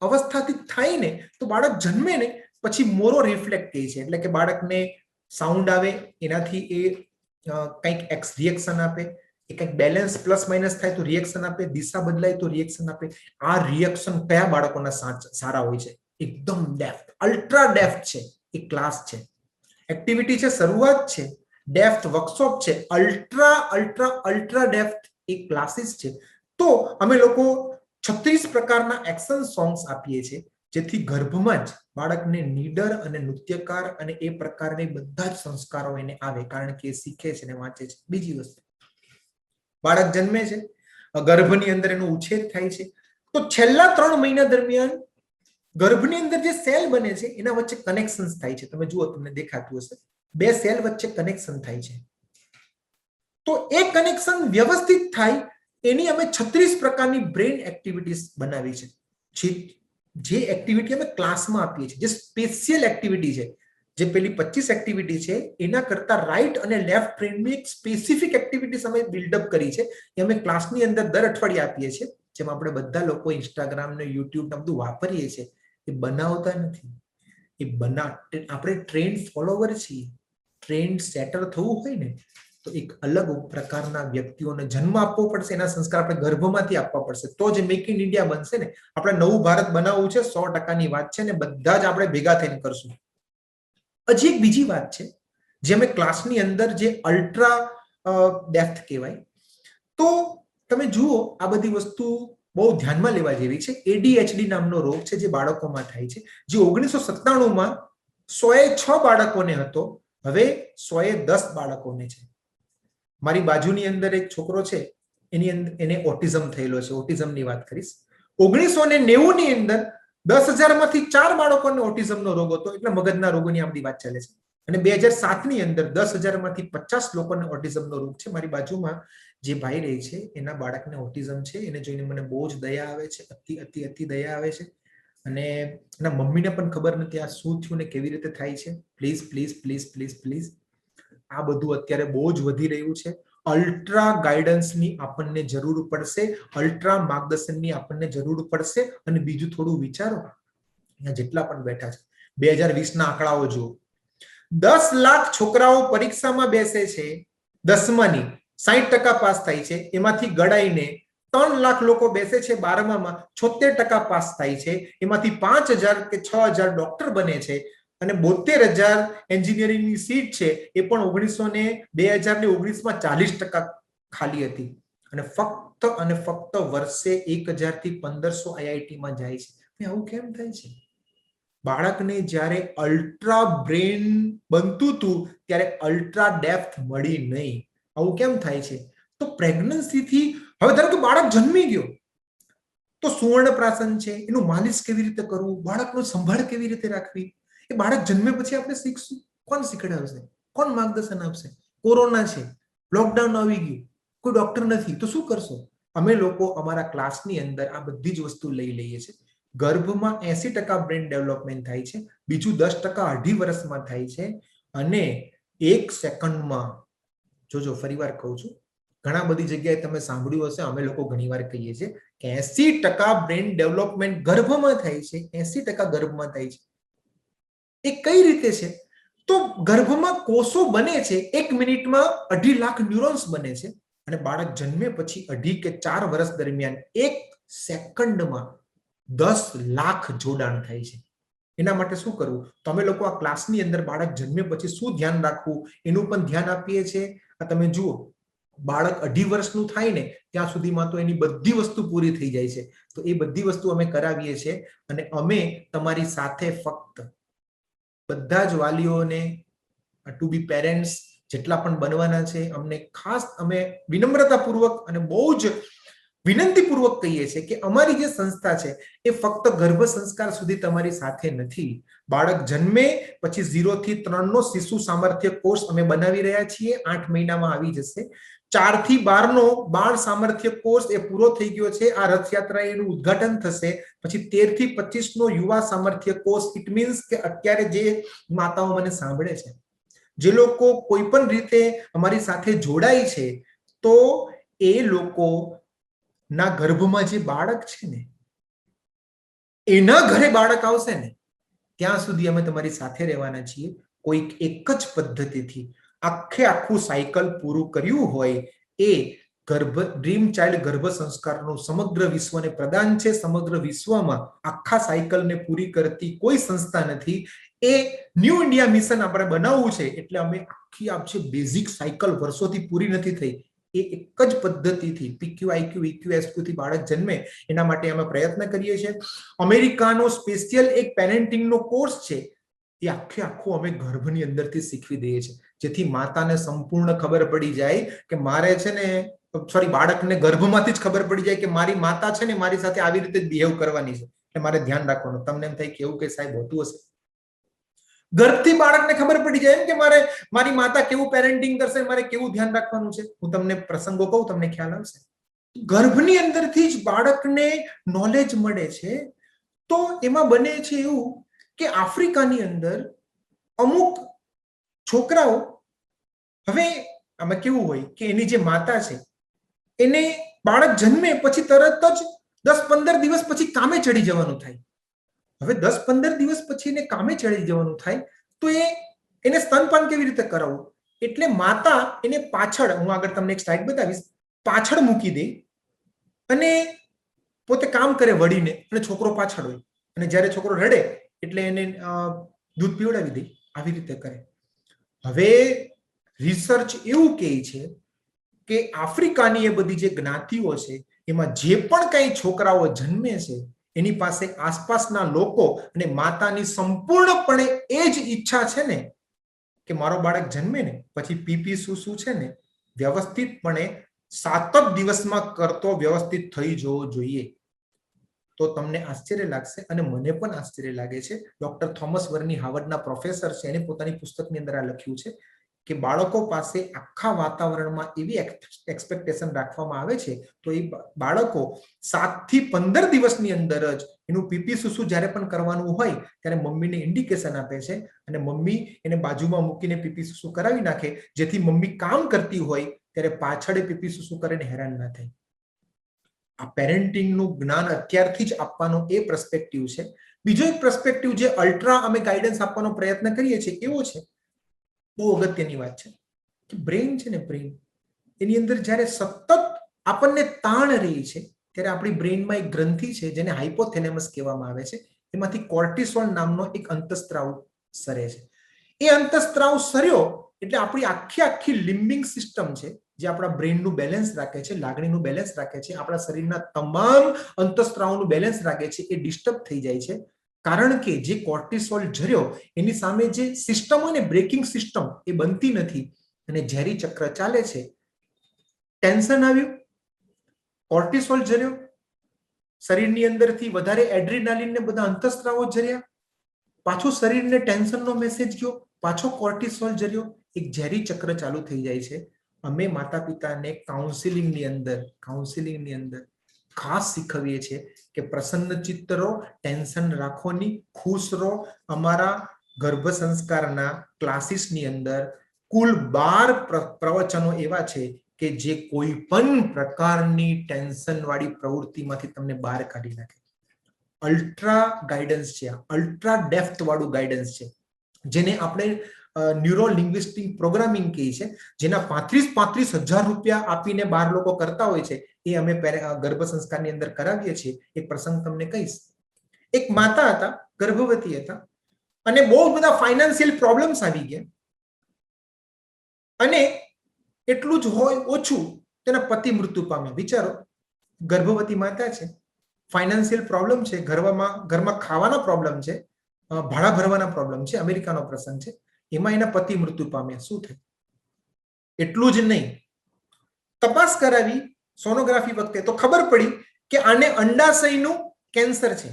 અવસ્થાથી થાય ને તો બાળક જન્મે ને પછી મોરો રિફ્લેક્ટ કહે છે, એટલે કે બાળકને સાઉન્ડ આવે એનાથી એ કંઈક એક્સ રિએક્શન આપે, એ કંઈક બેલેન્સ પ્લસ માઇનસ થાય તો રિએક્શન આપે, દિશા બદલાય તો રિએક્શન આપે. આ રિએક્શન કયા બાળકોના સારા હોય છે? એકદમ ડેફ્ટ, અલ્ટ્રા ડેફ્ટ છે. એ ક્લાસ છે, એક્ટિવિટી છે, શરૂઆત છે, ડેફ્ટ વર્કશોપ છે, અલ્ટ્રા અલ્ટ્રા અલ્ટ્રા ડેફ્ટ એ ક્લાસીસ છે. તો અમે લોકો 36 પ્રકારના એક્શન સોંગ્સ આપીએ છીએ જેથી ગર્ભમાં જ બાળકને નીડર અને નૃત્યકાર અને એ પ્રકારની બધા જ સંસ્કારો એને આવે, કારણ કે એ શીખે છે ને વાંચે છે. બીજી વસ્તુ, બાળક જન્મે છે, ગર્ભની અંદર એનો ઉછેર થાય છે, તો છેલ્લા 3 મહિના દરમિયાન ગર્ભની અંદર જે સેલ બને છે એના વચ્ચે કનેક્શન્સ થાય છે. તમે જુઓ, તમને દેખાતું હશે, 2 સેલ વચ્ચે કનેક્શન થાય છે. તો એ કનેક્શન વ્યવસ્થિત થાય એની અમે 36 પ્રકારની બ્રેન એક્ટિવિટીઝ બનાવી છે, જે એક્ટિવિટી અમે ક્લાસમાં આપીએ છીએ, જે સ્પેશિયલ એક્ટિવિટી છે. જે પેલી 25 એક્ટિવિટી છે એના કરતા રાઈટ અને લેફ્ટ બ્રેનની એક સ્પેસિફિક એક્ટિવિટીઝ અમે બિલ્ડઅપ કરી છે, એ અમે ક્લાસની અંદર દર અઠવાડિયે આપીએ છીએ. જેમ આપણે બધા લોકો ઇન્સ્ટાગ્રામ ને યુટ્યુબ ને બધું વાપરીએ છીએ, એ બનાવતા નથી, આપણે ટ્રેન્ડ ફોલોવર છીએ. ટ્રેન્ડ સેટર થવું હોય ને તો એક અલગ પ્રકારના વ્યક્તિઓને જન્મ આપવો પડશે, એના સંસ્કાર આપણે ગર્ભમાંથી આપવા પડશે, તો જ મેક ઇન ઇન્ડિયા બનશે ને. આપણે નવું ભારત બનાવવું છે, 100%ની વાત છે ને, બધા જ આપણે ભેગા થઈને કરશું. હજી એક બીજી વાત છે જે અમે ક્લાસની અંદર જે અલ્ટ્રા ડેપ્થ કહેવાય, તો તમે જુઓ આ બધી વસ્તુ બહુ ધ્યાનમાં લેવા જેવી છે. ADHD નામનો રોગ છે જે બાળકોમાં થાય છે, જે 1997માં 106 બાળકોને હતો, હવે 110 બાળકોને છે. મારી બાજુની અંદર એક છોકરો છે, એને ઓટિઝમ થયેલો છે, ઓટિઝમની વાત કરીશ. 1990 ની અંદર 10,000માંથી 4 બાળકોને ઓટિઝમનો રોગ હતો, એટલે મગજના રોગોની આ બધી વાત ચાલે છે. અને 2007ની અંદર 10,000માંથી 50 લોકોને ઓટિઝમનો રોગ છે. મારી બાજુમાં જે ભાઈ રહે છે એના બાળકને ઓટિઝમ છે, એને જોઈને મને બહુ જ દયા આવે છે, અતિ દયા આવે છે. અને એના મમ્મીને પણ ખબર નથી આ શું થયું ને કેવી રીતે થાય છે. Please please please please please, આ બધું અત્યારે બહુ જ વધી રહ્યું છે. અલ્ટ્રા ગાઈડન્સની આપણને જરૂર પડશે, અલ્ટ્રા માર્ગદર્શનની આપણને જરૂર પડશે. અને બીજું થોડું વિચારો, અહીંયા જેટલા પણ બેઠા છે, 2020ના આંકડાઓ જુઓ, 10 લાખ છોકરાઓ પરીક્ષામાં બેસે છે, 10માની 60% પાસ થાય છે, એમાંથી ગળાઈને 3 લાખ લોકો બેસે છે 12માં, 76% પાસ થાય છે, એમાંથી 5,000 કે 6,000 ડોક્ટર બને છે, અને 72,000 એન્જિનિયરિંગની સીટ છે, એ પણ 2019માં 40% ખાલી હતી. અને ફક્ત વર્ષે 1,000 થી 1,500 આઈઆઈટીમાં જાય છે. આવું કેમ થાય છે? બાળકને જ્યારે અલ્ટ્રા બ્રેન બનતું હતું ત્યારે અલ્ટ્રા ડેપ્થ મળી નહીં. આવું કેમ થાય છે? તો પ્રેગ્નન્સીથી, હવે ધારો કે બાળક જન્મી ગયો તો સુવર્ણપ્રાશન છે, એનું માલિશ કેવી રીતે કરવું, બાળકનો સંભાળ કેવી રીતે રાખવી, એ બાળક જન્મે પછી આપણે શીખશું. કોણ શીખડાવશે? કોણ માર્ગદર્શન આપશે? કોરોના છે, લોકડાઉન આવી ગયું, કોઈ ડોક્ટર નથી, તો શું કરશો? અમે લોકો અમારા ક્લાસની અંદર આ બધી જ વસ્તુ લઈ લઈએ છીએ. ગર્ભમાં 80% બ્રેન ડેવલપમેન્ટ થાય છે, બીજું 10% અઢી વર્ષમાં થાય છે, અને 1 સેકન્ડમાં, જોજો ફરીવાર કહું છું, ઘણા બધી જગ્યાએ તમે સાંભળ્યું હશે, અમે લોકો ઘણીવાર કહીએ છીએ કે 80% બ્રેન ડેવલપમેન્ટ ગર્ભમાં થાય છે, 80% ગર્ભમાં થાય છે. એ કઈ રીતે છે? તો ગર્ભમાં કોષો બને છે, 1 મિનિટમાં 2.5 લાખ ન્યુરોન્સ બને છે, અને બાળક જન્મે પછી 2.5 કે 4 વર્ષ દરમિયાન 1 સેકન્ડમાં 10 લાખ જોડાણ થાય છે. એના માટે શું કરવું? તમે લોકો આ ક્લાસની અંદર બાળક જન્મે પછી શું ધ્યાન રાખવું એનું પણ ધ્યાન આપીએ છીએ. આ તમે જુઓ, બાળક 2.5 વર્ષનું થાય ને ત્યાં સુધીમાં તો એની બધી વસ્તુ પૂરી થઈ જાય છે. તો એ બધી વસ્તુ અમે કરાવીએ છીએ અને અમે તમારી સાથે ફક્ત બધા જ વાલીઓને ટુ બી પેરેન્ટ્સ જેટલા પણ બનવાના છે અમને ખાસ અમે વિનમ્રતાપૂર્વક અને બહુ જ વિનંતીપૂર્વક કહીએ છીએ કે અમારી જે સંસ્થા છે એ ફક્ત ગર્ભ સંસ્કાર સુધી તમારી સાથે નથી. બાળક જન્મે પછી 0 થી 3 નો શિશુ સામર્થ્ય કોર્સ અમે બનાવી રહ્યા છીએ. 8 મહિનામાં આવી જશે. 4 થી 12 નો બાળ સામર્થ્ય કોર્સ એ પૂરો થઈ ગયો છે. આ રથયાત્રા એનું ઉદ્ઘાટન થશે. પછી 13 થી 25 નો યુવા સામર્થ્ય કોર્સ. ઇટ મીન્સ કે અત્યારે જે માતાઓ મને સાંભળે છે, જે લોકો કોઈ પણ રીતે અમારી સાથે જોડાય છે, તો એ લોકો ના ગર્ભમાં જે બાળક છે ને એના ઘરે બાળક આવશે ને ત્યાં સુધી અમે તમારી સાથે રહેવાના છીએ. કોઈક એક જ પદ્ધતિથી આખું સાયકલ પૂરું કર્યું હોય એ ડ્રીમ ચાઇલ્ડ ગર્ભ સંસ્કારનું સમગ્ર વિશ્વને પ્રદાન છે. સમગ્ર વિશ્વમાં આખા સાયકલને પૂરી કરતી કોઈ સંસ્થા નથી. એ ન્યૂ ઇન્ડિયા મિશન આપણે બનાવવું છે એટલે અમે આખી બેઝિક સાયકલ વર્ષોથી પૂરી નથી થઈ. એ એક જ પદ્ધતિથી PQ IQ EQ SQ થી બાળક જન્મે એના માટે અમે પ્રયત્ન કરીએ છીએ. અમેરિકાનો સ્પેશિયલ એક પેરેન્ટિંગનો કોર્સ છે એ આખું અમે ગર્ભની અંદરથી શીખવી દઈએ છીએ, જેથી માતાને સંપૂર્ણ ખબર પડી જાય કે મારે છે ને બાળકને ગર્ભમાંથી જ ખબર પડી જાય કે મારી માતા છે ને મારી સાથે આવી રીતે બિહેવ કરવાની છે એટલે મારે ધ્યાન રાખવાનું. તમને એમ થાય કે એવું કે સાહેબ હોતું હશે? ગર્ભથી બાળકને ખબર પડી જાય કે મારી માતા કેવું પેરેન્ટિંગ કરશે, મારે કેવું ધ્યાન રાખવાનું છે. હું તમને પ્રસંગો કહું, તમને ખ્યાલ આવશે. ગર્ભની અંદરથી જ બાળકને નોલેજ મળે છે. તો એમાં બને છે એવું કે આફ્રિકાની અંદર અમુક છોકરાઓ, હવે આમાં કેવું હોય કે એની જે માતા છે એને બાળક જન્મે પછી તરત જ 10-15 દિવસ પછી કામે ચડી જવાનું થાય. હવે 10-15 દિવસ પછી એને કામે ચડી જવાનું થાય તો એને સ્તનપાન કેવી રીતે કરાવવું? એટલે માતા એને પાછળ, હું આગળ તમને એક સ્લાઇડ બતાવીશ, પાછળ મૂકી દે અને પોતે કામ કરે વળીને અને છોકરો પાછળ હોય અને જ્યારે છોકરો રડે એટલે એને દૂધ પીવડાવી દે. આવી રીતે કરે. હવે રિસર્ચ એવું કહે છે કે આફ્રિકાની એ બધી જે જ્ઞાતિઓ છે એમાં જે પણ કઈ છોકરાઓ જન્મે છે એની પાસે આસપાસના લોકો અને માતાની સંપૂર્ણપણે એ જ ઈચ્છા છે ને કે મારો બાળક જન્મે ને પછી પીપી શું છે ને વ્યવસ્થિતપણે 7 જ દિવસમાં કરતો વ્યવસ્થિત થઈ જવો જોઈએ. તો તમને આશ્ચર્ય લાગશે અને મને પણ આશ્ચર્ય લાગે છે. ડોક્ટર થોમસ વર્ની હાર્વર્ડના પ્રોફેસર છે, એને પોતાની પુસ્તકની અંદર આ લખ્યું છે કે બાળકો પાસે આખા વાતાવરણમાં એવી એક્સપેક્ટેશન રાખવામાં આવે છે તો એ બાળકો 7 થી 15 દિવસની અંદર જ એનું પીપી સુસુ જ્યારે પણ કરવાનું હોય ત્યારે મમ્મીને ઇન્ડિકેશન આપે છે અને મમ્મી એને બાજુમાં મૂકીને પીપી સુસુ કરાવી નાખે, જેથી મમ્મી કામ કરતી હોય ત્યારે પાછળ પીપી સુસુ કરીને હેરાન ના થાય. આ પેરેન્ટિંગનું જ્ઞાન અત્યારથી જ આપવાનો એ પર્સપેક્ટિવ છે. બીજો એક પર્સપેક્ટિવ જે અલ્ટ્રા અમે ગાઈડન્સ આપવાનો પ્રયત્ન કરીએ છીએ એવો છે, બહુ અગત્યની વાત છે કે બ્રેઇન છે ને, બ્રેઇન એની અંદર જ્યારે સતત આપણને તાણ રહી છે ત્યારે આપણી બ્રેઇનમાં એક ગ્રંથિ છે જેને હાઇપોથેલેમસ કહેવામાં આવે છે. એમાંથી કોર્ટિસોલ નામનો એક અંતસ્ત્રાવ સરે છે. એ અંતસ્ત્રાવ સર્યો એટલે આપણી આખી લિમ્બિંગ સિસ્ટમ છે જે આપણા બ્રેઇનનું બેલેન્સ રાખે છે, લાગણીનું બેલેન્સ રાખે છે, આપણા શરીરના તમામ અંતસ્ત્રાવનું બેલેન્સ રાખે છે, એ ડિસ્ટર્બ થઈ જાય છે. કારણ કે જે કોર્ટિસોલ ઝર્યો એની સામે જે સિસ્ટમ હોય ને, બ્રેકિંગ સિસ્ટમ, એ બનતી નથી અને ઝેરી ચક્ર ચાલે છે. ટેન્શન આવ્યું, કોર્ટિસોલ ઝર્યો, શરીરની અંદરથી વધારે એડ્રીનાલિન ને બધા અંતસ્ત્રાવો ઝર્યા, પાછું શરીરને ટેન્શનનો મેસેજ ગયો, પાછો કોર્ટિસોલ ઝર્યો, એક ઝેરી ચક્ર ચાલુ થઈ જાય છે. અમે માતા પિતાને કાઉન્સિલિંગની અંદર ખાસ શીખવીએ છીએ કે પ્રસન્ન ચિત્ત રહો, ટેન્શન રાખો નહીં, ખુશ રહો. અમારા ગર્ભ સંસ્કારના ક્લાસીસની અંદર કુલ 12 પ્રવચનો એવા છે કે જે કોઈ પણ પ્રકારની ટેન્શન વાળી પ્રવૃત્તિમાંથી તમને બહાર કાઢી નાખે. અલ્ટ્રા ગાઈડન્સ છે, અલ્ટ્રા ડેપ્થ વાળું ગાઈડન્સ છે, જેને આપણે ન્યુરો લિંગ્વિસ્ટિક પ્રોગ્રામિંગ કહે છે, જેના 35,000 રૂપિયા આપીને 12 લોકો કરતા હોય છે, એ અમે ગર્ભ સંસ્કારની અંદર કરાવીએ છીએ. એક પ્રસંગ તમને કહીશ. એક માતા હતા, ગર્ભવતી હતા, અને બહુ બધા ફાઇનાન્શિયલ પ્રોબ્લેમ્સ આવી ગયા, અને એટલું જ હોય ઓછું તેના પતિ મૃત્યુ પામ્યા. વિચારો, ગર્ભવતી માતા છે, ફાઇનાન્શિયલ પ્રોબ્લેમ છે, ઘરમાં ખાવાના પ્રોબ્લેમ છે, ભાડા ભરવાના પ્રોબ્લેમ છે, અમેરિકાનો પ્રસંગ છે, એમાં એના પતિ મૃત્યુ પામ્યા. શું થયું? એટલું જ નહીં, તપાસ કરાવી સોનોગ્રાફી વખતે તો ખબર પડી કે આને અંડાશયનું કેન્સર છે.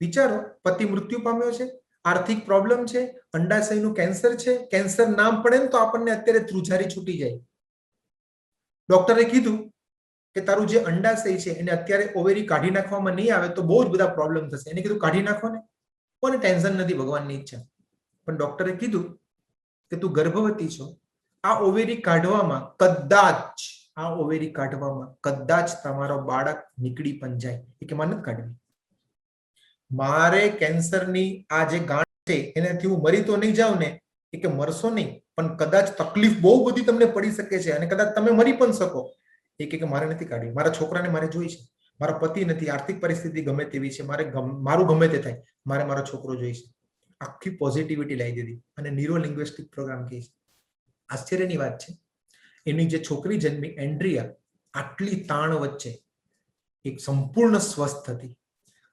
વિચારો, પતિ મૃત્યુ પામ્યો છે, આર્થિક પ્રોબ્લેમ છે, અંડાશયનું કેન્સર છે. કેન્સર નામ પડે ને તો આપણને અત્યારે ધ્રુજારી છૂટી જાય. ડોક્ટરે કીધું કે તારું જે અંડાશય છે એને અત્યારે ઓવેરી કાઢી નાખવામાં નહીં આવે તો બહુ જ બધા પ્રોબ્લેમ થશે. એને કીધું કાઢી નાખો ને, કોને ટેન્શન નથી, ભગવાનની ઈચ્છા. પણ ડોક્ટરે કીધું કે તું ગર્ભવતી છો, આ ઓવેરી કાઢવામાં કદાચ તમારો બાળક નીકળી પણ જાય. એ કે મારે નથી કાઢવી, મારે કેન્સરની આ જે ગાંઠ છે એનાથી હું મરી તો નહીં જાઉં ને. એ કે મરશો નહીં, પણ કદાચ તકલીફ બહુ બધી તમને પડી શકે છે અને કદાચ તમે મરી પણ શકો. એ કે મારે નથી કાઢવી, મારા છોકરાને મારે જોઈ છે, મારા પતિ નથી, આર્થિક પરિસ્થિતિ ગમે તેવી છે, મારું ગમે તે થાય, મારે મારો છોકરો જોઈ છે. આખી પોઝિટિવિટી લાવી દીધી અને ન્યુરો લિંગ્વિસ્ટિક પ્રોગ્રામ કહે છે. આશ્ચર્યની વાત છે, એની જે છોકરી જન્મી એન્ડ્રિયા, આટલી તાણ વચ્ચે એક સંપૂર્ણ સ્વસ્થ હતી.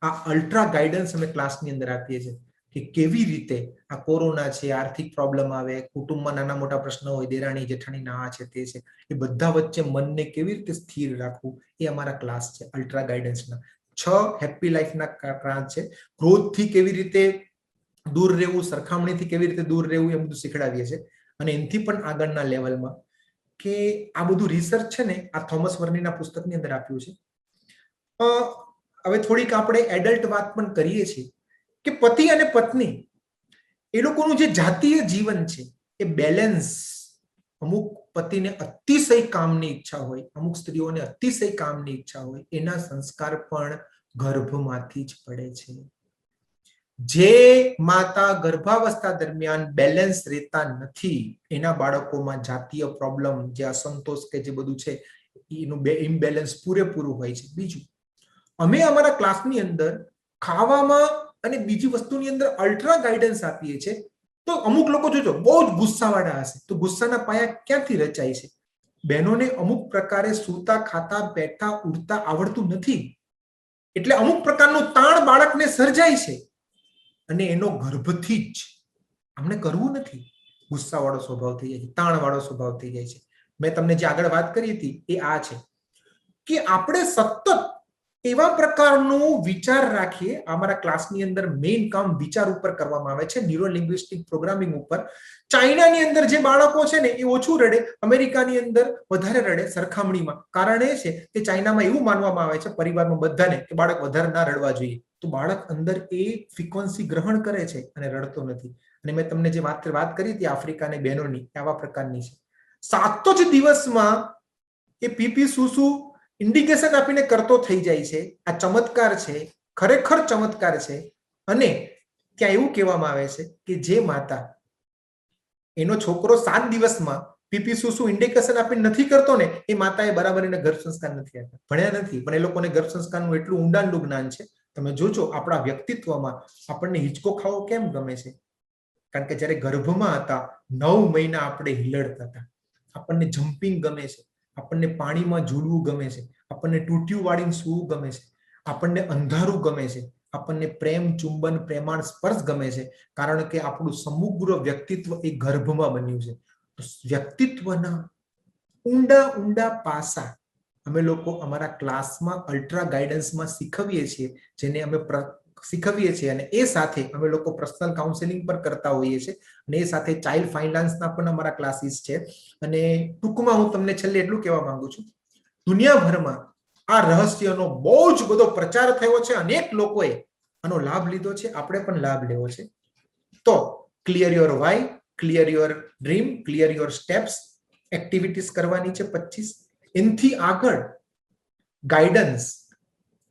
આ અલ્ટ્રા ગાઈડન્સ અમે ક્લાસની અંદર આપીએ છીએ કે કેવી રીતે આ કોરોના છે, આર્થિક પ્રોબ્લેમ આવે, કુટુંબમાં નાના મોટા પ્રશ્નો હોય, દેરાણી જેઠાણી ના છે તે છે, એ બધા વચ્ચે મનને કેવી રીતે સ્થિર રાખવું, એ અમારા ક્લાસ છે અલ્ટ્રા ગાઈડન્સના. 6 હેપી લાઈફના ક્લાસ છે. ક્રોધથી કેવી રીતે દૂર રહેવું, સરખામણીથી કેવી રીતે દૂર રહેવું, એ બધું શીખડાવીએ છીએ. અને એનાથી પણ આગળના લેવલમાં કે આ બધું રિસર્ચ છે ને, આ થોમસ વર્નીના પુસ્તકની અંદર આપ્યું છે. હવે થોડીક આપણે એડલ્ટ વાત પણ કરીએ છીએ કે પતિ અને પત્ની એ લોકોનું જે જાતીય જીવન છે એ બેલેન્સ. અમુક પતિને અતિશય કામની ઈચ્છા હોય, અમુક સ્ત્રીઓને અતિશય કામની ઈચ્છા હોય, એના સંસ્કાર પણ ગર્ભમાંથી જ પડે છે. જે માતા ગર્ભાવસ્થા દરમિયાન બેલેન્સ રહેતા નથી, એના બાળકોમાં જાતીય પ્રોબ્લેમ, જે અસંતોષ કે જે બધું છે એનું ઇમ્બેલેન્સ પૂરેપૂરું હોય છે. બીજું, અમે અમારા ક્લાસની અંદર ખાવામાં અને બીજી વસ્તુની અંદર અલ્ટ્રા ગાઈડન્સ આપીએ છીએ. તો અમુક લોકો જોજો બહુ જ ગુસ્સાવાળા હશે, તો ગુસ્સાના પાયા ક્યાંથી રચાય છે? બહેનોને અમુક પ્રકારે સૂતા, ખાતા, બેઠા, ઉડતા આવડતું નથી, એટલે અમુક પ્રકારનું તાણ બાળકને સર્જાય છે અને એનો ગર્ભથી જ. અમને કરવું નથી, ગુસ્સાવાળો સ્વભાવ થઈ જાય છે, તાણવાળો સ્વભાવ થઈ જાય છે. મેં તમને જે આગળ વાત કરી હતી એ આ છે કે આપણે સતત એવા પ્રકારનું વિચાર રાખીએ. અમારા ક્લાસની અંદર મેઇન કામ વિચાર ઉપર કરવામાં આવે છે, ન્યુરો લિંગ્વિસ્ટિક પ્રોગ્રામિંગ ઉપર. ચાઇનાની અંદર જે બાળકો છે ને એ ઓછું રડે, અમેરિકાની અંદર વધારે રડે સરખામણીમાં. કારણ એ છે કે ચાઇનામાં એવું માનવામાં આવે છે પરિવારમાં બધાને કે બાળક વધારે ના રડવા જોઈએ, તો બાળક અંદર એ ફ્રીક્વન્સી ગ્રહણ કરે છે અને રડતો નથી. અને મેં તમને જે વાત કરી હતી આફ્રિકાની બહેનોની, આવા પ્રકારની છે. 7 જ દિવસમાં એ પીપી સુસુ ઇન્ડિકેશન આપીને કરતો થઈ જાય છે. આ ચમત્કાર છે, ખરેખર ચમત્કાર છે. અને ત્યાં એવું કહેવામાં આવે છે કે જે માતા એનો છોકરો 7 દિવસમાં પીપી સુસુ ઇન્ડિકેશન આપીને નથી કરતો ને, એ માતાએ બરાબર એને ગર્ભ સંસ્કાર નથી આપ્યા. ભણ્યા નથી, પણ એ લોકોને ગર્ભ સંસ્કારનું એટલું ઊંડાણનું જ્ઞાન છે. તમે જોજો આપણા વ્યક્તિત્વમાં આપણને હિંચકો ખાવો કેમ ગમે છે? કારણ કે જ્યારે ગર્ભમાં હતા 9 મહિના આપણે હિલડતા હતા. આપણને જમ્પિંગ ગમે છે, આપણને પાણીમાં ઝૂલવું ગમે છે, આપણને ટૂટિયું વાળીને સૂવું ગમે છે, આપણને અંધારું ગમે છે, આપણને પ્રેમ, ચુંબન, પ્રેમાળ સ્પર્શ ગમે છે. કારણ કે આપણું સમગ્ર વ્યક્તિત્વ એ ગર્ભમાં બન્યું છે. વ્યક્તિત્વના ઊંડા ઊંડા પાસા અમે લોકો અમારા ક્લાસમાં અલ્ટ્રા ગાઈડન્સમાં શીખવીએ છીએ, જેને અમે શીખવીએ છીએ. અને એ સાથે અમે લોકો પર્સનલ કાઉન્સેલિંગ પર કરતા હોઈએ છીએ. અને એ સાથે ચાઇલ્ડ ફાઇનાન્સના પણ અમારા ક્લાસીસ છે. અને ટૂંકમાં હું તમને છેલ્લે એટલું કહેવા માંગુ છું, દુનિયાભરમાં આ રહસ્યનો બહુ જ બધો પ્રચાર થયો છે, અનેક લોકોએ આનો લાભ લીધો છે, આપણે પણ લાભ લેવો છે. તો clear your why, clear your dream, clear your steps, activities કરવાની છે 25. એનથી આગળ ગાઈડન્સ,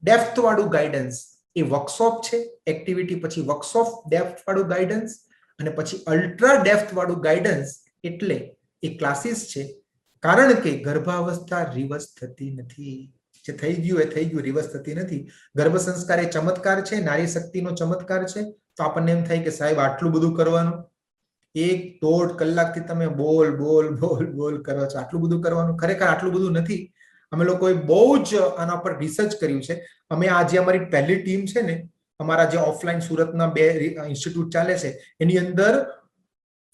ડેપ્થ વાળું ગાઈડન્સ, એ વર્કશોપ છે. એક્ટિવિટી પછી વર્કશોપ, ડેપ્થ વાળું ગાઈડન્સ. અને પછી અલ્ટ્રા ડેપ્થ વાળું ગાઈડન્સ એટલે એ ક્લાસીસ છે. કારણ કે ગર્ભાવસ્થા રિવર્સ થતી નથી. જે થઈ ગયું એ થઈ ગયું, રિવર્સ થતી નથી. ગર્ભ સંસ્કાર એ ચમત્કાર છે, નારી શક્તિનો ચમત્કાર છે. તો આપણને એમ થાય કે સાહેબ આટલું બધું કરવાનું, 1.5 કલાકથી તમે બોલ બોલ બોલ બોલ કરો છો, આટલું બધું કરવાનું? ખરેખર આટલું બધું નથી. અમે લોકોએ બહુ જ આના પર રિસર્ચ કર્યું છે. અમે આ જે અમારી પહેલી ટીમ છે ને, અમારા જે ઓફલાઈન સુરતના 2 ઇન્સ્ટિટ્યૂટ ચાલે છે, એની અંદર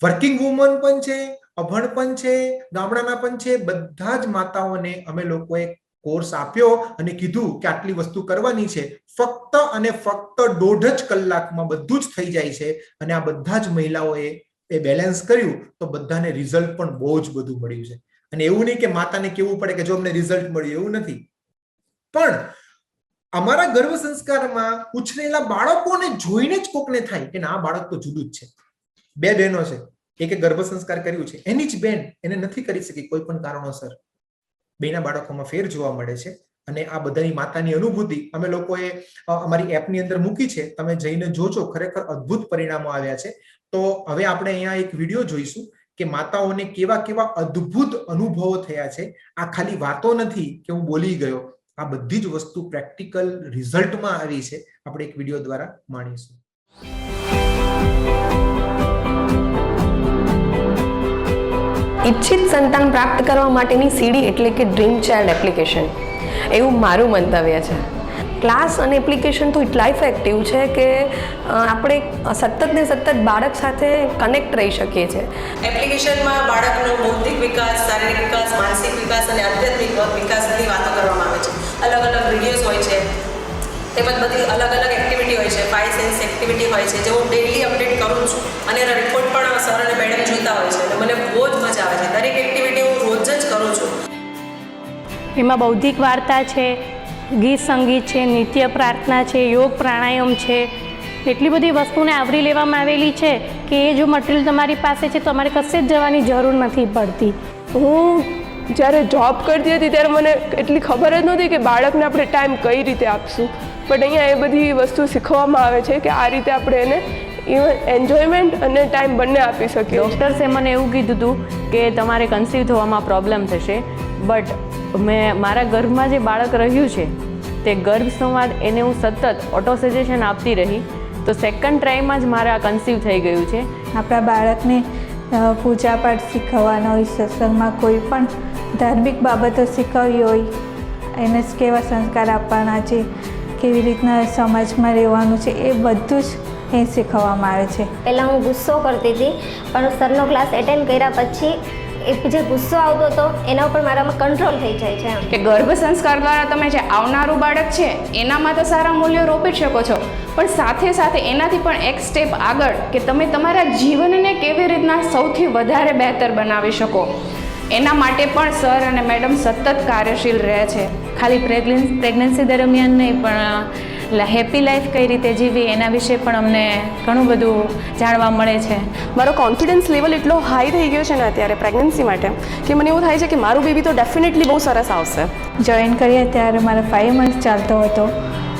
વર્કિંગ વુમન પણ છે, અભણ પણ છે, ગામડાના પણ છે. બધા જ માતાઓને અમે લોકોએ કોર્સ આપ્યો અને કીધું કે આટલી વસ્તુ કરવાની છે. ફક્ત અને ફક્ત 1.5 કલાકમાં બધું જ થઈ જાય છે. અને આ બધા જ મહિલાઓએ એ બેલેન્સ કર્યું તો બધાને રિઝલ્ટ પણ બહુ જ બધું મળ્યું છે. અને એવું નહીં કે માતાને કેવું પડે કે જો અમને રિઝલ્ટ મળ્યું, એવું નથી. પણ અમારા ગર્ભ સંસ્કારમાં ઉછરેલા બાળકોને જોઈને જ કોકને થાય કે આ બાળક તો જુદું જ છે. 2 બહેનો છે, એકે ગર્ભ સંસ્કાર કર્યું છે, એની જ બેન એને નથી કરી શકી કોઈ પણ કારણોસર. બેના બાળકોમાં ફેર જોવા મળે છે. અને આ બધાની માતાની અનુભૂતિ અમે લોકોએ અમારી એપની અંદર મૂકી છે. તમે જઈને જોજો, ખરેખર અદ્ભુત પરિણામો આવ્યા છે. તો હવે આપણે અહીંયા એક વિડીયો જોઈશું કે માતાઓને કેવા કેવા અદ્ભુત અનુભવો થયા છે. આ ખાલી વાતો નથી કે હું બોલી ગયો, આ બધી જ વસ્તુ પ્રેક્ટિકલ રિઝલ્ટમાં આવી છે. આપણે એક વિડીયો દ્વારા માણીશું. ઇચ્છિત સંતાન પ્રાપ્ત કરવા માટેની સીડી એટલે કે ડ્રીમ ચાઇલ્ડ એપ્લિકેશન, એવું મારું મંતવ્ય છે. ક્લાસ અને એપ્લિકેશન તો એટલા ઇફેક્ટિવ છે કે આપણે સતત ને સતત બાળક સાથે કનેક્ટ રહી શકીએ છીએ. એપ્લિકેશનમાં બાળકનો બૌદ્ધિક વિકાસ, શારીરિક વિકાસ, માનસિક વિકાસ અને આધ્યાત્મિક વિકાસની વાતો કરવામાં આવે છે. અલગ અલગ વિડીયોઝ હોય છે, તેમજ બધી અલગ અલગ એક્ટિવિટી હોય છે. 5 સેન્સ એક્ટિવિટી હોય છે, જે હું ડેઈલી અપડેટ કરું છું. અને એના રિપોર્ટ પણ સર અને મેડમ જોતા હોય છે. એટલે મને બહુ જ મજા આવે છે. દરેક એક્ટિવિટી હું રોજ જ કરું છું. એમાં બૌદ્ધિક વાર્તા છે, ગીત સંગીત છે, નિત્ય પ્રાર્થના છે, યોગ પ્રાણાયામ છે. એટલી બધી વસ્તુને આવરી લેવામાં આવેલી છે કે એ જો મટીરિયલ તમારી પાસે છે તો તમારે કશે જ જવાની જરૂર નથી પડતી. હું જ્યારે જોબ કરતી હતી ત્યારે મને એટલી ખબર જ નહોતી કે બાળકને આપણે ટાઈમ કઈ રીતે આપશું. બટ અહીંયા એ બધી વસ્તુ શીખવામાં આવે છે કે આ રીતે આપણે એને ઇવન એન્જોયમેન્ટ અને ટાઈમ બંને આપી શકીએ. ડૉક્ટર્સે મને એવું કીધું હતું કે તમારે કન્સીવ થવામાં પ્રોબ્લેમ થશે, બટ મેં મારા ગર્ભમાં જે બાળક રહ્યું છે તે ગર્ભ સંવાદ એને હું સતત ઓટો સજેશન આપતી રહી, તો સેકન્ડ ટ્રાયમાં જ મારે આ કન્સીવ થઈ ગયું છે. આપણા બાળકને પૂજાપાઠ શીખવવાનો હોય, સત્સંગમાં કોઈ પણ ધાર્મિક બાબતો શીખવવી હોય, એને કેવા સંસ્કાર આપવાના છે, કેવી રીતના સમાજમાં રહેવાનું છે, એ બધું જ એ શીખવવામાં આવે છે. પહેલાં હું ગુસ્સો કરતી હતી, પણ સરનો ક્લાસ એટેન્ડ કર્યા પછી એ જે ગુસ્સો આવતો હતો એના ઉપર મારામાં કંટ્રોલ થઈ જાય છે. કે ગર્ભ સંસ્કાર દ્વારા તમે જે આવનારું બાળક છે એનામાં તો સારા મૂલ્યો રોપી શકો છો, પણ સાથે સાથે એનાથી પણ એક સ્ટેપ આગળ કે તમે તમારા જીવનને કેવી રીતના સૌથી વધારે બહેતર બનાવી શકો, એના માટે પણ સર અને મેડમ સતત કાર્યશીલ રહે છે. ખાલી પ્રેગ્નન્સી દરમિયાન નહીં, પણ હેપી લાઈફ કઈ રીતે જીવી એના વિશે પણ અમને ઘણું બધું જાણવા મળે છે. મારો કોન્ફિડન્સ લેવલ એટલો હાઈ થઈ ગયો છે ને અત્યારે પ્રેગ્નન્સી માટે કે મને એવું થાય છે કે મારું બેબી તો ડેફિનેટલી બહુ સરસ આવશે. જોઈન કર્યા ત્યારે મારા 5 મંથ ચાલતો હતો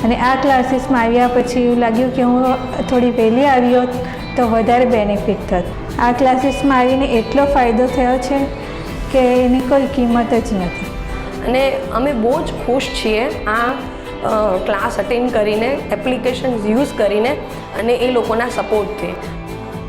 અને આ ક્લાસીસમાં આવ્યા પછી એવું લાગ્યું કે હું થોડી વહેલી આવી હોત તો વધારે બેનિફિટ થત. આ ક્લાસીસમાં આવીને એટલો ફાયદો થયો છે કે એની કોઈ કિંમત જ નથી. અને અમે બહુ જ ખુશ છીએ આ क्लास अटेंड કરીને, एप्लीकेशन यूज़ કરીને અને એ લોકોના સપોર્ટથી.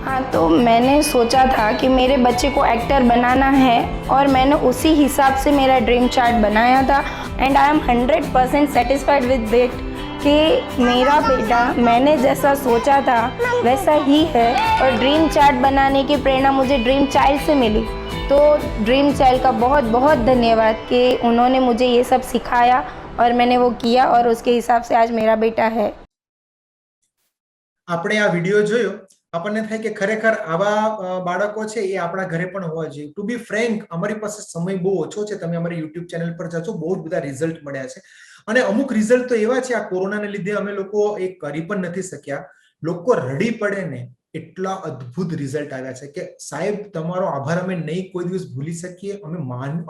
हाँ, तो मैंने सोचा था कि मेरे बच्चे को एक्टर बनाना है और मैंने उसी हिसाब से मेरा ड्रीम चार्ट बनाया था and I am 100% satisfied with it कि मेरा बेटा मैंने जैसा सोचा था वैसा ही है और ड्रीम चार्ट बनाने की प्रेरणा मुझे ड्रीम चाइल्ड से मिली. तो ड्रीम चाइल्ड का बहुत बहुत धन्यवाद कि उन्होंने मुझे ये सब सिखाया और मैंने वो किया और उसके हिसाब से आज मेरा बेटा है. આપણે આ વિડીયો જોયો, આપણને થાય કે ખરેખર આવા બાળકો છે એ આપણા ઘરે પણ હોવા જોઈએ. ટુ બી ફ્રેન્ક, અમારી પાસે સમય બહુ ઓછો છે. તમે અમારી યુટ્યુબ ચેનલ પર જશો, બહુ જ બધા રિઝલ્ટ મળ્યા છે અને અમુક રિઝલ્ટ તો એવા છે, આ કોરોનાને લીધે અમે લોકો એ કરી પણ નથી શક્યા. લોકો રડી પડે ને એટલા અદ્ભુત રિઝલ્ટ આવ્યા છે કે સાહેબ તમારો આભાર અમે નહીં કોઈ દિવસ ભૂલી શકીએ.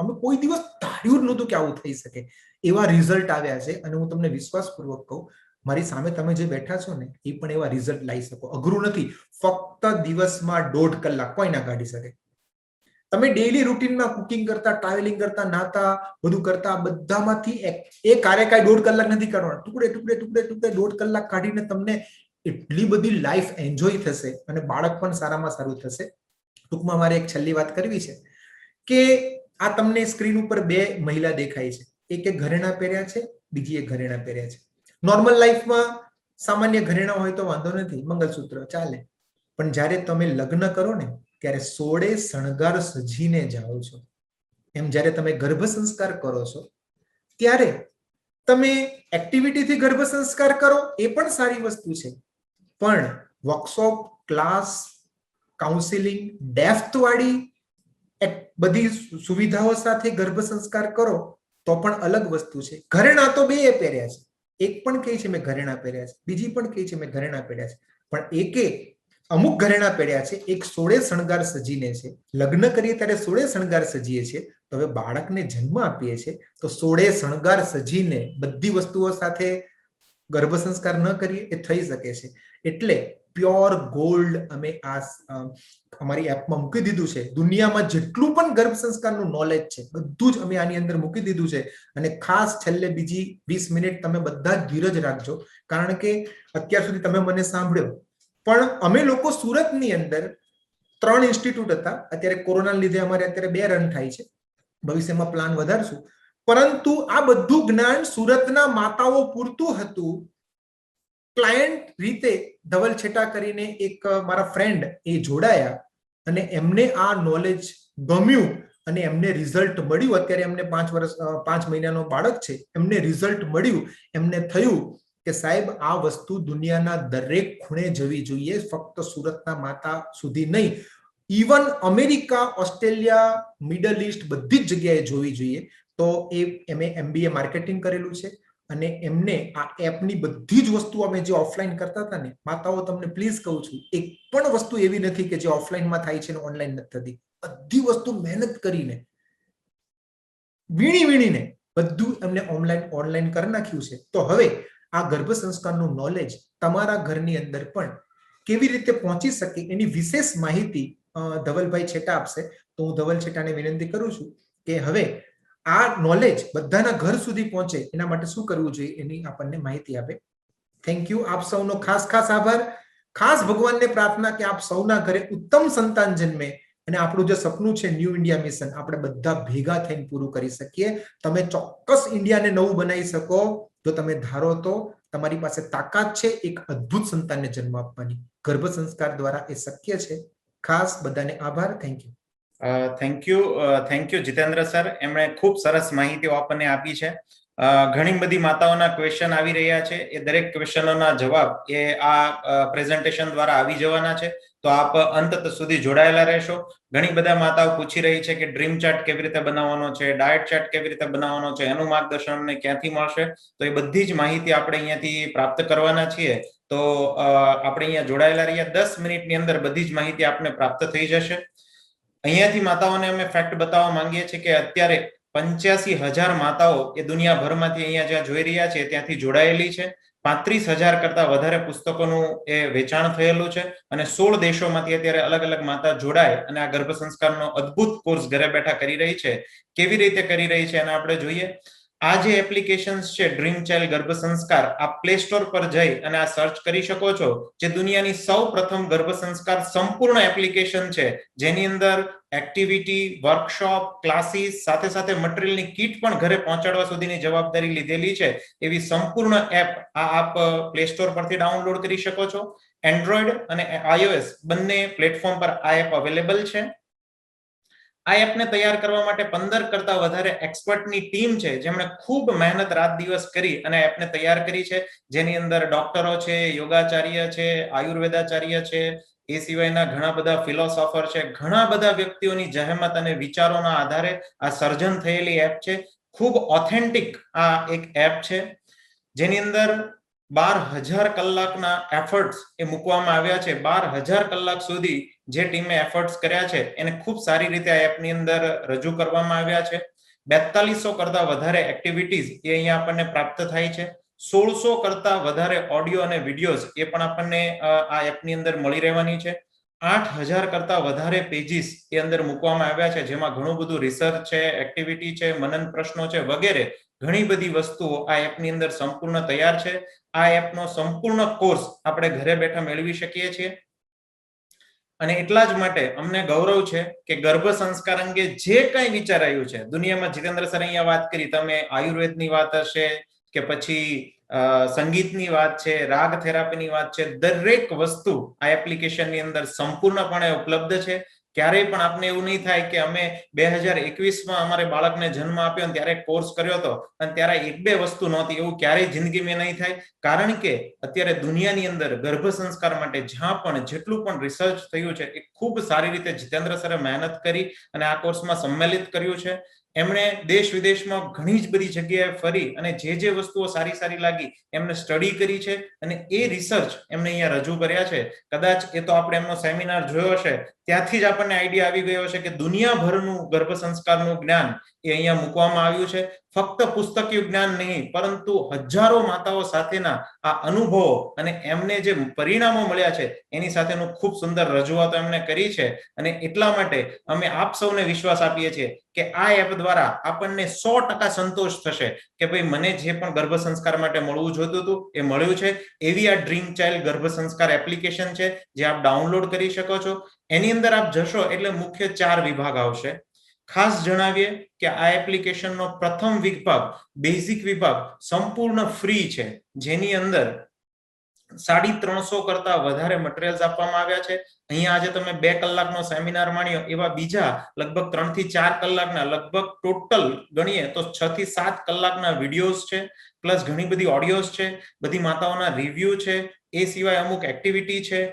અમે કોઈ દિવસ ધાર્યું જ નહોતું કે આવું થઈ શકે. એવા રિઝલ્ટ આવ્યા છે અને હું તમને વિશ્વાસપૂર્વક કહું, મારી સામે તમે જે બેઠા છો ને એ પણ એવા રિઝલ્ટ લાવી શકો. અઘરું નથી, ફક્ત દિવસમાં 1.5 કલાક કોઈ ના કાઢી શકે. તમે ડેઈલી રૂટીનમાં કુકિંગ કરતા, ટ્રાવેલિંગ કરતા, નાતા, બધું કરતા બધામાંથી એક કાર્ય કાંઈ 1.5 કલાક નથી કરવાનો. ટુકડે ટુકડે ટુકડે ટુકડે 1.5 કલાક કાઢીને તમને એટલી બધી લાઈફ એન્જોય થશે અને બાળક પણ સારામાં સારું થશે. ટૂંકમાં મારે એક છેલ્લી વાત કરવી છે કે આ તમને સ્ક્રીન ઉપર 2 મહિલા દેખાય છે. એક ઘરેણા પહેર્યા છે, બીજી એક ઘરેણા પહેર્યા છે. નોર્મલ લાઈફમાં સામાન્ય ઘરેણા હોય તો વાંધો નથી, મંગલસૂત્ર ચાલે. પણ જ્યારે તમે લગ્ન કરો ને ત્યારે 16 શણગાર સજીને જાઓ છો. એમ જ્યારે તમે ગર્ભ સંસ્કાર કરો છો ત્યારે તમે એક્ટિવિટીથી ગર્ભ સંસ્કાર કરો એ પણ સારી વસ્તુ છે, પણ વર્કશોપ, ક્લાસ, કાઉન્સિલિંગ, ડેપ્થ વાળી બધી સુવિધાઓ સાથે ગર્ભ સંસ્કાર કરો તો પણ અલગ વસ્તુ છે. ઘરેણા તો 2 પહેર્યા છે. એક પણ કહે છે મેં ઘરેણા પહેર્યા છે, બીજી પણ કહે છે મેં ઘરેણા પહેર્યા છે, પણ અમુક ઘરેણા પહેર્યા છે, એક 16 શણગાર સજીને છે. લગ્ન કરીએ ત્યારે 16 શણગાર સજીએ છીએ, તો હવે બાળકને જન્મ આપીએ છીએ તો 16 શણગાર સજીને બધી વસ્તુઓ સાથે ગર્ભ સંસ્કાર ન કરીએ એ થઈ શકે છે. એટલે પ્યોર ગોલ્ડ અમે આ અમારી એપમાં મૂકી દીધું છે. દુનિયામાં જેટલું પણ ગર્ભ સંસ્કારનું નોલેજ છે બધું જ અમે આની અંદર મૂકી દીધું છે. અને ખાસ છેલ્લે બીજી 20 મિનિટ તમે બધા જ ધીરજ રાખજો, કારણ કે અત્યાર સુધી તમે મને સાંભળ્યો, પણ અમે લોકો સુરતની અંદર 3 ઇન્સ્ટિટ્યૂટ હતા. અત્યારે કોરોના લીધે અમારે અત્યારે 2 રન થાય છે, ભવિષ્યમાં પ્લાન વધારશું. પરંતુ આ બધું જ્ઞાન સુરતના માતાઓ પૂરતું હતું. ક્લાયન્ટ રીતે ધવલ છેટા કરીને એક મારા ફ્રેન્ડ એ જોડાયા અને એમને આ નોલેજ ગમ્યું અને એમને રિઝલ્ટ મળ્યું. અત્યારે એમને 5 મહિનાનો બાળક છે, એમને રિઝલ્ટ મળ્યું. એમને થયું કે સાહેબ આ વસ્તુ દુનિયાના દરેક ખૂણે જવી જોઈએ, ફક્ત સુરતના માતા સુધી નહીં, even America, Australia, middle East બધી જ જગ્યાએ જોવી જોઈએ. તો એમે MBA માર્કેટિંગ કરેલું છે અને એમને આ એપની બધી જ વસ્તુ અમે જે ઓફલાઈન કરતા હતા ને, માતાઓ તમને પ્લીઝ કહું છું, એક પણ વસ્તુ એવી નથી કે જે ઓફલાઈનમાં થાય છે ને ઓનલાઈન નથી થતી. બધી વસ્તુ મહેનત કરીને વીણીને બધું એમને ઓનલાઈન કરી નાખ્યું છે. તો હવે આ ગર્ભ સંસ્કારનું નોલેજ તમારા ઘરની અંદર પણ કેવી રીતે પહોંચી શકે એની વિશેષ માહિતી ધવલભાઈ છેટા આપશે. તો હું ધવલ છેટાને વિનંતી કરું છું કે હવે આ નોલેજ બધાના ઘર સુધી પહોંચે એના માટે શું કરવું જોઈએ એની આપણને માહિતી આપે. Thank you. આપ સૌનો ખાસ આભાર. ખાસ ભગવાનને પ્રાર્થના કે આપ સૌના ઘરે ઉત્તમ સંતાન જન્મે અને આપણું જે સપનું છે ન્યૂ ઇન્ડિયા મિશન આપણે બધા ભેગા થઈને પૂરું કરી શકીએ. તમે ચોક્કસ ઇન્ડિયાને નવું બનાવી શકો જો તમે ધારો તો. તમારી પાસે તાકાત છે એક અદ્ભુત સંતાનને જન્મ આપવાની. ગર્ભ સંસ્કાર દ્વારા એ શક્ય છે. ખાસ બધાને આભાર. Thank you. Thank you Jitendra sir. એમણે ખૂબ સરસ માહિતીઓ આપણને આપી છે. ઘણી બધી માતાઓના ક્વેશ્ચન આવી રહ્યા છે. એ દરેક ક્વેશ્ચનોના જવાબ એ આ પ્રેઝન્ટેશન દ્વારા આવી જવાના છે. તો આપ અંત સુધી જોડાયેલા રહેશો. ઘણી બધા માતાઓ પૂછી રહી છે કે ડ્રીમ ચાર્ટ કેવી રીતે બનાવવાનો છે, ડાયટ ચાર્ટ કેવી રીતે બનાવવાનો છે, એનું માર્ગદર્શન અમને ક્યાંથી મળશે. તો એ બધી જ માહિતી આપણે અહીંયાથી પ્રાપ્ત કરવાના છીએ. તો આપણે અહીંયા જોડાયેલા રહ્યા. 10 મિનિટની અંદર બધી જ માહિતી આપને પ્રાપ્ત થઈ જશે. અહીંયાથી માતાઓને અમે ફેક્ટ બતાવવા માંગીએ છીએ કે અત્યારે 85,000 માતાઓ એ દુનિયાભરમાંથી અહીંયા જ્યાં જોઈ રહ્યા છે ત્યાંથી જોડાયેલી છે. 35,000 કરતા વધારે પુસ્તકોનું એ વેચાણ થયેલું છે અને 16 દેશોમાંથી અત્યારે અલગ અલગ માતા જોડાય અને આ ગર્ભ સંસ્કારનો અદ્ભુત કોર્સ ઘરે બેઠા કરી રહી છે. કેવી રીતે કરી રહી છે એને આપણે જોઈએ. આ જે એપ્લિકેશન્સ છે ડ્રીમ ચાઇલ્ડ ગર્ભ સંસ્કાર, આપ પ્લે સ્ટોર પર જઈ અને આ સર્ચ કરી શકો છો. જે દુનિયાની સૌપ્રથમ ગર્ભ સંસ્કાર સંપૂર્ણ એપ્લિકેશન છે, જેની અંદર એક્ટિવિટી, વર્કશોપ, ક્લાસીસ સાથે સાથે મટીરિયલની કીટ પણ ઘરે પહોંચાડવા સુધીની જવાબદારી લીધેલી છે. એવી સંપૂર્ણ એપ આપ પ્લે સ્ટોર પરથી ડાઉનલોડ કરી શકો છો. એન્ડ્રોઈડ અને iOS બંને પ્લેટફોર્મ પર આ એપ અવેલેબલ છે. આ એપને તૈયાર કરવા માટે 15 કરતા વધારે એક્સપર્ટની ટીમ છે, જેમણે ખૂબ મહેનત રાત દિવસ કરી અને એપને તૈયાર કરી છે. જેની અંદર ડોક્ટરો છે, યોગાચાર્ય છે, આયુર્વેદાચાર્ય છે, એ સિવાયના ઘણા બધા ફિલોસોફર છે. ઘણા બધા વ્યક્તિઓની જહેમત અને વિચારોના આધારે આ સર્જન થયેલી એપ છે. ખૂબ ઓથેન્ટિક આ એક એપ છે, જેની અંદર 12,000 કલાકના એફર્ટ્સ એ મૂકવામાં આવ્યા છે. 12,000 કલાક સુધી જે ટીમે એફર્ટ્સ કર્યા છે એને ખૂબ સારી રીતે આ એપની અંદર રજૂ કરવામાં આવ્યા છે. 4200 કરતા વધારે એક્ટિવિટીઝ એ અહીંયા આપણને પ્રાપ્ત થાય છે. 1600 કરતા વધારે ઓડિયો અને વિડીયોઝ એ પણ આપણને આ એપની અંદર મળી રહેવાની છે. 8000 કરતા વધારે પેજીસ એ અંદર મૂકવામાં આવ્યા છે, જેમાં ઘણું બધું રિસર્ચ છે, એક્ટિવિટી છે, મનન પ્રશ્નો છે વગેરે ઘણી બધી વસ્તુઓ આ એપની અંદર સંપૂર્ણ તૈયાર છે. આ એપનો સંપૂર્ણ કોર્સ આપણે ઘરે બેઠા મેળવી શકીએ છીએ. અને એટલા જ માટે અમને ગૌરવ છે કે ગર્ભ સંસ્કાર અંગે જે કંઈ વિચારાયું છે દુનિયામાં, જીતેન્દ્ર સર અહીંયા વાત કરી, તમે આયુર્વેદની વાત હશે કે પછી સંગીતની વાત છે, રાગ થેરાપીની વાત છે, દરેક વસ્તુ આ એપ્લિકેશનની અંદર સંપૂર્ણપણે ઉપલબ્ધ છે. ક્યારેય પણ આપને એવું નહીં થાય કે અમે 2021માં અમારે બાળકને જન્મ આપ્યો અને ત્યારે કોર્સ કર્યો હતો અને ત્યારે એક બે વસ્તુ નહોતી, એવું ક્યારેય જિંદગીમાં નહીં થાય. કારણ કે અત્યારે દુનિયાની અંદર ગર્ભ સંસ્કાર માટે જ્યાં પણ જેટલું પણ રિસર્ચ થયું છે એ ખૂબ સારી રીતે જીતેન્દ્ર સરે મહેનત કરી અને આ કોર્સમાં સંમેલિત કર્યું છે. એમણે દેશ વિદેશમાં ઘણી જ બધી જગ્યાએ ફરી અને જે વસ્તુઓ સારી સારી લાગી એમને સ્ટડી કરી છે અને એ રિસર્ચ એમને અહીંયા રજૂ કર્યા છે. કદાચ એ તો આપણે એમનો સેમિનાર જોયો હશે, ત્યાંથી જ આપણને આઈડિયા આવી ગયો છે કે દુનિયાભરનું ગર્ભ સંસ્કારનું જ્ઞાન એ અહીંયા મૂકવામાં આવ્યું છે. ફક્ત પુસ્તકીય જ્ઞાન નહીં, પરંતુ હજારો માતાઓ સાથેના આ અનુભવો અને એમને જે પરિણામો મળ્યા છે એની સાથેનું ખૂબ સુંદર રજૂઆતો એમને કરી છે. અને એટલા માટે અમે આપ સૌને વિશ્વાસ આપીએ છીએ કે આ એપ દ્વારા આપણને 100% સંતોષ થશે કે ભાઈ મને જે પણ ગર્ભ સંસ્કાર માટે મળવું જોતું હતું એ મળ્યું છે. એવી આ ડ્રીમ ચાઇલ્ડ ગર્ભ સંસ્કાર એપ્લિકેશન છે જે આપ ડાઉનલોડ કરી શકો છો. એની અંદર આપ જશો એટલે મુખ્ય 4 વિભાગ આવશે. ખાસ જણાવીએ કે આ એપ્લિકેશનનો પ્રથમ વિભાગ, બેઝિક વિભાગ સંપૂર્ણ ફ્રી છે, જેની અંદર 350 કરતા વધારે મટીરિયલ્સ આપવામાં આવ્યા છે. અહીંયા આજે તમે 2 કલાકનો સેમિનાર માણ્યો, એવા બીજા લગભગ 3 થી 4 કલાકના, લગભગ ટોટલ ગણીએ તો 6 થી 7 કલાકના વિડીયોઝ છે, પ્લસ ઘણી બધી ઓડિયોઝ છે, બધી માતાઓના રિવ્યુ છે, એ સિવાય અમુક એક્ટિવિટી છે,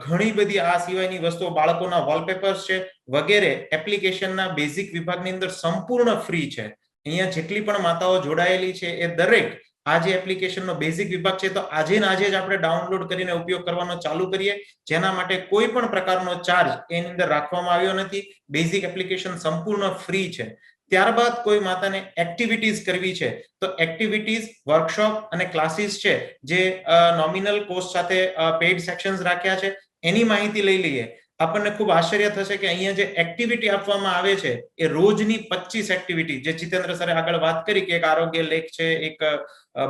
ઘણી બધી આ સિવાયની વસ્તુઓ, બાળકોના વોલપેપર્સ છે વગેરે એપ્લિકેશનના બેઝિક વિભાગની અંદર સંપૂર્ણ ફ્રી છે. અહીંયા જેટલી પણ માતાઓ જોડાયેલી છે એ દરેક આ જે એપ્લિકેશનનો બેઝિક વિભાગ છે તો આજે ને આજે જ આપણે ડાઉનલોડ કરીને ઉપયોગ કરવાનો ચાલુ કરીએ, જેના માટે કોઈ પણ પ્રકારનો ચાર્જ એની અંદર રાખવામાં આવ્યો નથી. બેઝિક એપ્લિકેશન સંપૂર્ણ ફ્રી છે. ત્યારબાદ કોઈ માતાને એક્ટિવિટીઝ કરવી છે તો એક્ટિવિટીઝ, વર્કશોપ અને ક્લાસીસ છે જે નોમિનલ કોસ્ટ સાથે પેઇડ સેક્શન્સ રાખ્યા છે, એની માહિતી લઈ લઈએ. આપણને ખૂબ આશ્ચર્ય થશે કે અહીંયા જે એક્ટિવિટી આપવામાં આવે છે એ રોજની 25 એક્ટિવિટી, જે જીતેન્દ્ર સરે આગળ વાત કરી કે એક આરોગ્ય લેખ છે, એક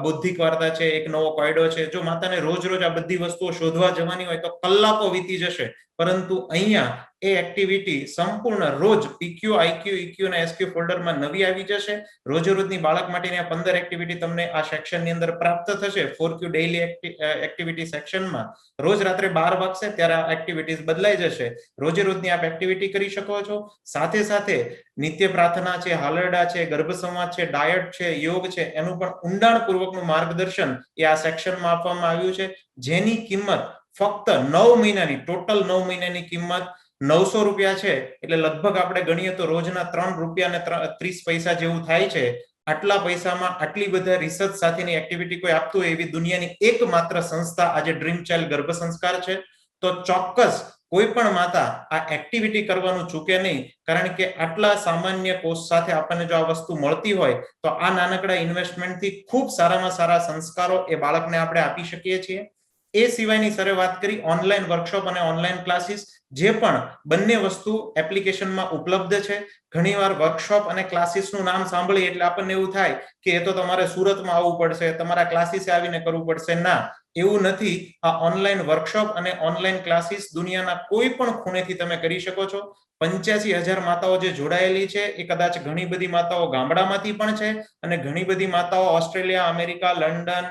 બૌદ્ધિક વાર્તા છે, એક નવો કોયડો છે. જો માતાને રોજ રોજ આ બધી વસ્તુઓ શોધવા જવાની હોય તો કલાકો વીતી જશે, પરંતુ અહીંયા એ એક્ટિવિટી સંપૂર્ણ રોજ PQ, IQ, EQ અને SQ ફોલ્ડરમાં નવી આવી જશે. રોજે રોજની બાળક માટેની આ 15 એક્ટિવિટી તમને આ સેક્શનની અંદર પ્રાપ્ત થશે. 4Q ડેઈલી એક્ટિવિટી સેક્શનમાં રોજ રાત્રે 12 વાગશે ત્યારે આ એક્ટિવિટીઝ બદલાઈ જશે. રોજે રોજની આપ એક્ટિવિટી કરી શકો છો. સાથે સાથે નિત્ય પ્રાર્થના છે, હાલરડા છે, ગર્ભ સંવાદ છે, ડાયટ છે, યોગ છે, એનું પણ ઊંડાણપૂર્વકનું માર્ગદર્શન એ આ સેક્શનમાં આપવામાં આવ્યું છે, જેની કિંમત ફક્ત 9 મહિનાની, ટોટલ 9 મહિનાની કિંમત 900 રૂપિયા છે. એટલે લગભગ આપણે ગણીએ તો રોજના 3 રૂપિયા અને 30 પૈસા જેવું થાય છે. આટલા પૈસામાં આટલી બધા રિસર્ચ સાથેની એક્ટિવિટી કોઈ આપતું હોય એવી દુનિયાની એકમાત્ર સંસ્થા આજે ડ્રીમ ચાઇલ્ડ ગર્ભ સંસ્કાર છે. તો ચોક્કસ કોઈ પણ માતા આ એક્ટિવિટી કરવાનું ચૂકે નહીં, કારણ કે આટલા સામાન્ય કોસ્ટ સાથે આપણને જો આ વસ્તુ મળતી હોય તો આ નાનકડા ઇન્વેસ્ટમેન્ટથી ખૂબ સારામાં સારા સંસ્કારો એ બાળકને આપણે આપી શકીએ છીએ. એ સિવાયની સરે વાત કરી ઓનલાઈન વર્કશોપ અને ઓનલાઈન ક્લાસીસ, જે પણ બંને વસ્તુ એપ્લિકેશનમાં ઉપલબ્ધ છે. ઘણીવાર વર્કશોપ અને ક્લાસીસનું નામ સાંભળીએ એટલે આપણને એવું થાય કે એ તો તમારે સુરતમાં આવવું પડશે, તમારા ક્લાસીસે આવીને કરવું પડશે. ના, એવું નથી. આ ઓનલાઈન વર્કશોપ અને ઓનલાઈન ક્લાસીસ દુનિયાના કોઈ પણ ખૂણેથી તમે કરી શકો છો. 85,000 માતાઓ જે જોડાયેલી છે એ કદાચ ઘણી બધી માતાઓ ગામડામાંથી પણ છે અને ઘણી બધી માતાઓ Australia, America, London,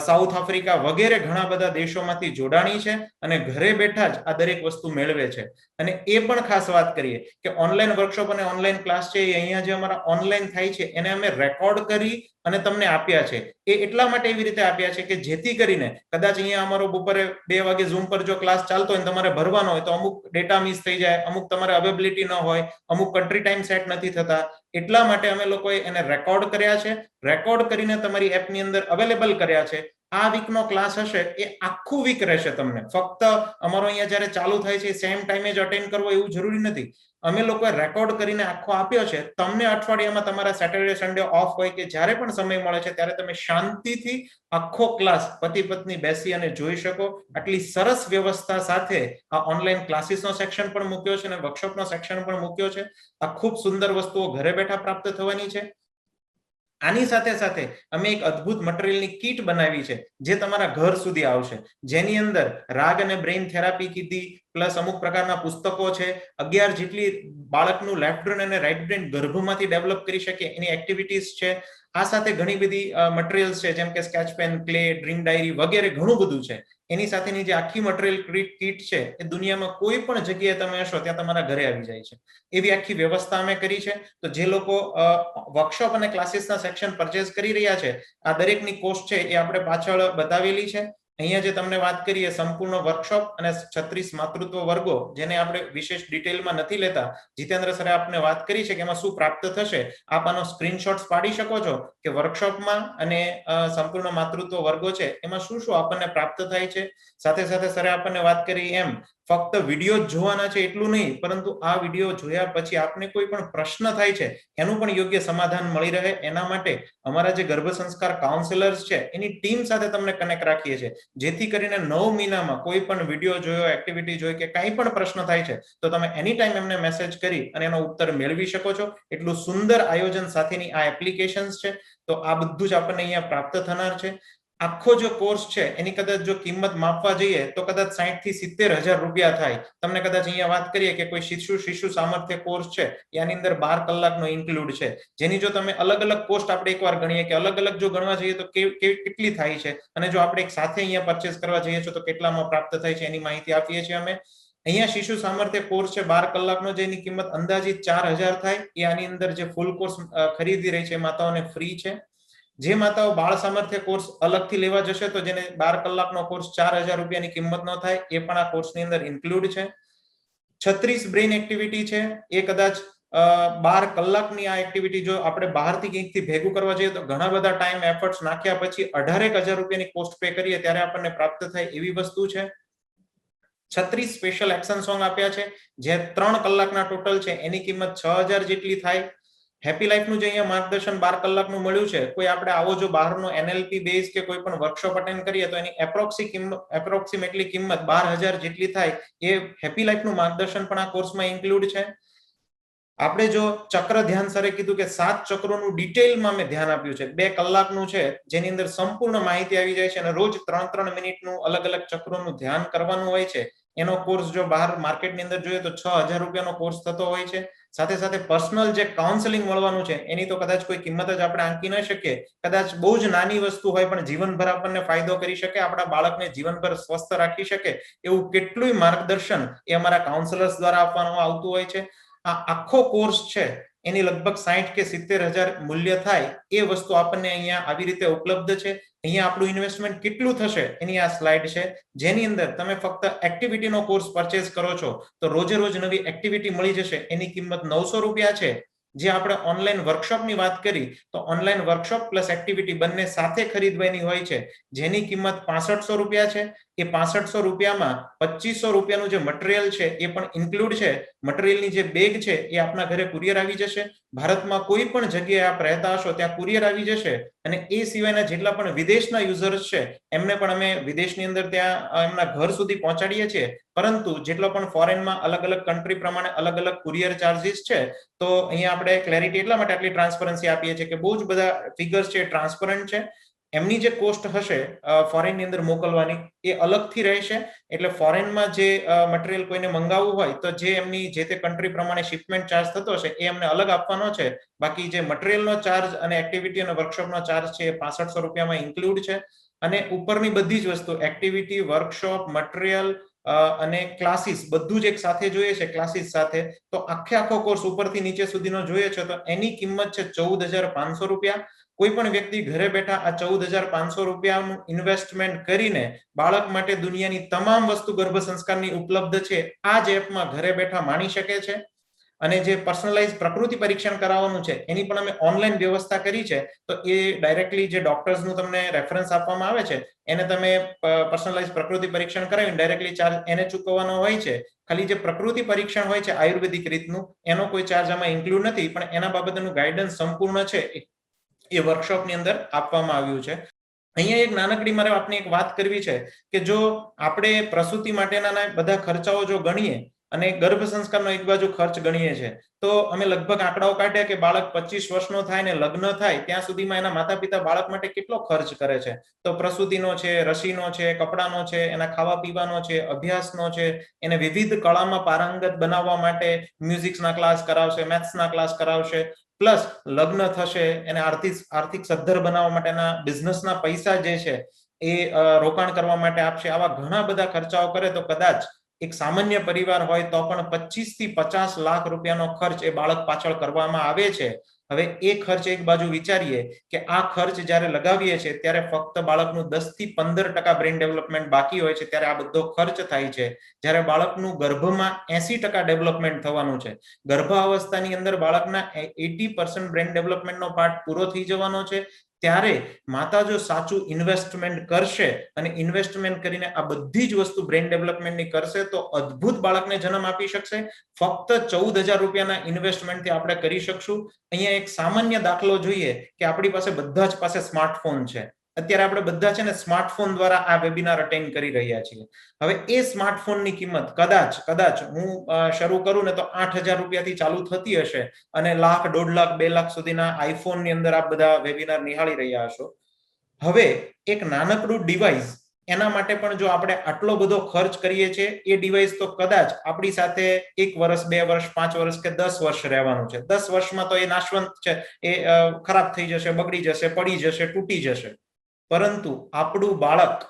south Africa વગેરે ઘણા બધા દેશોમાંથી જોડાણી છે અને ઘરે બેઠા જ આ દરેક વસ્તુ મેળવે છે. અને એ પણ ખાસ વાત કરીએ કે ઓનલાઈન વર્કશોપ અને ઓનલાઈન ક્લાસ છે એ અહીંયા જે અમારા ઓનલાઈન થાય છે એને અમે રેકોર્ડ કરી અને તમને આપ્યા છે. એ એટલા માટે એવી રીતે આપ્યા છે કે જેથી કરીને કદાચ અહીંયા અમારો બપોરે 2 વાગે ઝૂમ પર જો ક્લાસ ચાલતો હોય તમારે ભરવાનો હોય તો અમુક ડેટા મિસ થઈ જાય, અમુક તમારે અવેબિલિટી ન હોય, અમુક કન્ટ્રી ટાઈમ સેટ નથી થતા. એટલા માટે અમે લોકોએ એને રેકોર્ડ કર્યા છે. રેકોર્ડ કરીને તમારી એપની અંદર અવેલેબલ કર્યા છે. આ વીકનો ક્લાસ હશે એ આખું વીક રહેશે. તમને ફક્ત અમારો અહીંયા જયારે ચાલુ થાય છે સેમ ટાઈમે જ અટેન્ડ કરવો એવું જરૂરી નથી. અમે લોકોએ રેકોર્ડ કરીને આખો આપ્યો છે. તમને અઠવાડિયામાં તમારા સેટરડે સન્ડે ઓફ હોય કે જ્યારે પણ સમય મળે છે ત્યારે તમે શાંતિથી આખો ક્લાસ પતિ પત્ની બેસી અને જોઈ શકો. આટલી સરસ વ્યવસ્થા સાથે આ ઓનલાઈન ક્લાસીસનો સેક્શન પણ મૂક્યો છે અને વર્કશોપનો સેક્શન પણ મૂક્યો છે. આ ખૂબ સુંદર વસ્તુઓ ઘરે બેઠા પ્રાપ્ત થવાની છે. આની સાથે સાથે અમે એક અદ્ભુત મટીરિયલની કીટ બનાવી છે જે તમારા ઘર સુધી આવશે, જેની અંદર રાગ અને બ્રેઇન થેરાપી કીધી પ્લસ અમુક પ્રકારના પુસ્તકો છે. 11 જેટલી બાળકનું લેફ્ટ બ્રેન અને રાઈટ બ્રેન ગર્ભમાંથી ડેવલપ કરી શકે એની એક્ટિવિટીઝ છે. આ સાથે ઘણી બધી મટીરિયલ્સ છે જેમ કે sketch pen, clay, dream diary વગેરે ઘણું બધું છે. એની સાથેની જે આખી મટીરિયલ કીટ છે એ દુનિયામાં કોઈ પણ જગ્યાએ તમે હશો ત્યાં તમારા ઘરે આવી જાય છે એવી આખી વ્યવસ્થા અમે કરી છે. તો જે લોકો વર્કશોપ અને ક્લાસીસના સેક્શન પરચેસ કરી રહ્યા છે આ દરેકની કોસ્ટ છે એ આપણે પાછળ બતાવેલી છે. અહીંયા જે તમને વાત કરીએ સંપૂર્ણ વર્કશોપ અને 36 માતૃત્વ વર્ગો જેને આપણે વિશેષ ડિટેલમાં નથી લેતા, જીતેન્દ્ર સરે આપને વાત કરી છે કે એમાં શું પ્રાપ્ત થશે. આપ આનો સ્ક્રીનશોટ્સ પાડી શકો છો કે વર્કશોપમાં અને સંપૂર્ણ માતૃત્વ વર્ગો છે એમાં શું શું આપણને પ્રાપ્ત થાય છે. સાથે સાથે સરે આપણને વાત કરી એમ ફક્ત વિડીયો જ જોવાના છે એટલું નહીં, પરંતુ આ વિડીયો જોયા પછી આપને કોઈ પણ પ્રશ્ન થાય છે એનું પણ યોગ્ય સમાધાન મળી રહે એના માટે અમારા જે ગર્ભ સંસ્કાર કાઉન્સેલર્સ છે એની ટીમ સાથે તમને કનેક્ટ રાખીએ છીએ, જેથી કરીને 9 મહિનામાં કોઈ પણ વિડીયો જોયો, એક્ટિવિટી જોઈ કે કંઈ પણ પ્રશ્ન થાય છે તો તમે એની ટાઈમ એમને મેસેજ કરી અને એનો ઉત્તર મેળવી શકો છો. એટલું સુંદર આયોજન સાથેની આ એપ્લિકેશન્સ છે. તો આ બધું જ આપણને અહીંયા પ્રાપ્ત થનાર છે. આખો જો કોર્સ છે એની કદાચ જો કિંમત માપવા જઈએ તો કદાચ 60 થી 70,000 રૂપિયા થાય. તમને કદાચ અહીંયા વાત કરીએ કે કોઈ શિશુ સામર્થ્ય કોર્સ છે એની અંદર 12 કલાકનો ઇન્ક્લુડ છે, જેની જો તમે અલગ અલગ કોસ્ટ આપણે એકવાર ગણીએ કે અલગ અલગ જો ગણવા જઈએ તો કેટલી થાય છે અને જો આપણે એક સાથે અહીંયા પરચેસ કરવા જઈએ છીએ તો કેટલામાં પ્રાપ્ત થાય છે એની માહિતી આપીએ છીએ અમે. અહીંયા શિશુ સામર્થ્ય કોર્સ છે 12 કલાકનો, જેની કિંમત અંદાજિત 4,000 થાય. એ આની અંદર જે ફૂલ કોર્સ ખરીદી રહી છે માતાઓને ફ્રી છે. જે માતાઓ બાળ સામર્થ્ય કોર્સ અલગથી લેવા જશે તો જેને 12 કલાકનો કોર્સ 4,000 રૂપિયાની કિંમત ન થાય એ પણ આ કોર્સની અંદર ઇન્ક્લુડ છે. 36 બ્રેઇન એક્ટિવિટી છે એ કદાચ 12 કલાકની આ એક્ટિવિટી જો આપણે બહારથી ક્યાંકથી ભેગું કરવા જઈએ તો ઘણા બધા ટાઈમ એફર્ટ્સ નાખ્યા પછી 18,000 રૂપિયાની કોસ્ટ પે કરીએ ત્યારે આપણને પ્રાપ્ત થાય એવી વસ્તુ છે. 36 સ્પેશિયલ એક્શન સોંગ આપ્યા છે જે 3 કલાકના ટોટલ છે એની કિંમત 6,000 જેટલી થાય. હેપી લાઈફનું જે અહીંયા માર્ગદર્શન 12 કલાકનું મળ્યું છે, કોઈ આપણે આવો જો બહારનો NLP બેઝ કે કોઈ પણ વર્કશોપ અટેન્ડ કરીએ તો એની એપ્રોક્સિમેટલી કિંમત 12,000 જેટલી થાય. એ હેપી લાઈફનું માર્ગદર્શન પણ આ કોર્સમાં ઇન્ક્લુડ છે. આપણે જો ચક્ર ધ્યાન સરે કીધું કે 7 ચક્રોનું ડિટેલમાં મેં ધ્યાન આપ્યું છે. 2 કલાકનું છે જેની અંદર સંપૂર્ણ માહિતી આવી જાય છે અને રોજ 3 મિનિટનું અલગ અલગ ચક્રોનું ધ્યાન કરવાનું હોય છે. એનો કોર્સ જો બહાર માર્કેટની અંદર જોઈએ તો 6,000 રૂપિયાનો કોર્સ થતો હોય છે. સાથે સાથે પર્સનલ જે કાઉન્સેલિંગ મળવાનું છે એની તો કદાચ કોઈ કિંમત જ આપણે આંકી ન શકીએ. કદાચ બહુ જ નાની વસ્તુ હોય પણ જીવનભર આપણને ફાયદો કરી શકે, આપણા બાળકને જીવનભર સ્વસ્થ રાખી શકે એવું કેટલું માર્ગદર્શન એ અમારા કાઉન્સેલર્સ દ્વારા આપવામાં આવતું હોય છે. આ આખો કોર્સ છે એની લગભગ 60 કે 70,000 મૂલ્ય થાય એ વસ્તુ આપણને અહીંયા આવી રીતે ઉપલબ્ધ છે. અહીંયા આપણું ઇન્વેસ્ટમેન્ટ કેટલું થશે એની આ સ્લાઇડ છે, જેની અંદર તમે ફક્ત એક્ટિવિટીનો કોર્સ પરચેસ કરો છો તો રોજે રોજ નવી એક્ટિવિટી મળી જશે. એની કિંમત 900 રૂપિયા છે. જે આપણે ઓનલાઈન વર્કશોપની વાત કરી તો ઓનલાઈન વર્કશોપ પ્લસ એક્ટિવિટી બંને સાથે ખરીદવાની હોય છે, જેની કિંમત 6500 રૂપિયા છે. એ 6500 રૂપિયામાં 2500 રૂપિયાનું જે મટીરિયલ છે એ પણ ઇન્ક્લુડ છે. મટીરિયલની જે બેગ છે એ આપના ઘરે કુરિયર આવી જશે. ભારતમાં કોઈ પણ જગ્યાએ આપ રહેતા હશો ત્યાં કુરિયર આવી જશે. અને એ સિવાયના જેટલા પણ વિદેશના યુઝર્સ છે એમને પણ અમે વિદેશની અંદર ત્યાં એમના ઘર સુધી પહોંચાડીએ છીએ. પરંતુ જેટલો પણ ફોરેનમાં અલગ અલગ કન્ટ્રી પ્રમાણે અલગ અલગ કુરિયર ચાર્જીસ છે, તો અહીંયા આપણે ક્લેરિટી એટલા માટે આટલી ટ્રાન્સપરન્સી આપીએ છીએ કે બહુ જ બધા ફિગર્સ છે ટ્રાન્સપરન્ટ છે. એમની જે કોસ્ટ હશે ફોરેનની અંદર મોકલવાની એ અલગથી રહેશે. એટલે ફોરેનમાં જે મટીરિયલ કોઈને મંગાવવું હોય તો જે એમની જે તે કન્ટ્રી પ્રમાણે શિપમેન્ટ ચાર્જ થતો હશે એ એમને અલગ આપવાનો છે. બાકી જે મટીરિયલનો ચાર્જ અને એક્ટિવિટી અને વર્કશોપનો ચાર્જ છે એ 6500 રૂપિયામાં ઇન્ક્લુડ છે. અને ઉપરની બધી જ વસ્તુ એક્ટિવિટી, વર્કશોપ, મટીરિયલ અને ક્લાસીસ બધું જ એક સાથે જોઈએ છે ક્લાસીસ સાથે, તો આખો કોર્સ ઉપરથી નીચે સુધીનો જોઈએ છે તો એની કિંમત છે 14,500 રૂપિયા. કોઈ પણ વ્યક્તિ ઘરે બેઠા આ 14,500 રૂપિયાનું ઇન્વેસ્ટમેન્ટ કરીને બાળક માટે દુનિયાની તમામ વસ્તુ ગર્ભ સંસ્કારની ઉપલબ્ધ છે આ જ એપમાં ઘરે બેઠા માણી શકે છે. અને જે પર્સનલાઇઝ પ્રકૃતિ પરીક્ષણ કરાવવાનું છે એની પણ અમે ઓનલાઈન વ્યવસ્થા કરી છે. તો એ ડાયરેક્ટલી જે ડોક્ટર્સનું તમને રેફરન્સ આપવામાં આવે છે એને તમે પર્સનલાઇઝ પ્રકૃતિ પરીક્ષણ કરાવીને ડાયરેક્ટલી ચાર્જ એને ચૂકવવાનો હોય છે. ખાલી જે પ્રકૃતિ પરીક્ષણ હોય છે આયુર્વેદિક રીતનું એનો કોઈ ચાર્જ આમાં ઇન્ક્લુડ નથી, પણ એના બાબતનું ગાઈડન્સ સંપૂર્ણ છે એ વર્કશોપની અંદર આપવામાં આવ્યું છે. અહીંયા એક નાનકડી મારે આપની એક વાત કરવી છે કે જો આપણે પ્રસૂતિ માટેના બધા ખર્ચાઓ જો ગણીએ અને ગર્ભ સંસ્કારનો એક બાજુ ખર્ચ ગણીએ છીએ તો અમે લગભગ આંકડાઓ કાઢ્યા કે બાળક 25 વર્ષનો થાય ને લગ્ન થાય ત્યાં સુધીમાં એના માતા પિતા બાળક માટે કેટલો ખર્ચ કરે છે. તો પ્રસૂતિનો છે, રસીનો છે, કપડાનો છે, એના ખાવા પીવાનો છે, અભ્યાસનો છે, એને વિવિધ કળામાં પારંગત બનાવવા માટે મ્યુઝિકના ક્લાસ કરાવશે, મેથ્સના ક્લાસ કરાવશે, પ્લસ લગ્ન થશે એને આર્થિક સદ્ધર બનાવવા માટેના બિઝનેસના પૈસા જે છે એ રોકાણ કરવા માટે આપશે. આવા ઘણા બધા ખર્ચાઓ કરે તો કદાચ એક સામાન્ય પરિવાર હોય તો પણ 25 થી 50 લાખ રૂપિયાનો ખર્ચ એ બાળક પાછળ કરવામાં આવે છે. હવે એ ખર્ચ એક બાજુ વિચારીએ કે આ ખર્ચ જ્યારે લગાવીએ છીએ ત્યારે ફક્ત બાળકનું 10 થી 15% બ્રેન ડેવલપમેન્ટ બાકી હોય છે ત્યારે આ બધો ખર્ચ થાય છે. જ્યારે બાળકનું ગર્ભમાં 80% ડેવલપમેન્ટ થવાનું છે, ગર્ભાવસ્થાની અંદર બાળકના 80% બ્રેન ડેવલપમેન્ટનો પાર્ટ પૂરો થઈ જવાનો છે, ત્યારે માતા જો સાચું ઇન્વેસ્ટમેન્ટ કરશે અને ઇન્વેસ્ટમેન્ટ કરીને આ બધી જ વસ્તુ બ્રેન ડેવલપમેન્ટની કરશે તો અદ્ભુત બાળકને જન્મ આપી શકશે. ફક્ત 14,000 રૂપિયાના ઇન્વેસ્ટમેન્ટથી આપણે કરી શકશું. અહીંયા એક સામાન્ય દાખલો જોઈએ કે આપણી પાસે બધા જ પાસે સ્માર્ટફોન છે. અત્યારે આપણે બધા છે ને સ્માર્ટફોન દ્વારા આ વેબિનાર અટેન્ડ કરી રહ્યા છીએ. હવે એ સ્માર્ટફોનની કિંમત કદાચ હું શરૂ કરું ને તો 8,000 રૂપિયાથી ચાલુ થતી હશે અને લાખ, 1.5 લાખ, 2 લાખ સુધીના આઈફોનની અંદર આપ બધા વેબિનાર નિહાળી રહ્યા હશો. હવે એક નાનકડું ડિવાઇસ એના માટે પણ જો આપણે આટલો બધો ખર્ચ કરીએ છીએ, એ ડિવાઇસ તો કદાચ આપણી સાથે 1 વર્ષ, 2 વર્ષ, 5 વર્ષ કે 10 વર્ષ રહેવાનું છે. 10 વર્ષમાં તો એ નાશવંત છે, એ ખરાબ થઈ જશે, બગડી જશે, પડી જશે, તૂટી જશે. પરંતુ આપણું બાળક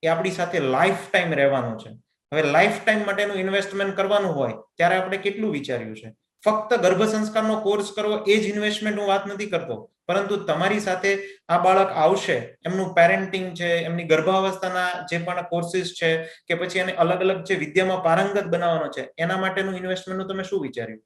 એ આપણી સાથે લાઈફ ટાઈમ રહેવાનું છે. હવે લાઈફ ટાઈમ માટેનું ઇન્વેસ્ટમેન્ટ કરવાનું હોય ત્યારે આપણે કેટલું વિચાર્યું છે? ફક્ત ગર્ભ સંસ્કારનો કોર્સ કરવો એ જ ઇન્વેસ્ટમેન્ટ હું વાત નથી કરતો, પરંતુ તમારી સાથે આ બાળક આવશે, એમનું પેરેન્ટિંગ છે, એમની ગર્ભાવસ્થાના જે પણ કોર્સિસ છે કે પછી એને અલગ અલગ જે વિદ્યામાં પારંગત બનાવવાનો છે એના માટેનું ઇન્વેસ્ટમેન્ટનું તમે શું વિચાર્યું?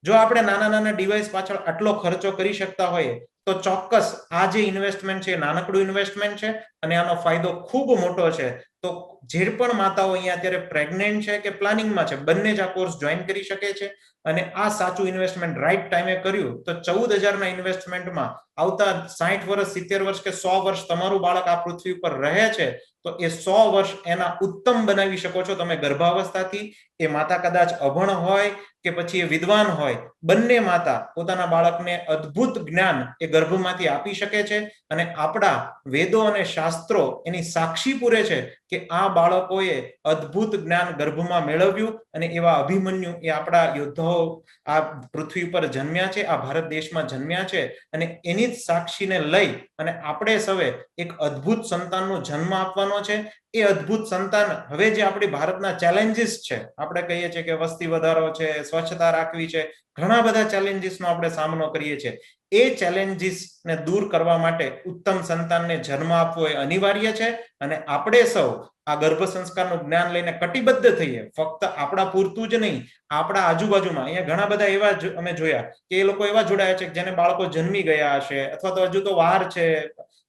જો આપણે નાના ડિવાઇસ પાછળ આટલો ખર્ચો કરી શકતા હોઈએ તો ચોક્કસ આ જે ઇન્વેસ્ટમેન્ટ છે નાનકડું ઇન્વેસ્ટમેન્ટ છે અને આનો ફાયદો ખૂબ મોટો છે. તો જે પણ માતાઓ અહીંયા અત્યારે પ્રેગ્નેન્ટ છે કે પ્લાનિંગમાં છે બંને જ આ કોર્સ જોઈન કરી શકે છે અને આ સાચું ઇન્વેસ્ટમેન્ટ રાઈટ ટાઈમે કર્યું તો 14,000 ના ઇન્વેસ્ટમેન્ટમાં આવતા 60 વર્ષ, 70 વર્ષ કે 100 વર્ષ તમારું બાળક આ પૃથ્વી ઉપર રહે છે તો એ 100 વર્ષ એના ઉત્તમ બનાવી શકો છો તમે ગર્ભાવસ્થાથી. એ માતા કદાચ અભણ હોય કે પછી એ વિદ્વાન હોય, બંને માતા પોતાના બાળકને અદ્ભુત જ્ઞાન એ ગર્ભમાંથી આપી શકે છે અને આપણા વેદો અને શાસ્ત્રો એની સાક્ષી પૂરે છે કે આ બાળકોએ અદ્ભુત જ્ઞાન ગર્ભમાં મેળવ્યું અને એવા અભિમન્યુ એ આપણા યોદ્ધાઓ આ પૃથ્વી પર જન્મ્યા છે, આ ભારત દેશમાં જન્મ્યા છે અને એની જ સાક્ષીને લઈ અને આપણે સૌએ એક અદ્ભુત સંતાનનો જન્મ આપવાનો છે. એ અદ્ભુત સંતાન હવે જે આપણી ભારતના ચેલેન્જીસ છે, આપણે કહીએ છીએ કે વસ્તી વધારો છે, સ્વચ્છતા રાખવી છે, ઘણા બધા ચેલેન્જીસનો આપણે સામનો કરીએ છીએ. એ ચેલેન્જીસને દૂર કરવા માટે ઉત્તમ સંતાનને જન્મ આપવો એ અનિવાર્ય છે અને આપણે સૌ આ ગર્ભ સંસ્કારનું જ્ઞાન લઈને કટિબદ્ધ થઈએ. ફક્ત આપણા પૂરતું જ નહીં, આપણા આજુબાજુમાં અહીંયા ઘણા બધા એવા અમે જોયા કે એ લોકો એવા જોડાયા છે જેને બાળકો જન્મી ગયા હશે અથવા તો હજુ તો વાર છે,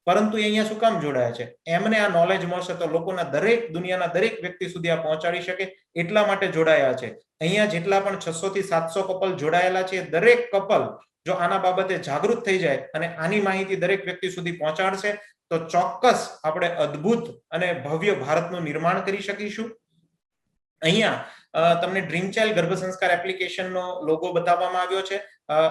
પરંતુ અહીંયા શું કામ જોડાયા છે? એમને આ નોલેજ મળશે તો લોકોના દુનિયાના દરેક વ્યક્તિ સુધી આ પહોંચાડી શકે એટલા માટે જોડાયા છે. અહીંયા જેટલા પણ 600 થી 700 કપલ જોડાયેલા છે, દરેક કપલ જો આના બાબતે જાગૃત થઈ જાય અને આની માહિતી દરેક વ્યક્તિ સુધી પહોંચાડશે તો ચોક્કસ આપણે અદ્ભુત અને ભવ્ય ભારતનું નિર્માણ કરી શકીશું. અહીંયા તમને ડ્રીમ ચાઇલ્ડ ગર્ભ સંસ્કાર એપ્લિકેશનનો લોગો બતાવવામાં આવ્યો છે.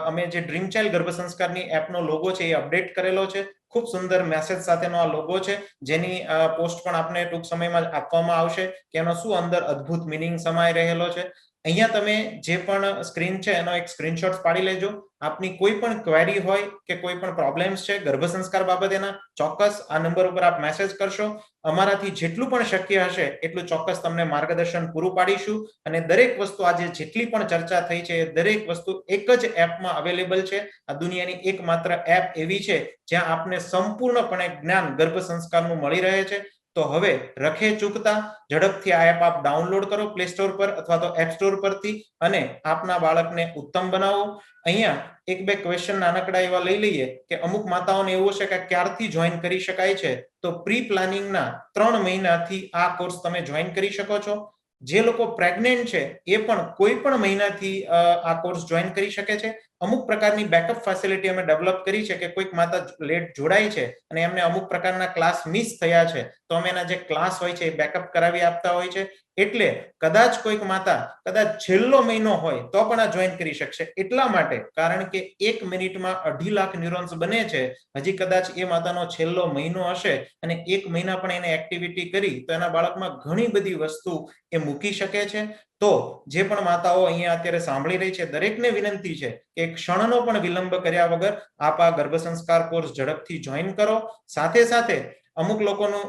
અમે જે ડ્રીમ ચાઇલ્ડ ગર્ભ સંસ્કારની એપનો લોગો છે એ અપડેટ કરેલો છે. ખૂબ સુંદર મેસેજ સાથેનો આ લોગો છે જેની પોસ્ટ પણ આપને ટૂંક સમયમાં આપવામાં આવશે કે એનો શું અંદર અદ્ભુત મિનિંગ સમાઈ રહેલો છે. અહીંયા તમે જે પણ સ્ક્રીન છે એનો એક સ્ક્રીનશોટ પાડી લેજો. આપની કોઈ પણ ક્વેરી હોય કે કોઈ પણ પ્રોબ્લેમ્સ છે ગર્ભ સંસ્કાર બાબતેના, ચોક્કસ આ નંબર ઉપર આપ મેસેજ કરશો. અમારાથી જેટલું પણ શક્ય હશે એટલું ચોક્કસ તમને માર્ગદર્શન પૂરું પાડીશું અને દરેક વસ્તુ આજે જેટલી પણ ચર્ચા થઈ છે એ દરેક વસ્તુ એક જ એપમાં અવેલેબલ છે. આ દુનિયાની એકમાત્ર એપ એવી છે જ્યાં આપને સંપૂર્ણપણે જ્ઞાન ગર્ભ સંસ્કારનું મળી રહે છે. તો હવે રખે ચૂકતા ઝડપથી આ એપ આપ ડાઉનલોડ કરો પ્લે સ્ટોર પર અથવા તો એપ સ્ટોર પરથી અને આપના બાળકને ઉત્તમ બનાવો. અહીંયા એક બે ક્વેશ્ચન નાનકડા એવા લઈ લઈએ કે અમુક માતાઓને એવું છે કે ક્યારથી જોઈન કરી શકાય છે. તો પ્રી પ્લાનિંગના 3 મહિનાથી આ કોર્સ તમે જોઈન કરી શકો છો. જે લોકો પ્રેગ્નેન્ટ છે એ પણ કોઈ પણ મહિનાથી આ કોર્સ જોઈન કરી શકે છે. અમુક પ્રકારની બેકઅપ ફેસિલિટી અમે ડેવલપ કરી છે કે કોઈક માતા લેટ જોડાય છે અને એમને અમુક પ્રકારના ક્લાસ મિસ થયા છે તો અમે એના જે ક્લાસ હોય છે એ બેકઅપ કરાવી આપતા હોય છે. એટલે કદાચ કોઈક માતા કદાચ છેલ્લો મહિનો હોય તો પણ આ જોઈન કરી શકશે. એટલા માટે કારણ કે 1 મિનિટમાં 2.5 લાખ ન્યુરોન્સ બને છે. હજી કદાચ એ માતાનો છેલ્લો મહિનો હશે અને 1 મહિના પણ એને એક્ટિવિટી કરી તો એના બાળકમાં ઘણી બધી વસ્તુ એ મૂકી શકે છે. તો જે પણ માતાઓ અહીંયા અત્યારે સાંભળી રહી છે દરેકને વિનંતી છે કે ક્ષણનો પણ વિલંબ કર્યા વગર આપ આ ગર્ભ સંસ્કાર કોર્સ ઝડપથી જોઈન કરો. સાથે સાથે અમુક લોકોનું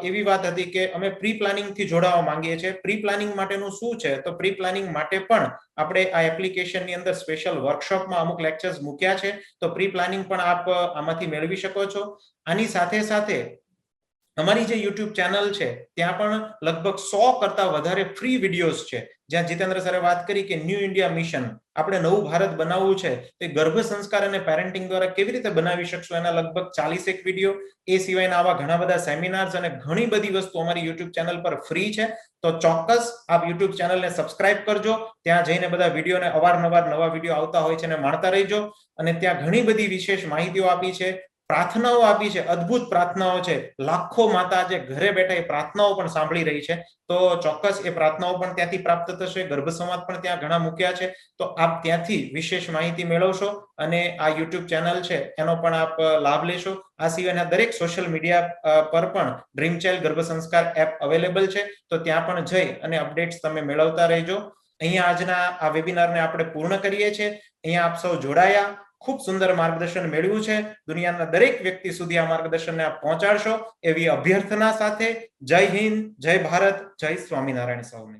એવી વાત હતી કે અમે પ્રી પ્લાનિંગ થી જોડાવા માંગીએ છીએ. પ્રી પ્લાનિંગ માટેનું શું છે? તો પ્રી પ્લાનિંગ માટે પણ આપણે આ એપ્લિકેશનની અંદર સ્પેશિયલ વર્કશોપમાં અમુક લેક્ચર્સ મૂક્યા છે. તો પ્રી પ્લાનિંગ પણ આપ આમાંથી મેળવી શકો છો. આની સાથે સાથે અમારી જે YouTube ચેનલ છે ત્યાં પણ લગભગ 100 કરતા વધારે ફ્રી વિડીયોઝ છે. જ્યાં જીતેન્દ્ર સરે વાત કરી કે ન્યૂ ઇન્ડિયા મિશન આપણે નવું ભારત બનાવવું છે તે ગર્ભ સંસ્કાર અને પેરેન્ટિંગ દ્વારા કેવી રીતે બનાવી શકશું એના લગભગ 41 વિડીયો. એ સિવાયના આવા ઘણા બધા સેમિનાર્સ અને ઘણી બધી વસ્તુ અમારી YouTube ચેનલ પર ફ્રી છે. તો ચોક્કસ આપ YouTube ચેનલને સબસ્ક્રાઇબ કરજો. ત્યાં જઈને બધા વિડીયોને અવારનવાર નવા વિડીયો આવતા હોય છે અને માણતા રહેજો. અને ત્યાં ઘણી બધી વિશેષ માહિતીઓ આપી છે, પ્રાર્થનાઓ આપી છે, અદ્ભુત પ્રાર્થનાઓ છે. લાખો માતા જે ઘરે બેઠા એ પ્રાર્થનાઓ પણ સાંભળી રહી છે. તો ચોક્કસ એ પ્રાર્થનાઓ પણ ત્યાંથી પ્રાપ્ત થશે. ગર્ભ સંવાદ પણ ત્યાં ઘણા મૂક્યા છે. તો આપ ત્યાંથી વિશેષ માહિતી મેળવશો અને આ YouTube ચેનલ છે એનો પણ આપ લાભ લેશો. આ સિવાયના દરેક સોશિયલ મીડિયા પર પણ ડ્રીમ ચાઇલ્ડ ગર્ભ સંસ્કાર એપ અવેલેબલ છે. તો ત્યાં પણ જઈ અને અપડેટ્સ તમે મેળવતા રહેજો. અહીંયા આજના આ વેબિનારને આપણે પૂર્ણ કરીએ છીએ. અહીંયા આપ સૌ જોડાયા, ખૂબ સુંદર માર્ગદર્શન મેળવ્યું છે. દુનિયાના દરેક વ્યક્તિ સુધી આ માર્ગદર્શનને આપ પહોંચાડશો એવી અભ્યર્થના સાથે જય હિન્દ, જય ભારત, જય સ્વામિનારાયણ સૌને.